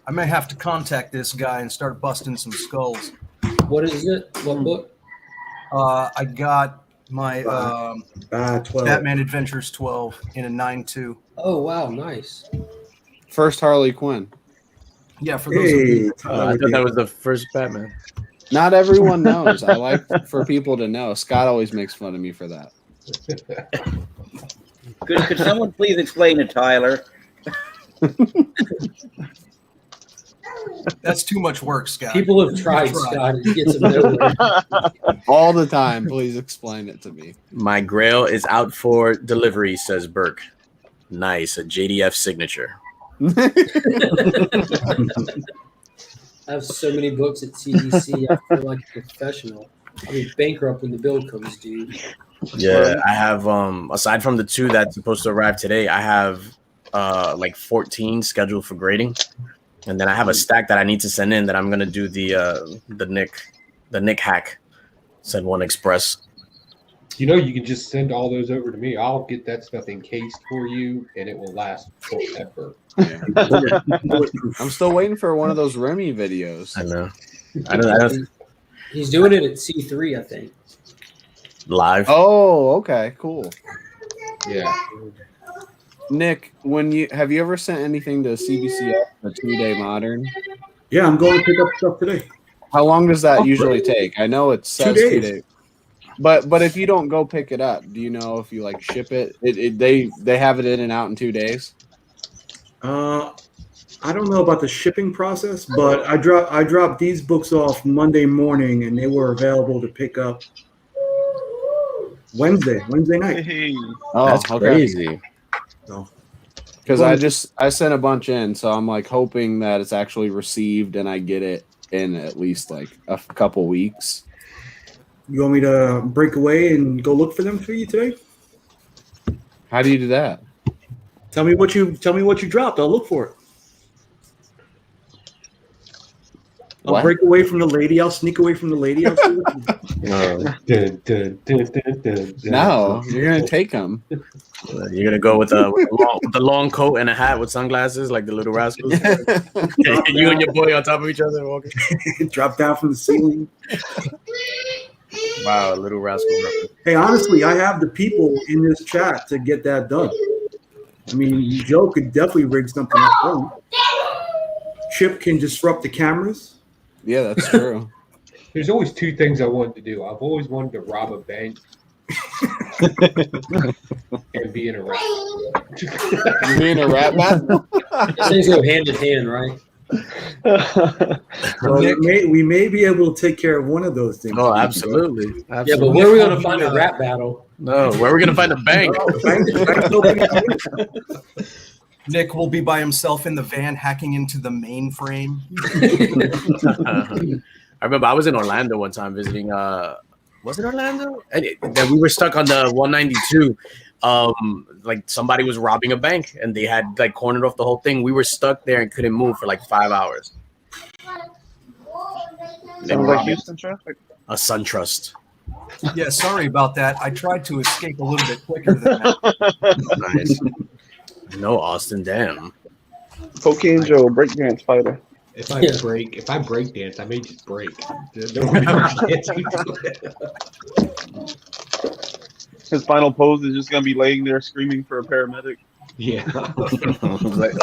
I may have to contact this guy and start busting some skulls. What is it? What book? I got my 12. Batman Adventures 12 in a 9.2. Oh, wow. Nice. First Harley Quinn. Yeah, for those of you. I thought that was the first Batman. Not everyone knows. I like for people to know. Scott always makes fun of me for that. Could someone please explain to Tyler? That's too much work, Scott. People have tried, Scott. It gets them nowhere. All the time. Please explain it to me. My grail is out for delivery, says Burke. Nice, a JDF signature. I have so many books at CDC. I feel like a professional. I'll be bankrupt when the bill comes due. Yeah, I have aside from the 2 that's supposed to arrive today, I have like 14 scheduled for grading. And then I have a stack that I need to send in that I'm gonna do the Nick hack. Send one express. You know, you can just send all those over to me. I'll get that stuff encased for you, and it will last forever. Yeah. I'm still waiting for one of those Remy videos. I know. I don't. He's doing it at C3, I think. Live. Oh, okay, cool. Yeah. Nick, have you ever sent anything to CBCF, a 2-day modern? Yeah, I'm going to pick up stuff today. How long does that usually take? I know it says 2 2 days. days. But if you don't go pick it up, do you know if you like ship it? They have it in and out in 2 days? I don't know about the shipping process, but I dropped these books off Monday morning, and they were available to pick up Wednesday night. Oh, That's crazy. So, because I sent a bunch in, so I'm like hoping that it's actually received and I get it in at least like a couple weeks. you want me to break away and go look for them for you today? How do you do that? Tell me what you dropped. I'll look for it. I'll What? break away from the lady. I'll sneak away from the lady. I'll see what No, you're gonna take them. You're gonna go with the long coat and a hat with sunglasses, like the Little Rascals. You and your boy on top of each other walking. drop down from the ceiling. Wow, Little Rascal. Hey, honestly, I have the people in this chat to get that done. I mean, Joe could definitely rig something up done. Chip can disrupt the cameras. Yeah, that's true. There's always two things I wanted to do. I've always wanted to rob a bank and be in a rap. You mean a rap battle? These things go hand in hand, right? Well, we may be able to take care of one of those things. Oh, absolutely. Yeah, but where are we going to find a rap battle? No, where are we going to find a bank? Nick will be by himself in the van hacking into the mainframe. I remember I was in Orlando one time visiting. Was it Orlando? And we were stuck on the 192. Like somebody was robbing a bank, and they had like cornered off the whole thing. We were stuck there and couldn't move for like 5 hours. Sounds like Houston traffic. A SunTrust. Yeah, sorry about that. I tried to escape a little bit quicker than that. Nice. No, Austin, damn. Cocaine Joe, breakdance fighter. If I break dance, I may just break. Nobody can't do it. His final pose is just gonna be laying there screaming for a paramedic. Yeah. Like,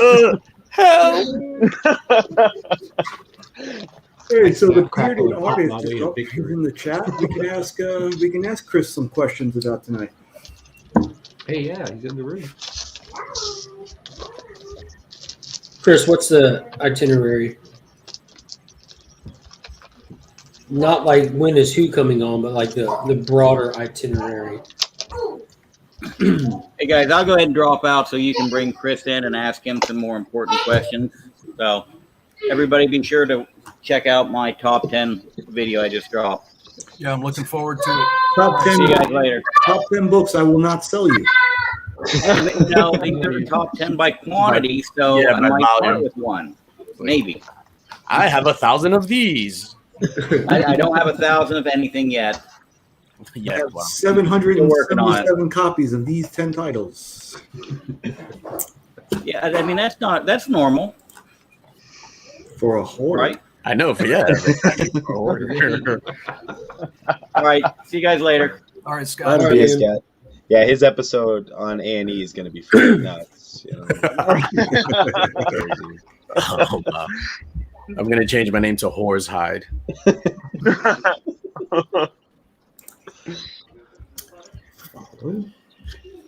help! Hey, so the bearded artist is up here in the chat. We can ask Chris some questions about tonight. Hey, yeah, he's in the room. Chris, what's the itinerary? Not like when is who coming on, but like the broader itinerary. Hey guys, I'll go ahead and drop out so you can bring Chris in and ask him some more important questions. So everybody be sure to check out my top 10 video I just dropped. Yeah, I'm looking forward to it. Top 10. See you guys later. Top 10 books I will not sell you. No, these are top 10 by quantity, so Yeah, I by might volume. start with one. Maybe. I have 1,000 of these. I don't have 1,000 of anything yet. Yeah, wow. 777 copies of these 10 titles. Yeah, I mean that's normal. For a horde. Right? I know, for yeah. All right. See you guys later. All right, Scott. That'll be a Scott. Yeah, his episode on A&E is going to be freaking nuts. You know? Crazy. Oh, wow. I'm going to change my name to Whore's Hide.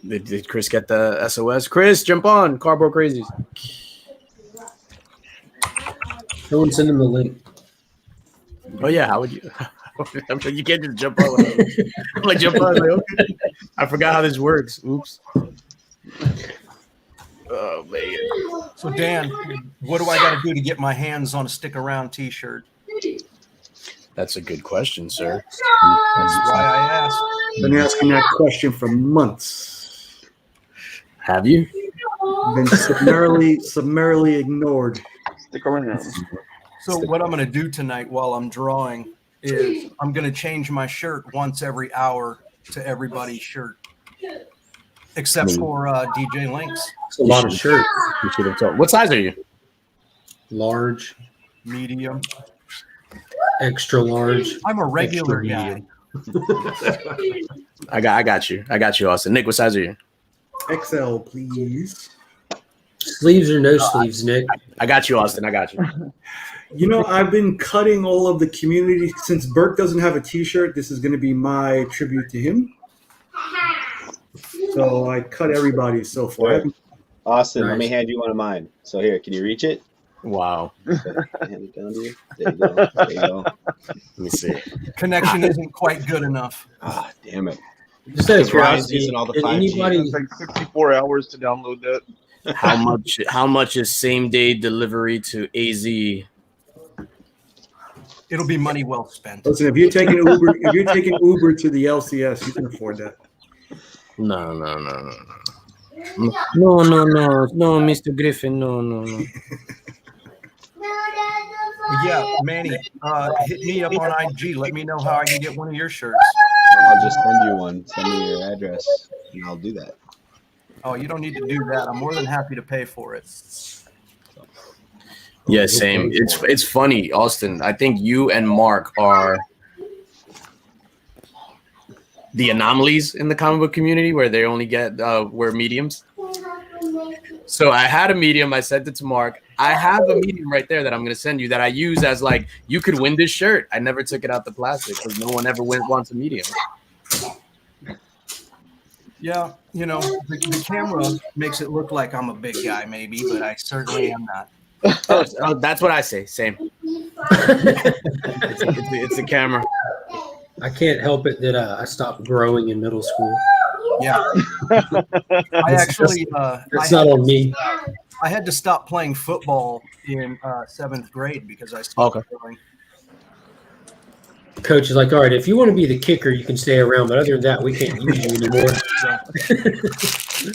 Did Chris get the SOS? Chris, jump on. Cardboard Crazies. No one send him the link. Oh, yeah. How would you? You can't just jump on. I'm like, jump on. Like, okay. I forgot how this works. Oops. Oh, man. So, Dan, what do I got to do to get my hands on a Stick Around t-shirt? That's a good question, sir. That's why I asked. Been asking that question for months. Have you? Been summarily ignored. Stick around. So what I'm going to do tonight while I'm drawing is I'm going to change my shirt once every hour to everybody's shirt, except for DJ Links. It's a lot of shirts. You should have told. What size are you? Large, Medium. extra large. I'm a regular Extra guy. I got you. I got you, Austin. Nick, what size are you? XL, please. Sleeves or no sleeves, Nick? I got you, Austin. I got you. You know, I've been cutting all of the community. Since Bert doesn't have a t-shirt, this is going to be my tribute to him. So I cut everybody so far. Austin, Nice. let me hand you one of mine. So here, can you reach it? Wow. Hand it down to you. There you go. There you go. Let me see. Connection isn't quite good enough. Ah, damn it. Just out of That's why I was curiosity, using all the did 5G. anybody? It's like 64 hours to download that. How much is same day delivery to AZ? It'll be money well spent. Listen, if you're taking Uber to the LCS, you can afford that. No, Mr. Griffin, no. But yeah, Manny, hit me up on IG. Let me know how I can get one of your shirts. I'll just send you one. Send me your address, and I'll do that. Oh, you don't need to do that. I'm more than happy to pay for it. Yeah, same. It's funny, Austin. I think you and Mark are the anomalies in the comic book community where they only get we're mediums. So I had a medium. I sent it to Mark. I have a medium right there that I'm going to send you that I use as like, you could win this shirt. I never took it out the plastic because no one ever wants a medium. Yeah, you know, the camera makes it look like I'm a big guy, maybe, but I certainly am not. Oh, that's what I say. Same. It's a camera. I can't help it that I stopped growing in middle school. Yeah. I actually, it's not on me. I had to stop playing football in 7th grade because I stopped growing. Coach is like, all right, if you want to be the kicker, you can stay around, but other than that, we can't use you anymore.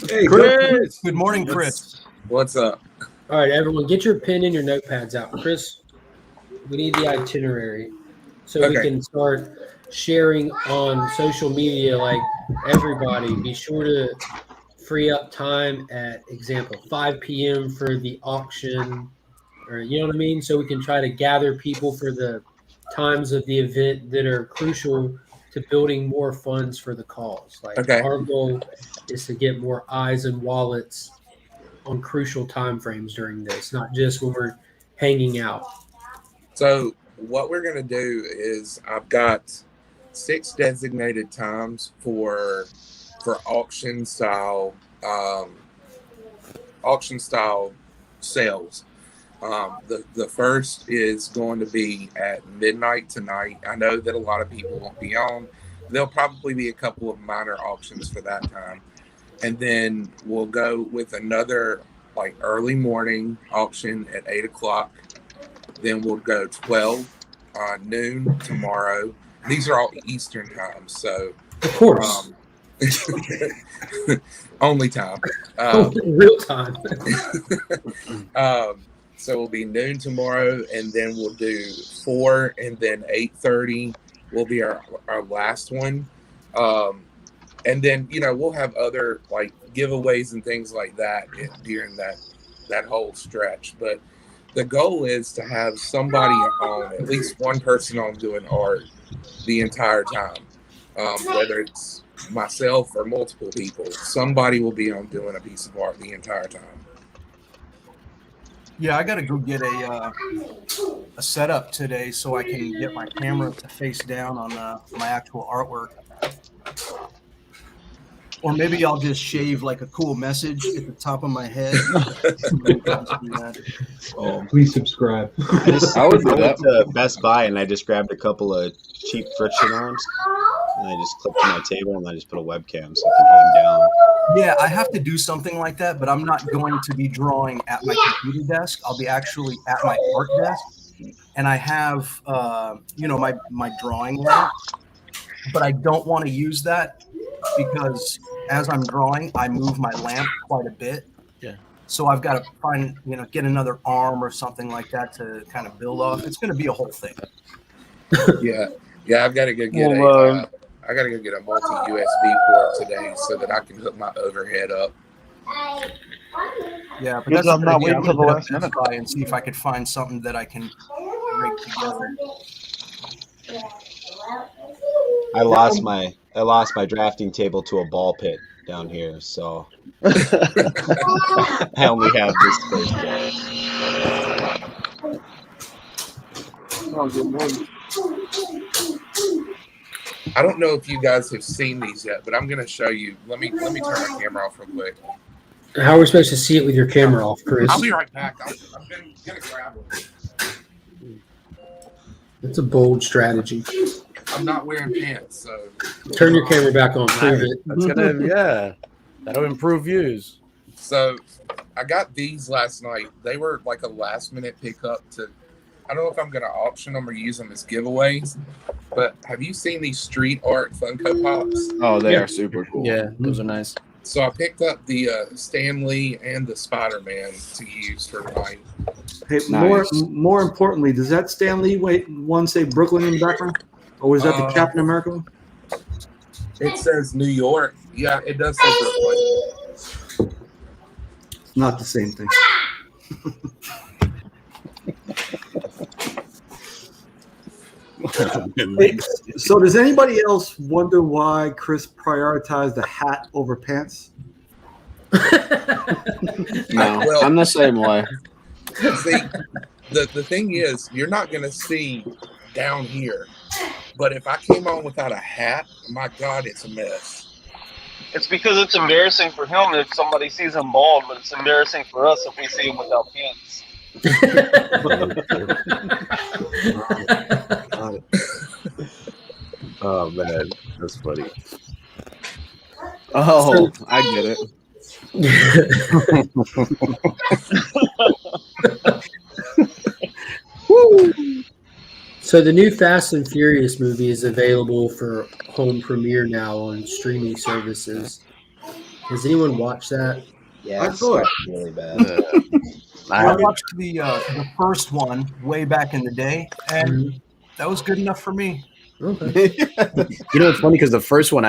Hey, Chris. Good morning, Chris. What's up? All right, everyone, get your pen and your notepads out. Chris, we need the itinerary so we can start sharing on social media. Like everybody, be sure to free up time at example 5 p.m. for the auction, or you know what I mean? So we can try to gather people for the times of the event that are crucial to building more funds for the cause. Like our goal is to get more eyes and wallets on crucial time frames during this, not just when we're hanging out. So what we're going to do is I've got 6 designated times for auction style sales. The first is going to be at midnight tonight. I know that a lot of people won't be on. There'll probably be a couple of minor auctions for that time. And then we'll go with another like early morning auction at 8 o'clock. Then we'll go 12 noon tomorrow. These are all Eastern times. So of course. Only time. Real time. So it'll be noon tomorrow, and then we'll do 4, and then 8:30 will be our last one. And then, you know, we'll have other like giveaways and things like that during that whole stretch. But the goal is to have somebody on, at least one person on doing art the entire time. Whether it's myself or multiple people, somebody will be on doing a piece of art the entire time. Yeah, I got to go get a setup today so I can get my camera to face down on my actual artwork. Or maybe I'll just shave like a cool message at the top of my head. Please subscribe. I went to Best Buy and I just grabbed a couple of cheap friction arms and I just clipped to my table and I just put a webcam so I can aim down. Yeah, I have to do something like that, but I'm not going to be drawing at my computer desk. I'll be actually at my art desk, and I have, my drawing lamp, but I don't want to use that because as I'm drawing, I move my lamp quite a bit. Yeah. So I've got to get another arm or something like that to kind of build off. It's going to be a whole thing. Yeah, I've got to go get I got to go get a multi-USB port today so that I can hook my overhead up. Yeah, but that's not waiting until the last minute and see if I could find something that I can rig together. I lost my drafting table to a ball pit down here, so I only have this space. Oh, good morning. I don't know if you guys have seen these yet, but I'm going to show you. Let me turn my camera off real quick. How are we supposed to see it with your camera off, Chris? I'll be right back. I'm going to grab one. That's a bold strategy. I'm not wearing pants, so turn your camera back on. Prove it. That's that'll improve views. So I got these last night. They were like a last minute pickup to. I don't know if I'm going to auction them or use them as giveaways, but have you seen these street art Funko Pops? Oh, they are super cool. Yeah, those are nice. So I picked up the Stan Lee and the Spider-Man to use for tonight. Hey, more importantly, does that Stan Lee one say Brooklyn in the background? Or was that the Captain America one? It says New York. Yeah, it does say Brooklyn. It's not the same thing. So does anybody else wonder why Chris prioritized the hat over pants? No, I'm the same way. See, the thing is, you're not going to see down here. But if I came on without a hat, my God, it's a mess. It's because it's embarrassing for him if somebody sees him bald, but it's embarrassing for us if we see him without pants. Oh man, that's funny. Oh, I get it. So the new Fast and Furious movie is available for home premiere now on streaming services. Has anyone watched that? Yeah, I saw it. really bad. I watched the first one way back in the day, and that was good enough for me. Okay. You know, it's funny because the first one,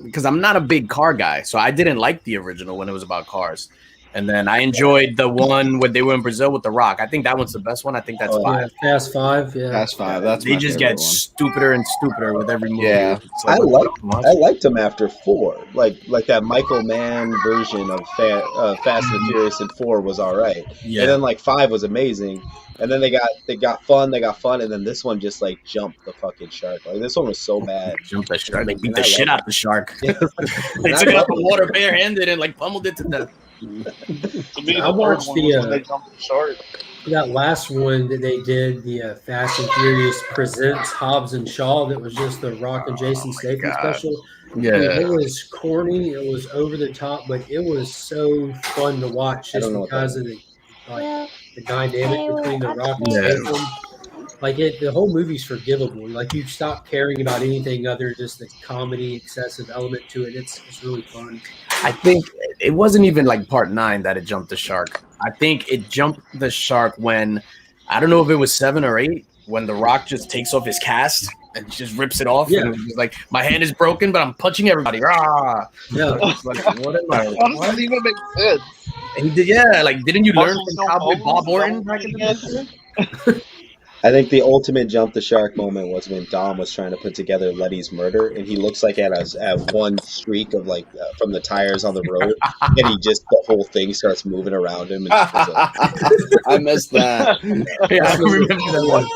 because I'm not a big car guy, so I didn't like the original when it was about cars. And then I enjoyed the one when they were in Brazil with The Rock. I think that one's the best one. I think that's 5. Yeah, Fast 5. Yeah, Fast 5. That's They my just favorite get one. stupider and stupider with every movie. Yeah. It's I like, liked him after 4. Like that Michael Mann version of Fast and Furious in 4 was all right. Yeah. And then like 5 was amazing. And then they got fun, and then this one just like jumped the fucking shark. Like this one was so bad. Jumped the shark. They beat And the I shit love out the shark. Yeah. They took it out the water barehanded and like pummeled it to death. To me, I the watched third one was the when they jumped the shark. that last one that they did, the Fast and Furious presents Hobbs and Shaw. That was just the Rock and Jason Statham special. Yeah. I mean, it was corny. It was over the top, but it was so fun to watch just because of the dynamic between the Rock and Statham. Like the whole movie's forgivable. Like you stop caring about anything other just the comedy excessive element to it. It's really fun. I think it wasn't even like part 9 that it jumped the shark. I think it jumped the shark when, I don't know if it was 7 or 8, when The Rock just takes off his cast and just rips it off. Yeah. And he's like, my hand is broken, but I'm punching everybody. Rah! Yeah. It's like, what am I? How does that even make sense? And he did, yeah, like, didn't you learn Muscles from don't Cowboy move, Bob Orton don't back in the move. day? I think the ultimate jump the shark moment was when Dom was trying to put together Letty's murder, and he looks like at one streak of like from the tires on the road, and the whole thing starts moving around him. And I missed that. Yeah, I remember that one.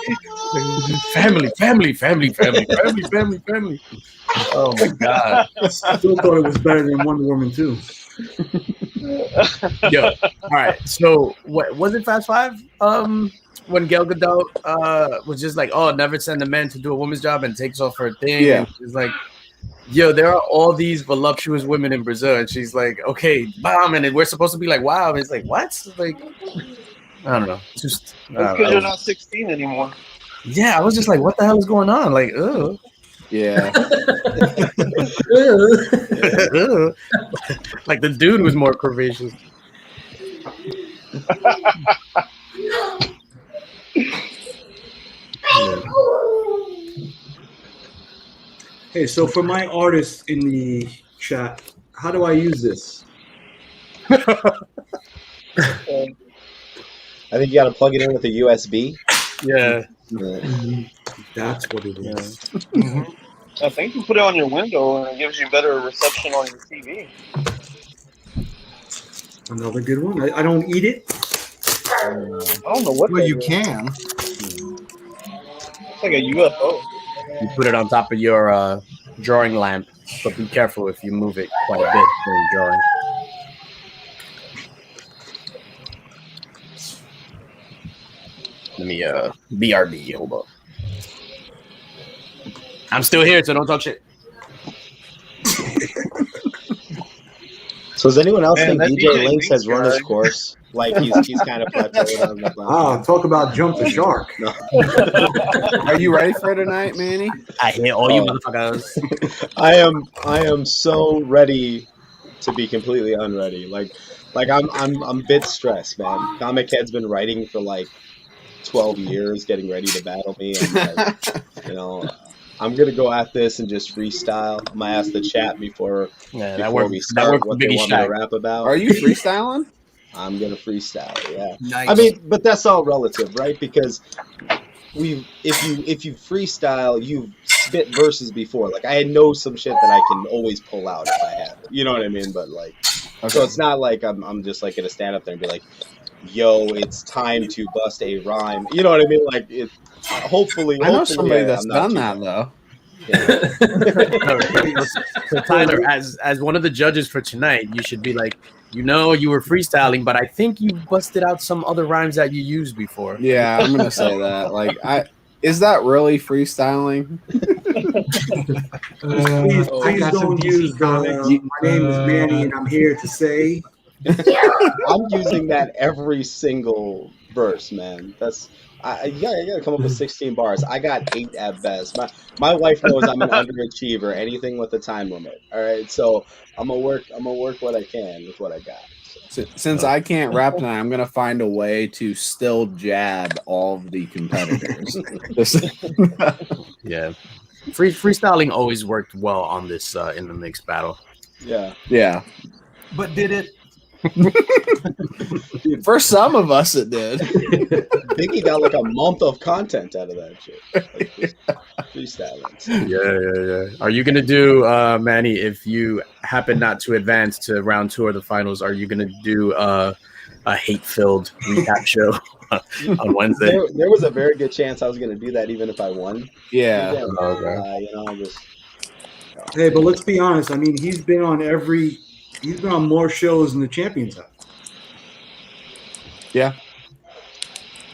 Family. Oh my God. I still thought it was better than Wonder Woman 2. Yo, all right. So, what was it? Fast 5? When Gal Gadot was just like, "Oh, never send a man to do a woman's job," and takes off her thing. Yeah. And she's like, "Yo, there are all these voluptuous women in Brazil," and she's like, "Okay, bomb," and we're supposed to be like, "Wow," and it's like, "What?" Like, I don't know. It's just That's because you're not 16 anymore. yeah. I was just like, "What the hell is going on?" Like, ugh. Yeah. Like the dude was more curvaceous. Hey, so for my artists in the chat, how do I use this? I think you got to plug it in with a USB. Yeah. That's what it is. Mm-hmm. I think you put it on your window and it gives you better reception on your TV. Another good one. I don't eat it. I don't know what. Well, you can. It's like a UFO. You put it on top of your drawing lamp, but be careful if you move it quite a bit during drawing. Let me BRB, hold up. I'm still here, so don't talk shit. So does anyone else Man, think that DJ DJ Lynx has run his guy. course? Like he's kind of plateaued on the Ah, talk about jump the shark. No. Are you ready for tonight, Manny? I hate all you motherfuckers. I am so ready to be completely unready. Like I'm a bit stressed, man. Comic Head's been writing for like 12 years, getting ready to battle me. And like, I'm gonna go at this and just freestyle. I'm gonna ask the chat before we start what they want me to rap about. Are you freestyling? I'm gonna freestyle, yeah. Nice. I mean, but that's all relative, right? Because if you freestyle, you've spit verses before. Like I know some shit that I can always pull out if I have it. You know what I mean? But like, so it's not like I'm just like gonna stand up there and be like, "Yo, it's time to bust a rhyme." You know what I mean? Like it. Hopefully, I know somebody that's I'm not done too that bad. though. So Tyler, as one of the judges for tonight, you should be like, you were freestyling, but I think you busted out some other rhymes that you used before. Yeah, I'm gonna say that. Like, is that really freestyling? Please don't use my name is Manny and I'm here to say. I'm using that every single verse, man. You gotta come up with 16 bars. I got 8 at best. My wife knows I'm an underachiever. Anything with a time limit. All right, so I'm gonna work what I can with what I got. Since I can't rap tonight, I'm gonna find a way to still jab all of the competitors. Yeah, freestyling always worked well on this in the mixed battle. Yeah. But did it? For some of us, it did. Biggie got like a month of content out of that shit. Like, just freestyling. Yeah. Are you gonna do, Manny? If you happen not to advance to round 2 of the finals, are you gonna do a hate-filled recap show on Wednesday? There was a very good chance I was gonna do that even if I won. Yeah. Hey, but let's be honest. I mean, he's been on more shows than the champions have. Yeah.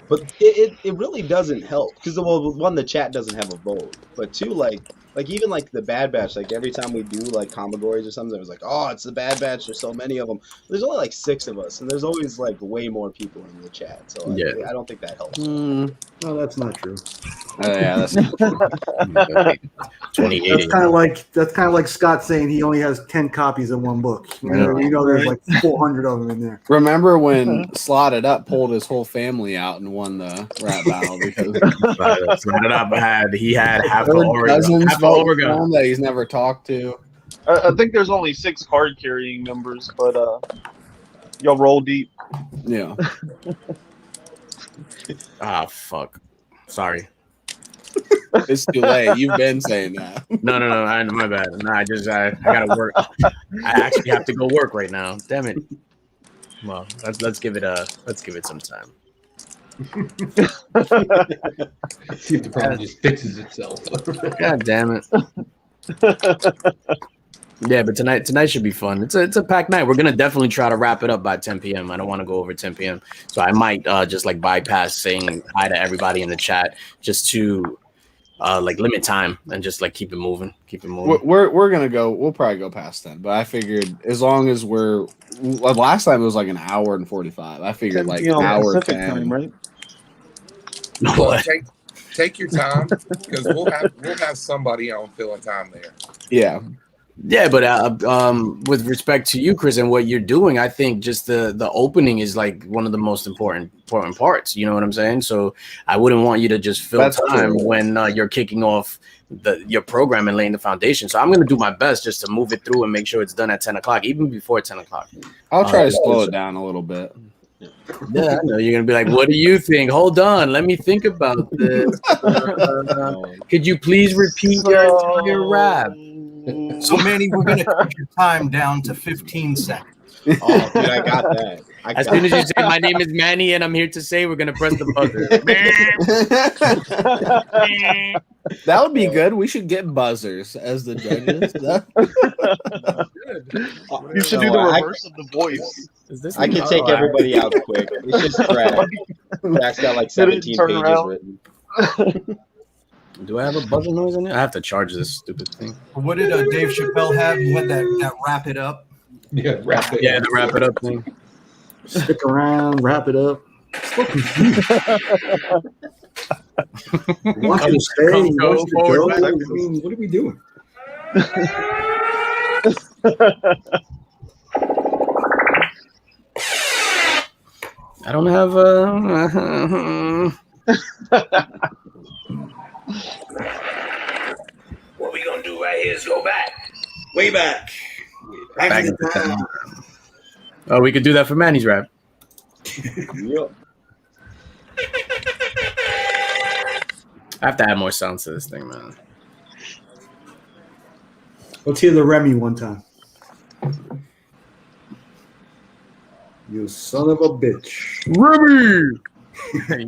But it really doesn't help because one, the chat doesn't have a vote, but two, like even like the Bad Batch, like every time we do like Commodores or something, it was like, oh, it's the Bad Batch. There's so many of them. There's only like 6 of us, and there's always like way more people in the chat. So like, I don't think that helps. No, that's not true. Yeah, that's 2080. That's kind of like Scott saying he only has 10 copies of one book. There's like 400 of them in there. Remember when Slotted Up pulled his whole family out and won the rap battle because Slotted Up had half there the were dozens Oregon. vote for him that he's never talked to. I think there's only 6 card carrying members, but y'all roll deep. Yeah. Fuck. Sorry. It's too late. You've been saying that. No. My bad. No, I gotta work. I actually have to go work right now. Damn it. Well, let's give it some time. See if the problem just fixes itself. God damn it. Yeah, but tonight should be fun. It's a packed night. We're gonna definitely try to wrap it up by 10 p.m. I don't want to go over 10 p.m. So I might just like bypass saying hi to everybody in the chat just to like limit time and just like keep it moving. We're gonna go. We'll probably go past 10, but I figured as long as last time it was like an hour and 45. I figured like an hour Pacific 10. time, right? Well, take your time because we'll have somebody on filling time there. Yeah. Yeah, but with respect to you, Chris, and what you're doing, I think just the opening is like one of the most important parts. You know what I'm saying? So I wouldn't want you to just fill time when you're kicking off your program and laying the foundation. So I'm going to do my best just to move it through and make sure it's done at 10 o'clock, even before 10 o'clock. I'll try to slow it down a little bit. Yeah, I know. You're going to be like, what do you think? Hold on. Let me think about this. Could you please repeat your entire rap? So, Manny, we're going to cut your time down to 15 seconds. Oh, dude, I got that. As soon as you say, my name is Manny, and I'm here to say, we're going to press the buzzer. That would be good. We should get buzzers as the judges. You should do the reverse of the voice. I can take everybody out quick. It's just Brad. Brad's got like 17 pages written. Do I have a buzzer noise in it? I have to charge this stupid thing. What did Dave Chappelle have? He had that wrap it up. Yeah, wrap it. Yeah, the wrap it up thing. Stick around, wrap it up. So confused. You want to stay? You want to go? I mean, what are we doing? I don't have What we gonna do right here is go back. Way back. back in time. Oh, we could do that for Manny's rap. Yep. I have to add more sounds to this thing, man. Let's hear the Remy one time. You son of a bitch. Remy!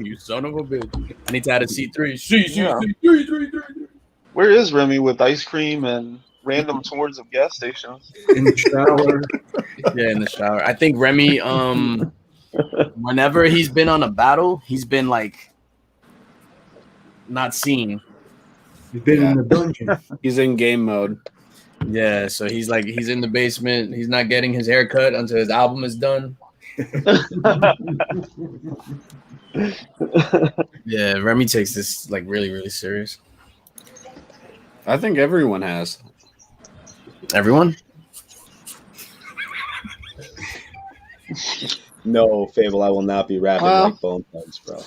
You son of a bitch. I need to add a C3. Yeah. C3. Where is Remy with ice cream and random tours of gas stations? In the shower. Yeah, in the shower. I think Remy, whenever he's been on a battle, he's been like not seen. He's been in the dungeon. He's in game mode. Yeah, so he's in the basement. He's not getting his hair cut until his album is done. Yeah, Remy takes this like really, really serious. I think everyone has. Everyone? No, Fable, I will not be rapping like Bone Thugs, bro.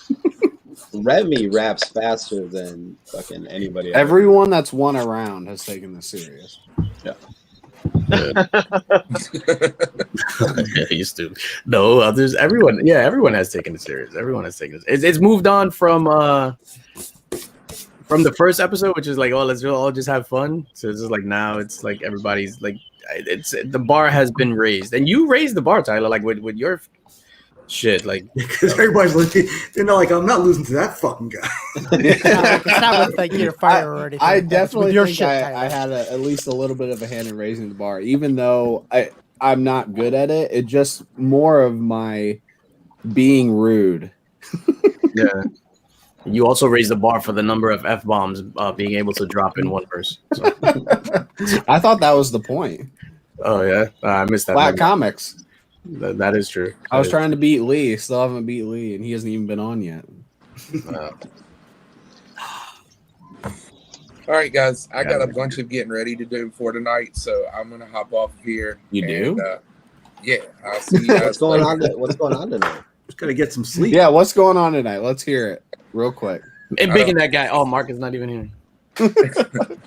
Remy raps faster than fucking anybody else. Everyone that's won a round has taken this serious. Yeah. Yeah, you stupid. No, others. Everyone. Yeah, everyone has taken it serious. Everyone has taken it. It's moved on from the first episode, which is like, oh, let's all just have fun. So it's just like now it's like everybody's like, it's the bar has been raised, and you raised the bar, Tyler, like with your shit, like because everybody's looking, they're not like, I'm not losing to that fucking guy. It's not with like your fire or anything. I definitely your think shit, I had at least a little bit of a hand in raising the bar, even though I'm not good at it. It just more of my being rude. Yeah. You also raised the bar for the number of F-bombs being able to drop in one verse. So. I thought that was the point. Oh, yeah? I missed that. Black comics. That is true. I was trying to beat Lee. Still haven't beat Lee, and he hasn't even been on yet. All right, guys. I got a bunch of getting ready to do for tonight, so I'm going to hop off here. You do? Yeah. I'll see you guys. What's going on tonight? Just got to get some sleep. Yeah, what's going on tonight? Let's hear it real quick. And picking that guy. Oh, Mark is not even here.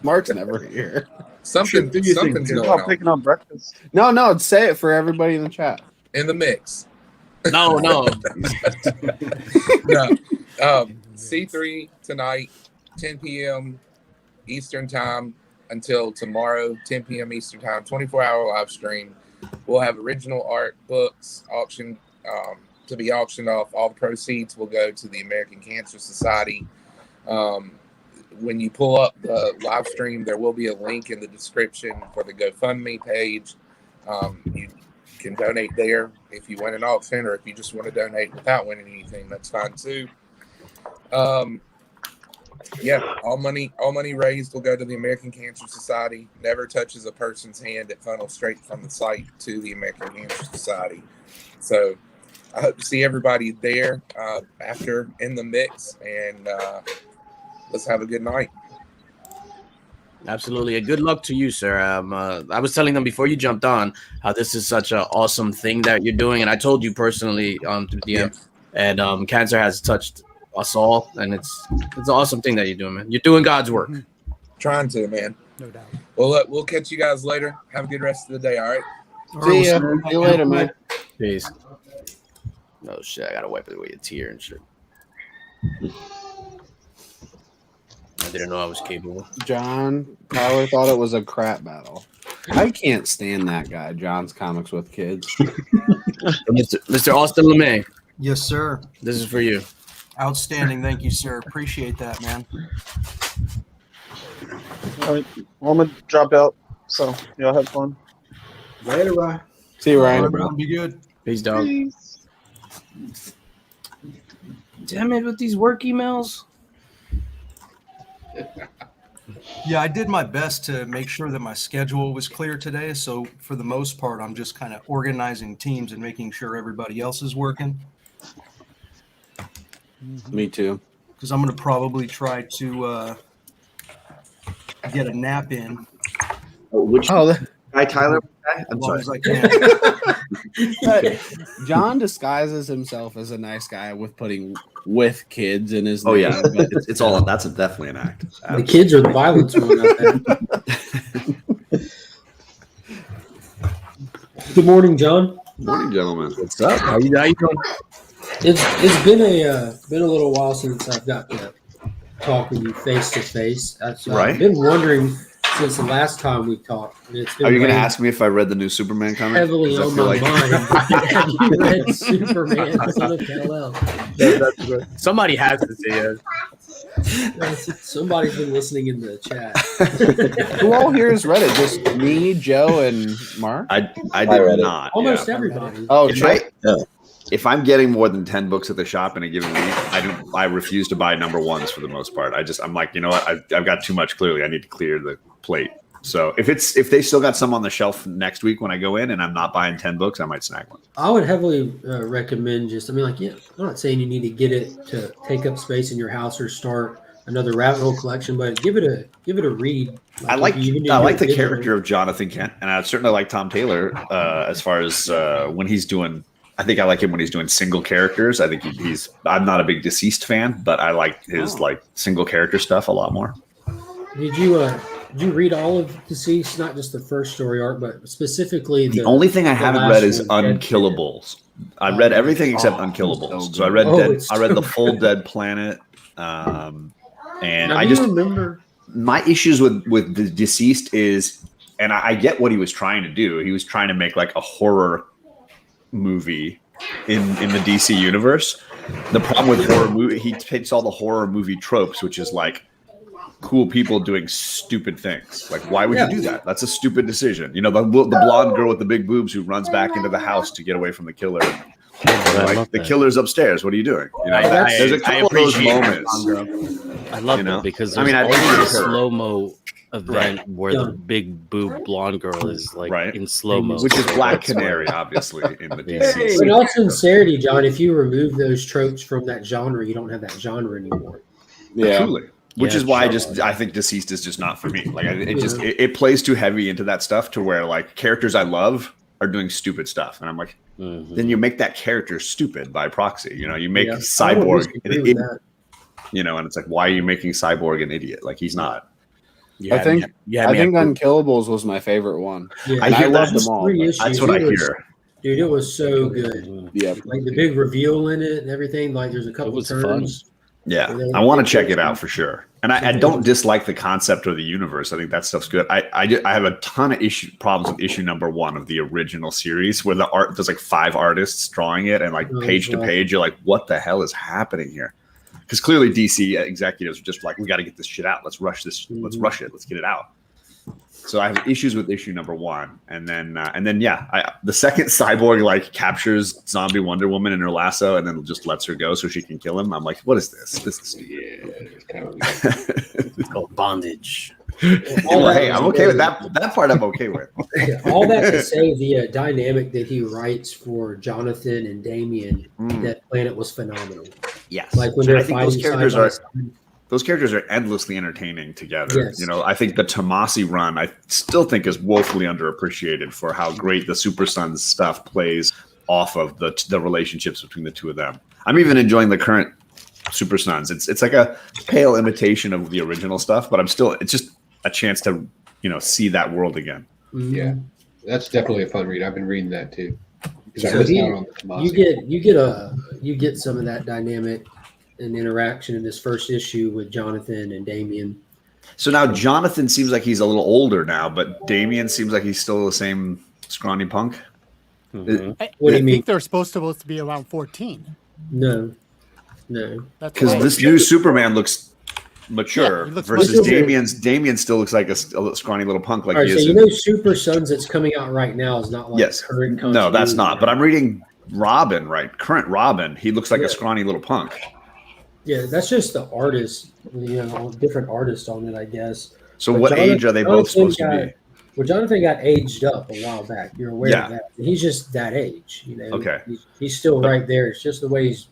Mark's never here. Something's going on. Picking on breakfast. No, say it for everybody in the chat. In the mix. No. No. C3 tonight, 10 p.m. Eastern time until tomorrow, 10 p.m. Eastern time, 24-hour live stream. We'll have original art, books, auction to be auctioned off. All the proceeds will go to the American Cancer Society. When you pull up the live stream, there will be a link in the description for the GoFundMe page. You can donate there if you win an auction, or if you just want to donate without winning anything, that's fine too. Yeah, all money raised will go to the American Cancer Society. Never touches a person's hand. It funnels straight from the site to the American Cancer Society. So I hope to see everybody there after in the mix, and let's have a good night. Absolutely. Good luck to you, sir. I was telling them before you jumped on how this is such an awesome thing that you're doing. And I told you personally through DM, and cancer has touched us all. And it's an awesome thing that you're doing, man. You're doing God's work. Trying to, man. No doubt. Well, we'll catch you guys later. Have a good rest of the day. All right. See ya. See you later, man. Peace. Oh, shit. I got to wipe away a tear and shit. I didn't know I was capable. John Tyler thought it was a crap battle. I can't stand that guy, John's Comics with Kids. Mr. Austin LeMay. Yes, sir. This is for you. Outstanding. Thank you, sir. Appreciate that, man. All right. Well, I'm going to drop out. So, y'all have fun. Later, Ryan. See you, Ryan. Everyone be good. Peace, dog. Peace. Damn it with these work emails. Yeah, I did my best to make sure that my schedule was clear today. So for the most part, I'm just kind of organizing teams and making sure everybody else is working. Me too. Because I'm going to probably try to get a nap in. Which guy, Tyler? I'm as long sorry. as I can. John disguises himself as a nice guy with putting with kids in his Oh name. yeah, it's all that's definitely an act. The kids are the violence one out there. Good morning, John. Morning, gentlemen. What's up? How you doing? It's been a little while since I've got talk with you face to face. I've Right. been wondering since the last time we talked. It's been Are you going to weighing ask me if I read the new Superman comic? heavily 'Cause I on feel my like- mind. Have you read Superman, Son of Kal-El? That's good. Somebody has to say it. Somebody's been listening in the chat. Who all here has read it? Just me, Joe, and Mark? I I did read it. not. Almost yeah. everybody. Oh, If I'm getting more than 10 books at the shop in a given week, I refuse to buy number ones for the most part. I'm like, you know what? I've got too much. Clearly, I need to clear the plate. So if they still got some on the shelf next week when I go in and I'm not buying 10 books, I might snag one. I would heavily recommend I'm not saying you need to get it to take up space in your house or start another rabbit hole collection, but give it a read. I like the digital. character of Jonathan Kent, and I certainly like Tom Taylor as far as when he's doing. I think I like him when he's doing single characters. I think he's. I'm not a big Deceased fan, but I like his like single character stuff a lot more. Did you read all of Deceased? Not just the first story arc, but specifically The only thing I haven't read is one, Dead Unkillables. I read everything except Unkillables. So I read I read the full Dead Planet, and Now, I do you just remember my issues with the Deceased is, and I get what he was trying to do. He was trying to make like a horror movie in the DC universe. The problem with horror movie, he takes all the horror movie tropes, which is like cool people doing stupid things. Like, why would you do that? That's a stupid decision. You know, the blonde girl with the big boobs who runs back into the house to get away from the killer. Like, the killer's upstairs. What are you doing? You know, there's a couple of those moments. I love know? it because I mean, there's I think always it's a her. slow-mo event Right. where the big boob blonde girl is like in slow-mo. Which is So Black that's why- Canary, obviously, in the Yeah. DC. In all sincerity, John, if you remove those tropes from that genre, you don't have that genre anymore. Truly. Which Yeah, is why sure. I think Deceased is just not for me. Like it plays too heavy into that stuff to where like characters I love are doing stupid stuff, and I'm like, then you make that character stupid by proxy. You know, you make Yeah. I don't Cyborg an disagree with idiot. that. You know, and it's like, why are you making Cyborg an idiot? Like he's not. I think Unkillables was my favorite one. Yeah. And I hear loved that. them all. Three but- issues. That's what I It was- hear. Dude, it was so good. Yeah. Like the big reveal in it and everything. Like there's a couple turns. Yeah, I want to check it out for sure. And I don't dislike the concept or the universe. I think that stuff's good. I have a ton of problems with issue number 1 of the original series where there's like 5 artists drawing it, and like page to page, you're like, what the hell is happening here? Because clearly DC executives are just like, we got to get this shit out. Let's rush this. Let's rush it. Let's get it out. So I have issues with issue number 1, and then the second Cyborg like captures zombie Wonder Woman in her lasso and then just lets her go so she can kill him. I'm like, what is this? This is stupid. It's called bondage. Well, hey, I'm okay with that. That part I'm okay with. All that to say, the dynamic that he writes for Jonathan and Damien, that planet was phenomenal. Yes, Like when And they're I think those fighting characters side by are side. those characters are endlessly entertaining together. Yes. You know, I think the Tomasi run I still think is woefully underappreciated for how great the Super Sons stuff plays off of the relationships between the two of them. I'm even enjoying the current Super Sons. It's like a pale imitation of the original stuff, but it's just a chance to, you know, see that world again. Yeah, that's definitely a fun read. I've been reading that too. 'Cause I So missed out on the Tomasi. you get some of that dynamic and interaction in this first issue with Jonathan and Damien. So now Jonathan seems like he's a little older now, but Damien seems like he's still the same scrawny punk. What do I you mean? think they're supposed to be around 14. No. That's Because right. this new Superman looks mature Yeah, he looks versus mature. Damien still looks like a scrawny little punk like All right, he so is. you know Super Sons that's coming out right now is not like Yes. current No, that's continuity. not. But I'm reading Robin, right? Current Robin. He looks like a scrawny little punk. Yeah, that's just the artist, you know, different artists on it, I guess. So But what age are they both supposed to be? Well, Jonathan got aged up a while back. You're aware Yeah. of that. He's just that age, you know. Okay. He's still right there. It's just the way he's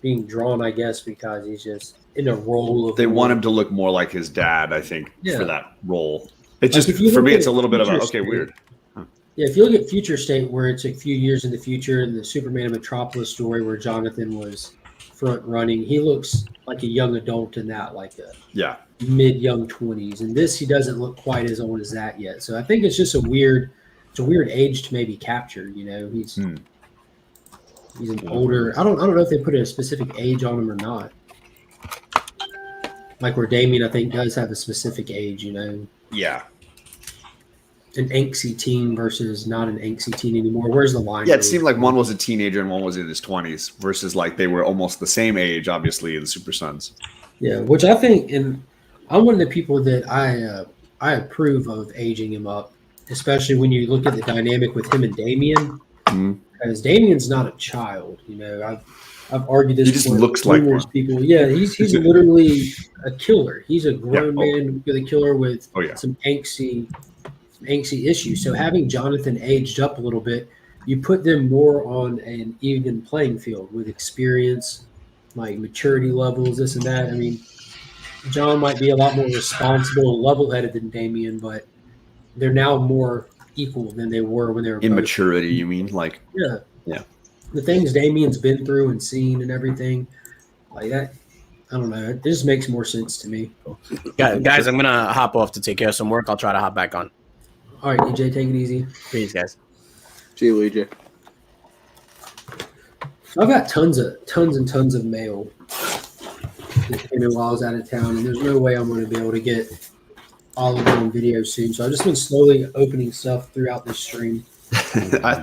being drawn, I guess, because he's just in a role of. They want him to look more like his dad, I think, Yeah. for that role. It's Like, just if you for look me, at it's a little bit of a Future okay, State- weird. Yeah, if you look at Future State, where it's a few years in the future, and the Superman of Metropolis story, where Jonathan was front running, he looks like a young adult in that, like a Yeah. mid-young 20s. And this, he doesn't look quite as old as that yet. So I think it's just a weird age to maybe capture. You know, he's an older. I don't know if they put a specific age on him or not. Like where Damien, I think, does have a specific age, you know. Yeah. An angsty teen versus not an angsty teen anymore. Where's the line? Yeah, it seemed like one was a teenager and one was in his 20s versus like they were almost the same age, obviously, in Super Sons. Yeah, which I think, and I'm one of the people that I approve of aging him up, especially when you look at the dynamic with him and Damien. Because Damien's not a child, you know. I've argued this. He just with looks like numerous one. people. Yeah, he's literally a killer. He's a grown man with a killer with some angsty issues. So having Jonathan aged up a little bit, you put them more on an even playing field with experience, like maturity levels, this and that. I mean, John might be a lot more responsible, level-headed than Damien, but they're now more equal than they were when they were Immaturity, you mean? Like, yeah. The things Damien's been through and seen and everything, like that, I don't know. It just makes more sense to me. Guys, I'm gonna hop off to take care of some work. I'll try to hop back on. All right, EJ, take it easy. Peace, guys. See you, EJ. I've got tons and tons of mail that came in while I was out of town, and there's no way I'm going to be able to get all of it on video soon. So I've just been slowly opening stuff throughout this stream.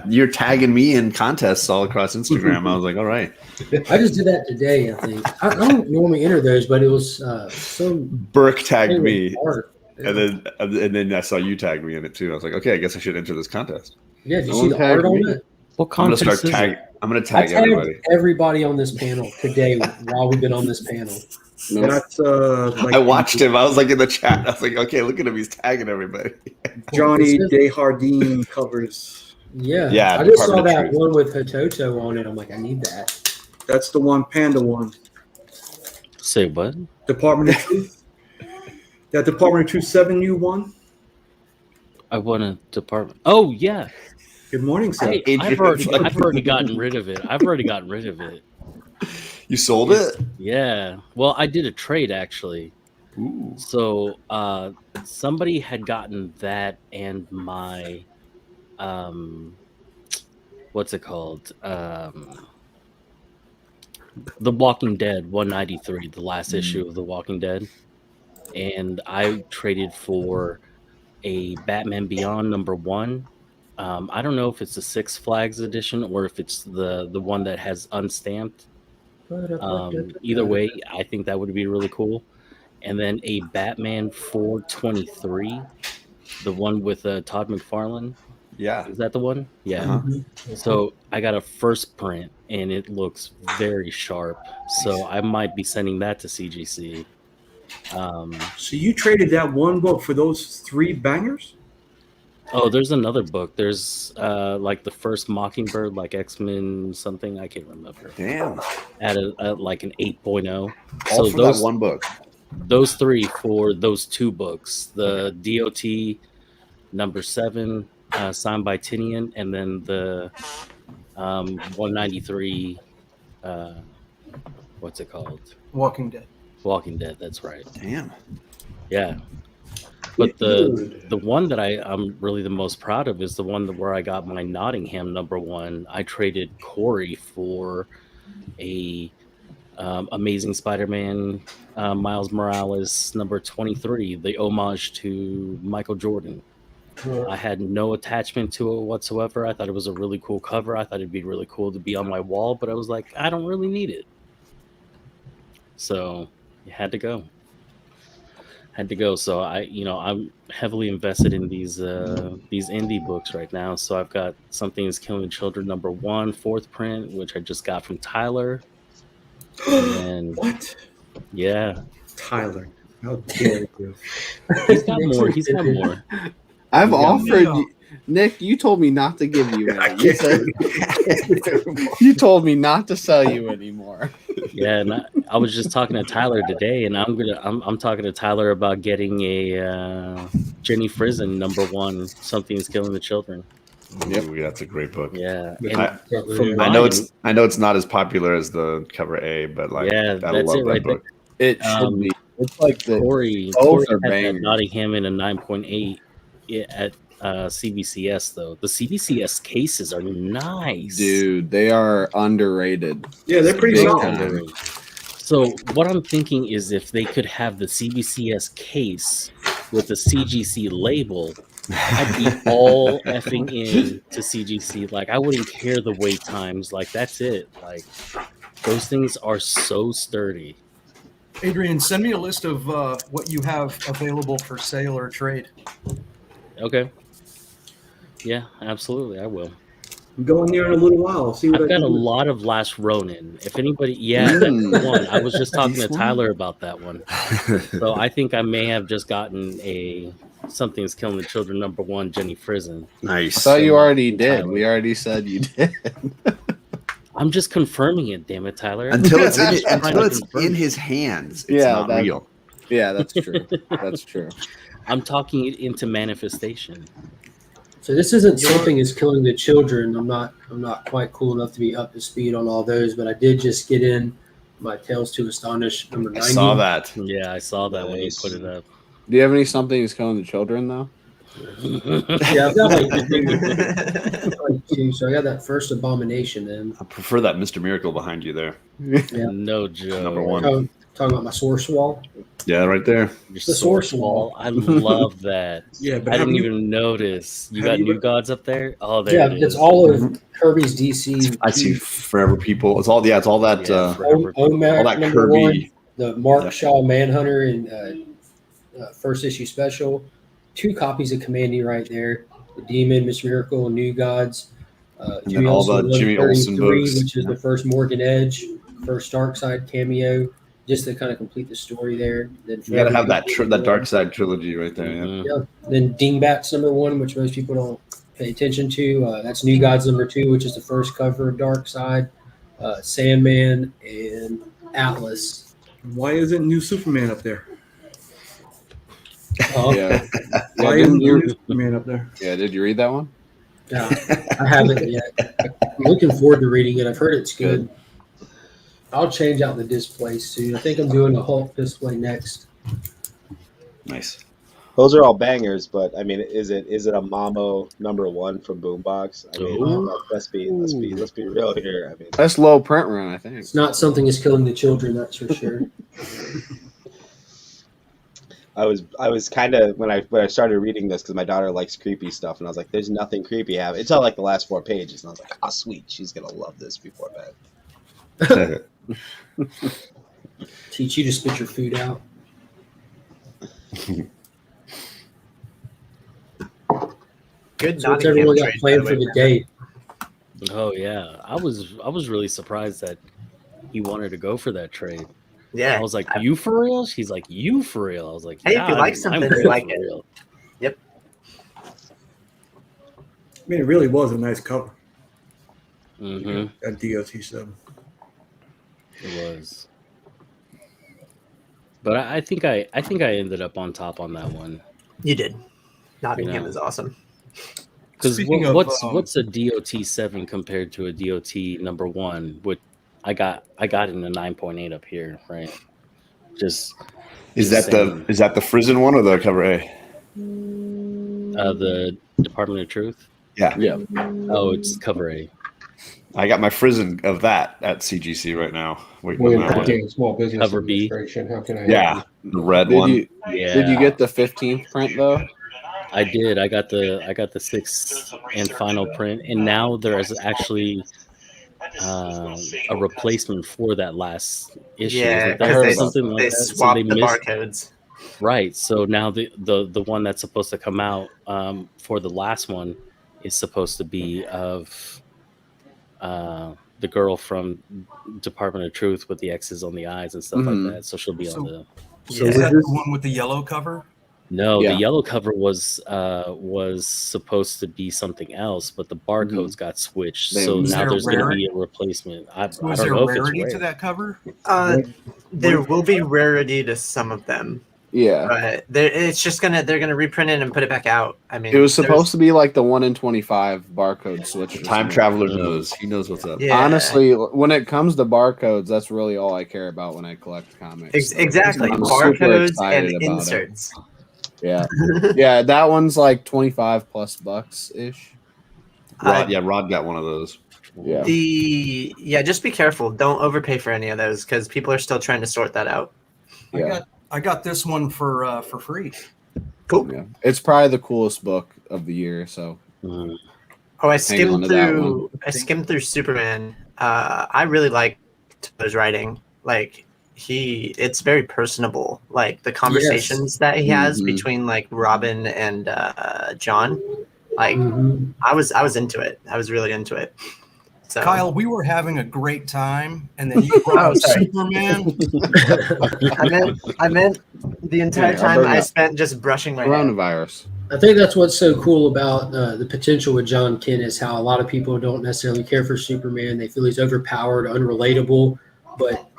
You're tagging me in contests all across Instagram. I was like, all right. I just did that today, I think. I don't normally enter those, but it was some Burke tagged me, art. and then I saw you tag me in it too. I was like, okay, I guess I should enter this contest. Yeah, did you see the art on it? What I'm gonna contest start is tag. it? I'm gonna I tag tagged everybody. everybody on this panel today while we've been on this panel. That's I watched him. I was like in the chat. I was like, okay, look at him. He's tagging everybody. Johnny Desjardins covers. Yeah, I just saw that one with Hototo on it. I'm like, I need that. That's the one, Panda one. Say what? Department of Truth. That Department of Truth 7U one. I want a department. Oh yeah. Good morning, sir. I've already gotten rid of it. I've already gotten rid of it. You sold it? Yeah. Well, I did a trade actually. Ooh. So somebody had gotten that and my what's it called? The Walking Dead 193, the last issue of The Walking Dead. And I traded for a Batman Beyond #1. I don't know if it's the Six Flags edition or if it's the one that has unstamped. Either way, I think that would be really cool. And then a Batman 423, the one with Todd McFarlane. Yeah. Is that the one? Yeah. Uh-huh. So I got a first print and it looks very sharp. So I might be sending that to CGC. So you traded that one book for those 3 bangers? Oh, there's another book. There's like the first Mockingbird, like X-Men something. I can't remember. Damn. At like an 8.0. All So for those that one book. Those 3 for those 2 books. The DOT #7 signed by Tinian, and then the 193. What's it called? Walking Dead. Walking Dead. That's right. Damn. Yeah. But the one that I'm really the most proud of is the one where I got my Nottingham #1. I traded Corey for a Amazing Spider-Man Miles Morales #23, the homage to Michael Jordan. I had no attachment to it whatsoever. I thought it was a really cool cover. I thought it'd be really cool to be on my wall, but I was like, I don't really need it. So it had to go. So I'm heavily invested in these indie books right now. So I've got Something's Killing Children #1, 4th print, which I just got from Tyler. And what? Yeah, Tyler. How dare you? He's got more. I've offered you, Nick. You told me not to give you any. You, said, you told me not to sell you anymore. Yeah, and I was just talking to Tyler today, and I'm talking to Tyler about getting a Jenny Frison #1. Something's Killing the Children. Yep, that's a great book. Yeah, I know it's not as popular as the cover A, but like yeah, I that's love it that right book. there. It should be. It's like the Corey both are had that bangers. Nottingham in a 9.8 at CBCS though. The CBCS cases are nice, Dude. They are underrated. Yeah, they're pretty Big solid. time. So what I'm thinking is if they could have the CBCS case with the CGC label, I'd be all effing in to CGC. Like I wouldn't care the wait times. Like that's it. Like those things are so sturdy. Adrian, send me a list of what you have available for sale or trade. Okay. Yeah, absolutely. I will. I'm going there in a little while. I'll see what I've I got can a do. lot of Last Ronin. If anybody, that's the one. I was just talking to Decent. Tyler about that one. So I think I may have just gotten a Something's Killing the Children #1 Jenny Frizen. Nice. I thought you already From did. Tyler. We already said you did. I'm just confirming it, damn it, Tyler. Until it's I'm just trying to confirm in it. his hands, it's not real. Yeah, that's true. That's true. I'm talking it into manifestation. So this isn't Something is Killing the Children. I'm not quite cool enough to be up to speed on all those, but I did just get in my Tales to Astonish number 90. I saw that. Yeah, I saw that when you put it up. Do you have any Something is Killing the Children though? Yeah, I've got like two. So I got that first Abomination then. I prefer that Mr. Miracle behind you there. Yeah. No joke. #1. Talking about my Source Wall. Yeah, right there. Your The Source Wall. I love that. Yeah, but I have didn't you- even notice. You have got you- New Gods up there? Oh, there Yeah, it is. it's all of Kirby's DC. I see Forever People. It's all it's all that Forever Omac all that number Kirby. 1, the Mark Yeah. Shaw Manhunter and first issue special. 2 copies of Commandy right there. The Demon, Miss Miracle, New Gods. And Jimmy then all Olsen the Jimmy Olsen 133, books. which is the first Morgan Edge, first Darkseid cameo, just to kind of complete the story there. Then You gotta have Forever that People, that Dark Side trilogy right there. Mm-hmm. Yeah. Yeah. Then Dingbats number 1, which most people don't pay attention to. That's New Gods number 2, which is the first cover of Darkseid. Sandman and Atlas. Why isn't New Superman up there? Yeah. Why didn't isn't you- New Superman up there? Yeah, did you read that one? Yeah, I haven't yet. I'm looking forward to reading it. I've heard it's good. I'll change out the display soon. I think I'm doing a Hulk display next. Nice. Those are all bangers, but I mean, is it a Mamo #1 from Boombox? I mean, let's be real here. I mean, That's low print run, I think. It's not Something is Killing the Children, that's for sure. I was kind of when I started reading this because my daughter likes creepy stuff, and I was like, "There's nothing creepy happening." Until like the last 4 pages, and I was like, "Oh, sweet, she's gonna love this before bed." Teach you to spit your food out. Good So what's Nottingham everyone got trade, by planned the for way, the day? Oh yeah, I was really surprised that he wanted to go for that trade. Yeah, I was like, "You for real?" She's like, "You for real?" I was like, Hey, "Yeah, if you like I'm something, real you like for it." real." Yep. I mean, it really was a nice cover. Mm-hmm. At DOT7. It was. But I think I ended up on top on that one. You did. Nottingham Yeah. is awesome. Because Speaking of, what's a DOT7 compared to a DOT #1? What I got in a 9.8 up here, right? Just Is that insane. the Frizen one or the cover A? The Department of Truth? Yeah. Yeah. Oh, it's cover A. I got my Frizen of that at CGC right now. Waiting William on that one. King, Small Business Cover B. Administration. How can I help Yeah, you? the red Did one. you Yeah. did you get the 15th print though? I did. I got the 6th and final print, and now there is actually a replacement for that last issue. Yeah, Like, there because was they, something like they that. So swapped they the missed. barcodes. Right. So now the one that's supposed to come out for the last one is supposed to be of the girl from Department of Truth with the X's on the eyes and stuff Mhm. like that. So she'll be So- on the. So Is was that this the one with the yellow cover? No, Yeah. the yellow cover was supposed to be something else, but the barcodes got switched. They- So Was now there there's going to rarity? be a replacement. I Was don't there know if it's rarity rare. to that cover? There will be rarity to some of them, Yeah. but they're gonna reprint it and put it back out. I mean, It was supposed to be like the 1 in 25 barcode switch. or Time something. Traveler knows. He knows what's up. Yeah. Honestly, when it comes to barcodes, that's really all I care about when I collect comics. Exactly, I'm super barcodes excited and about it. inserts. Yeah, yeah, that one's like $25+ ish. Rod got one of those. Yeah. Just be careful. Don't overpay for any of those because people are still trying to sort that out. I got this one for free. Cool. Yeah. It's probably the coolest book of the year. So. Oh, I hang on skimmed to that one. through. I skimmed through Superman. I really liked his writing. Like it's very personable. Like the conversations that he has between like Robin and John. Like I was into it. I was really into it. So Kyle, we were having a great time, and then you brought up Superman. I meant the entire time I spent just brushing my hair. Coronavirus. I think that's what's so cool about the potential with John Kent is how a lot of people don't necessarily care for Superman. They feel he's overpowered, unrelatable, but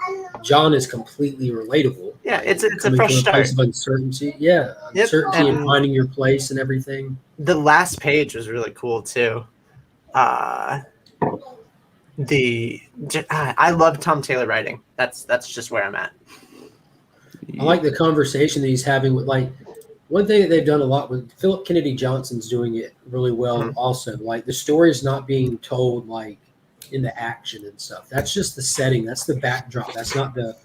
John is completely relatable. Yeah, it's a Coming fresh from start. place of uncertainty. Yeah, uncertainty and finding your place and everything. The last page was really cool too. I love Tom Taylor writing. That's just where I'm at. I like the conversation that he's having with like one thing that they've done a lot with Philip Kennedy Johnson's doing it really well also. Like the story is not being told like in the action and stuff. That's just the setting. That's the backdrop. That's not the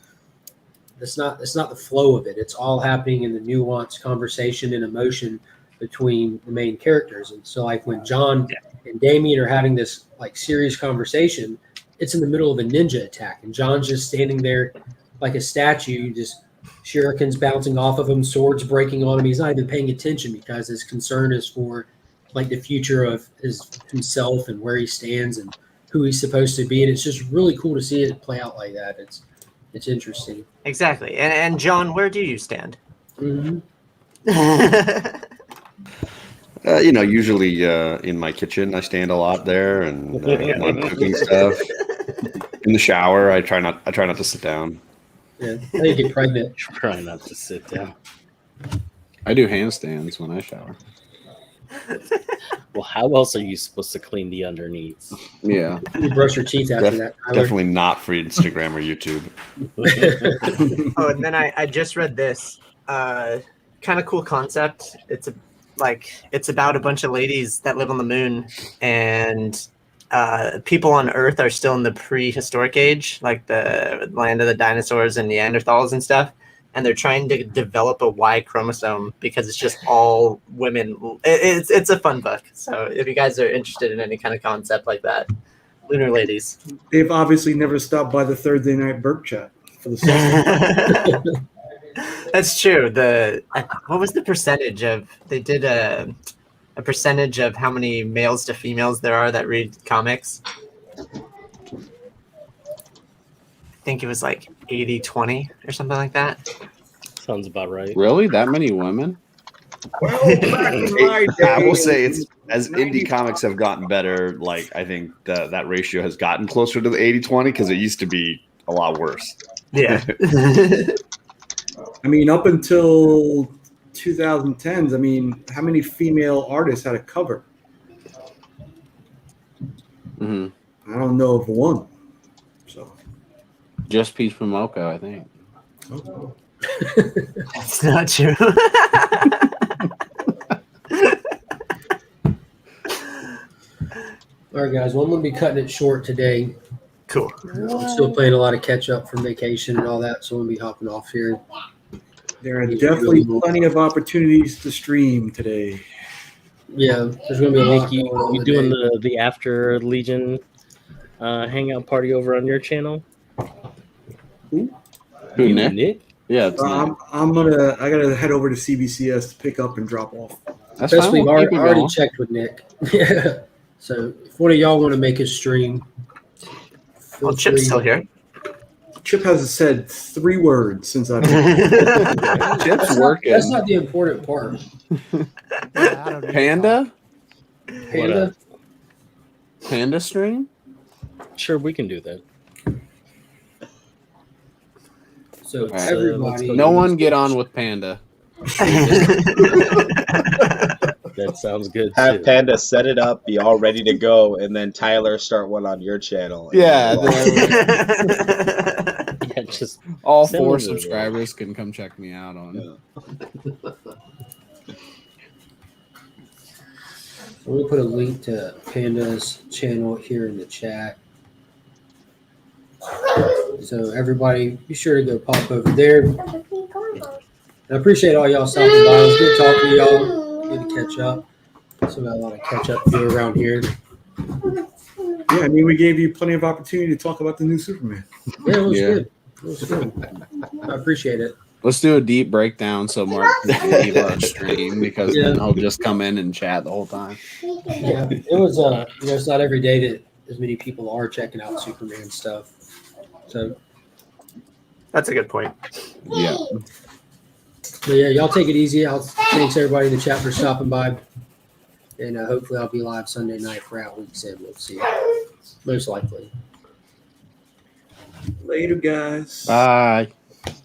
flow of it. It's all happening in the nuanced conversation and emotion between the main characters. And so like when John and Damien are having this like serious conversation, it's in the middle of a ninja attack and John's just standing there like a statue, just shurikens bouncing off of him, swords breaking on him. He's not even paying attention because his concern is for like the future of himself and where he stands and who he's supposed to be. And it's just really cool to see it play out like that. It's interesting. Exactly. And John, where do you stand? Usually in my kitchen, I stand a lot there, and when I'm cooking stuff. In the shower, I try not to sit down. Yeah, I think you get pregnant. Try not to sit down. I do handstands when I shower. Well, how else are you supposed to clean the underneath? Yeah. You brush your teeth after that, Tyler. Definitely not for Instagram or YouTube. Oh, and then I just read this kind of cool concept. It's about a bunch of ladies that live on the moon, and people on Earth are still in the prehistoric age, like the land of the dinosaurs and Neanderthals and stuff. And they're trying to develop a Y chromosome because it's just all women. It's a fun book. So if you guys are interested in any kind of concept like that, Lunar Ladies. They've obviously never stopped by the Thursday night Burke chat for the second. That's true. What was the percentage of? They did a percentage of how many males to females there are that read comics. I think it was like 80-20 or something like that. Sounds about right. Really? That many women? I will say it's as indie comics have gotten better, like I think that ratio has gotten closer to the 80-20 because it used to be a lot worse. Yeah. I mean, up until 2010s, I mean, how many female artists had a cover? Mm-hmm. I don't know of one. So just Peach Momoko, I think. Oh. That's not true. All right, guys. Well, I'm going to be cutting it short today. Cool. I'm still playing a lot of catch up from vacation and all that, so I'm going to be hopping off here. There are definitely plenty of opportunities to stream today. Yeah, there's going to be a lot. You doing the After Legion hangout party over on your channel? Who, Nick? Yeah, I gotta head over to CBCS to pick up and drop off. That's fine. We've already checked with Nick. Yeah. So if one of y'all want to make a stream, well, Chip's still here. Chip has said 3 words since I've been Chip's working. That's not the important part. Panda? Panda? Panda stream? Sure, we can do that. So everybody, no one get on with Panda. That sounds good. Have too. Panda set it up, be all ready to go, and then Tyler start one on your channel. Yeah. Yeah, just all 4 subscribers can come check me out on. I'm gonna put a link to Panda's channel here in the chat. So everybody, be sure to go pop over there. I appreciate all y'all stopping by. It was good talking to y'all. Good to catch up. So we got a lot of catch up to do around here. Yeah, I mean, we gave you plenty of opportunity to talk about the new Superman. Yeah, it was good. It was good. I appreciate it. Let's do a deep breakdown so Mark can leave our stream because then he'll just come in and chat the whole time. Yeah, it was. It's not every day that as many people are checking out Superman stuff. So that's a good point. Yeah. But yeah, y'all take it easy. Thanks everybody in the chat for stopping by, and hopefully I'll be live Sunday night for Out Week 7. We'll see. Most likely. Later, guys. Bye.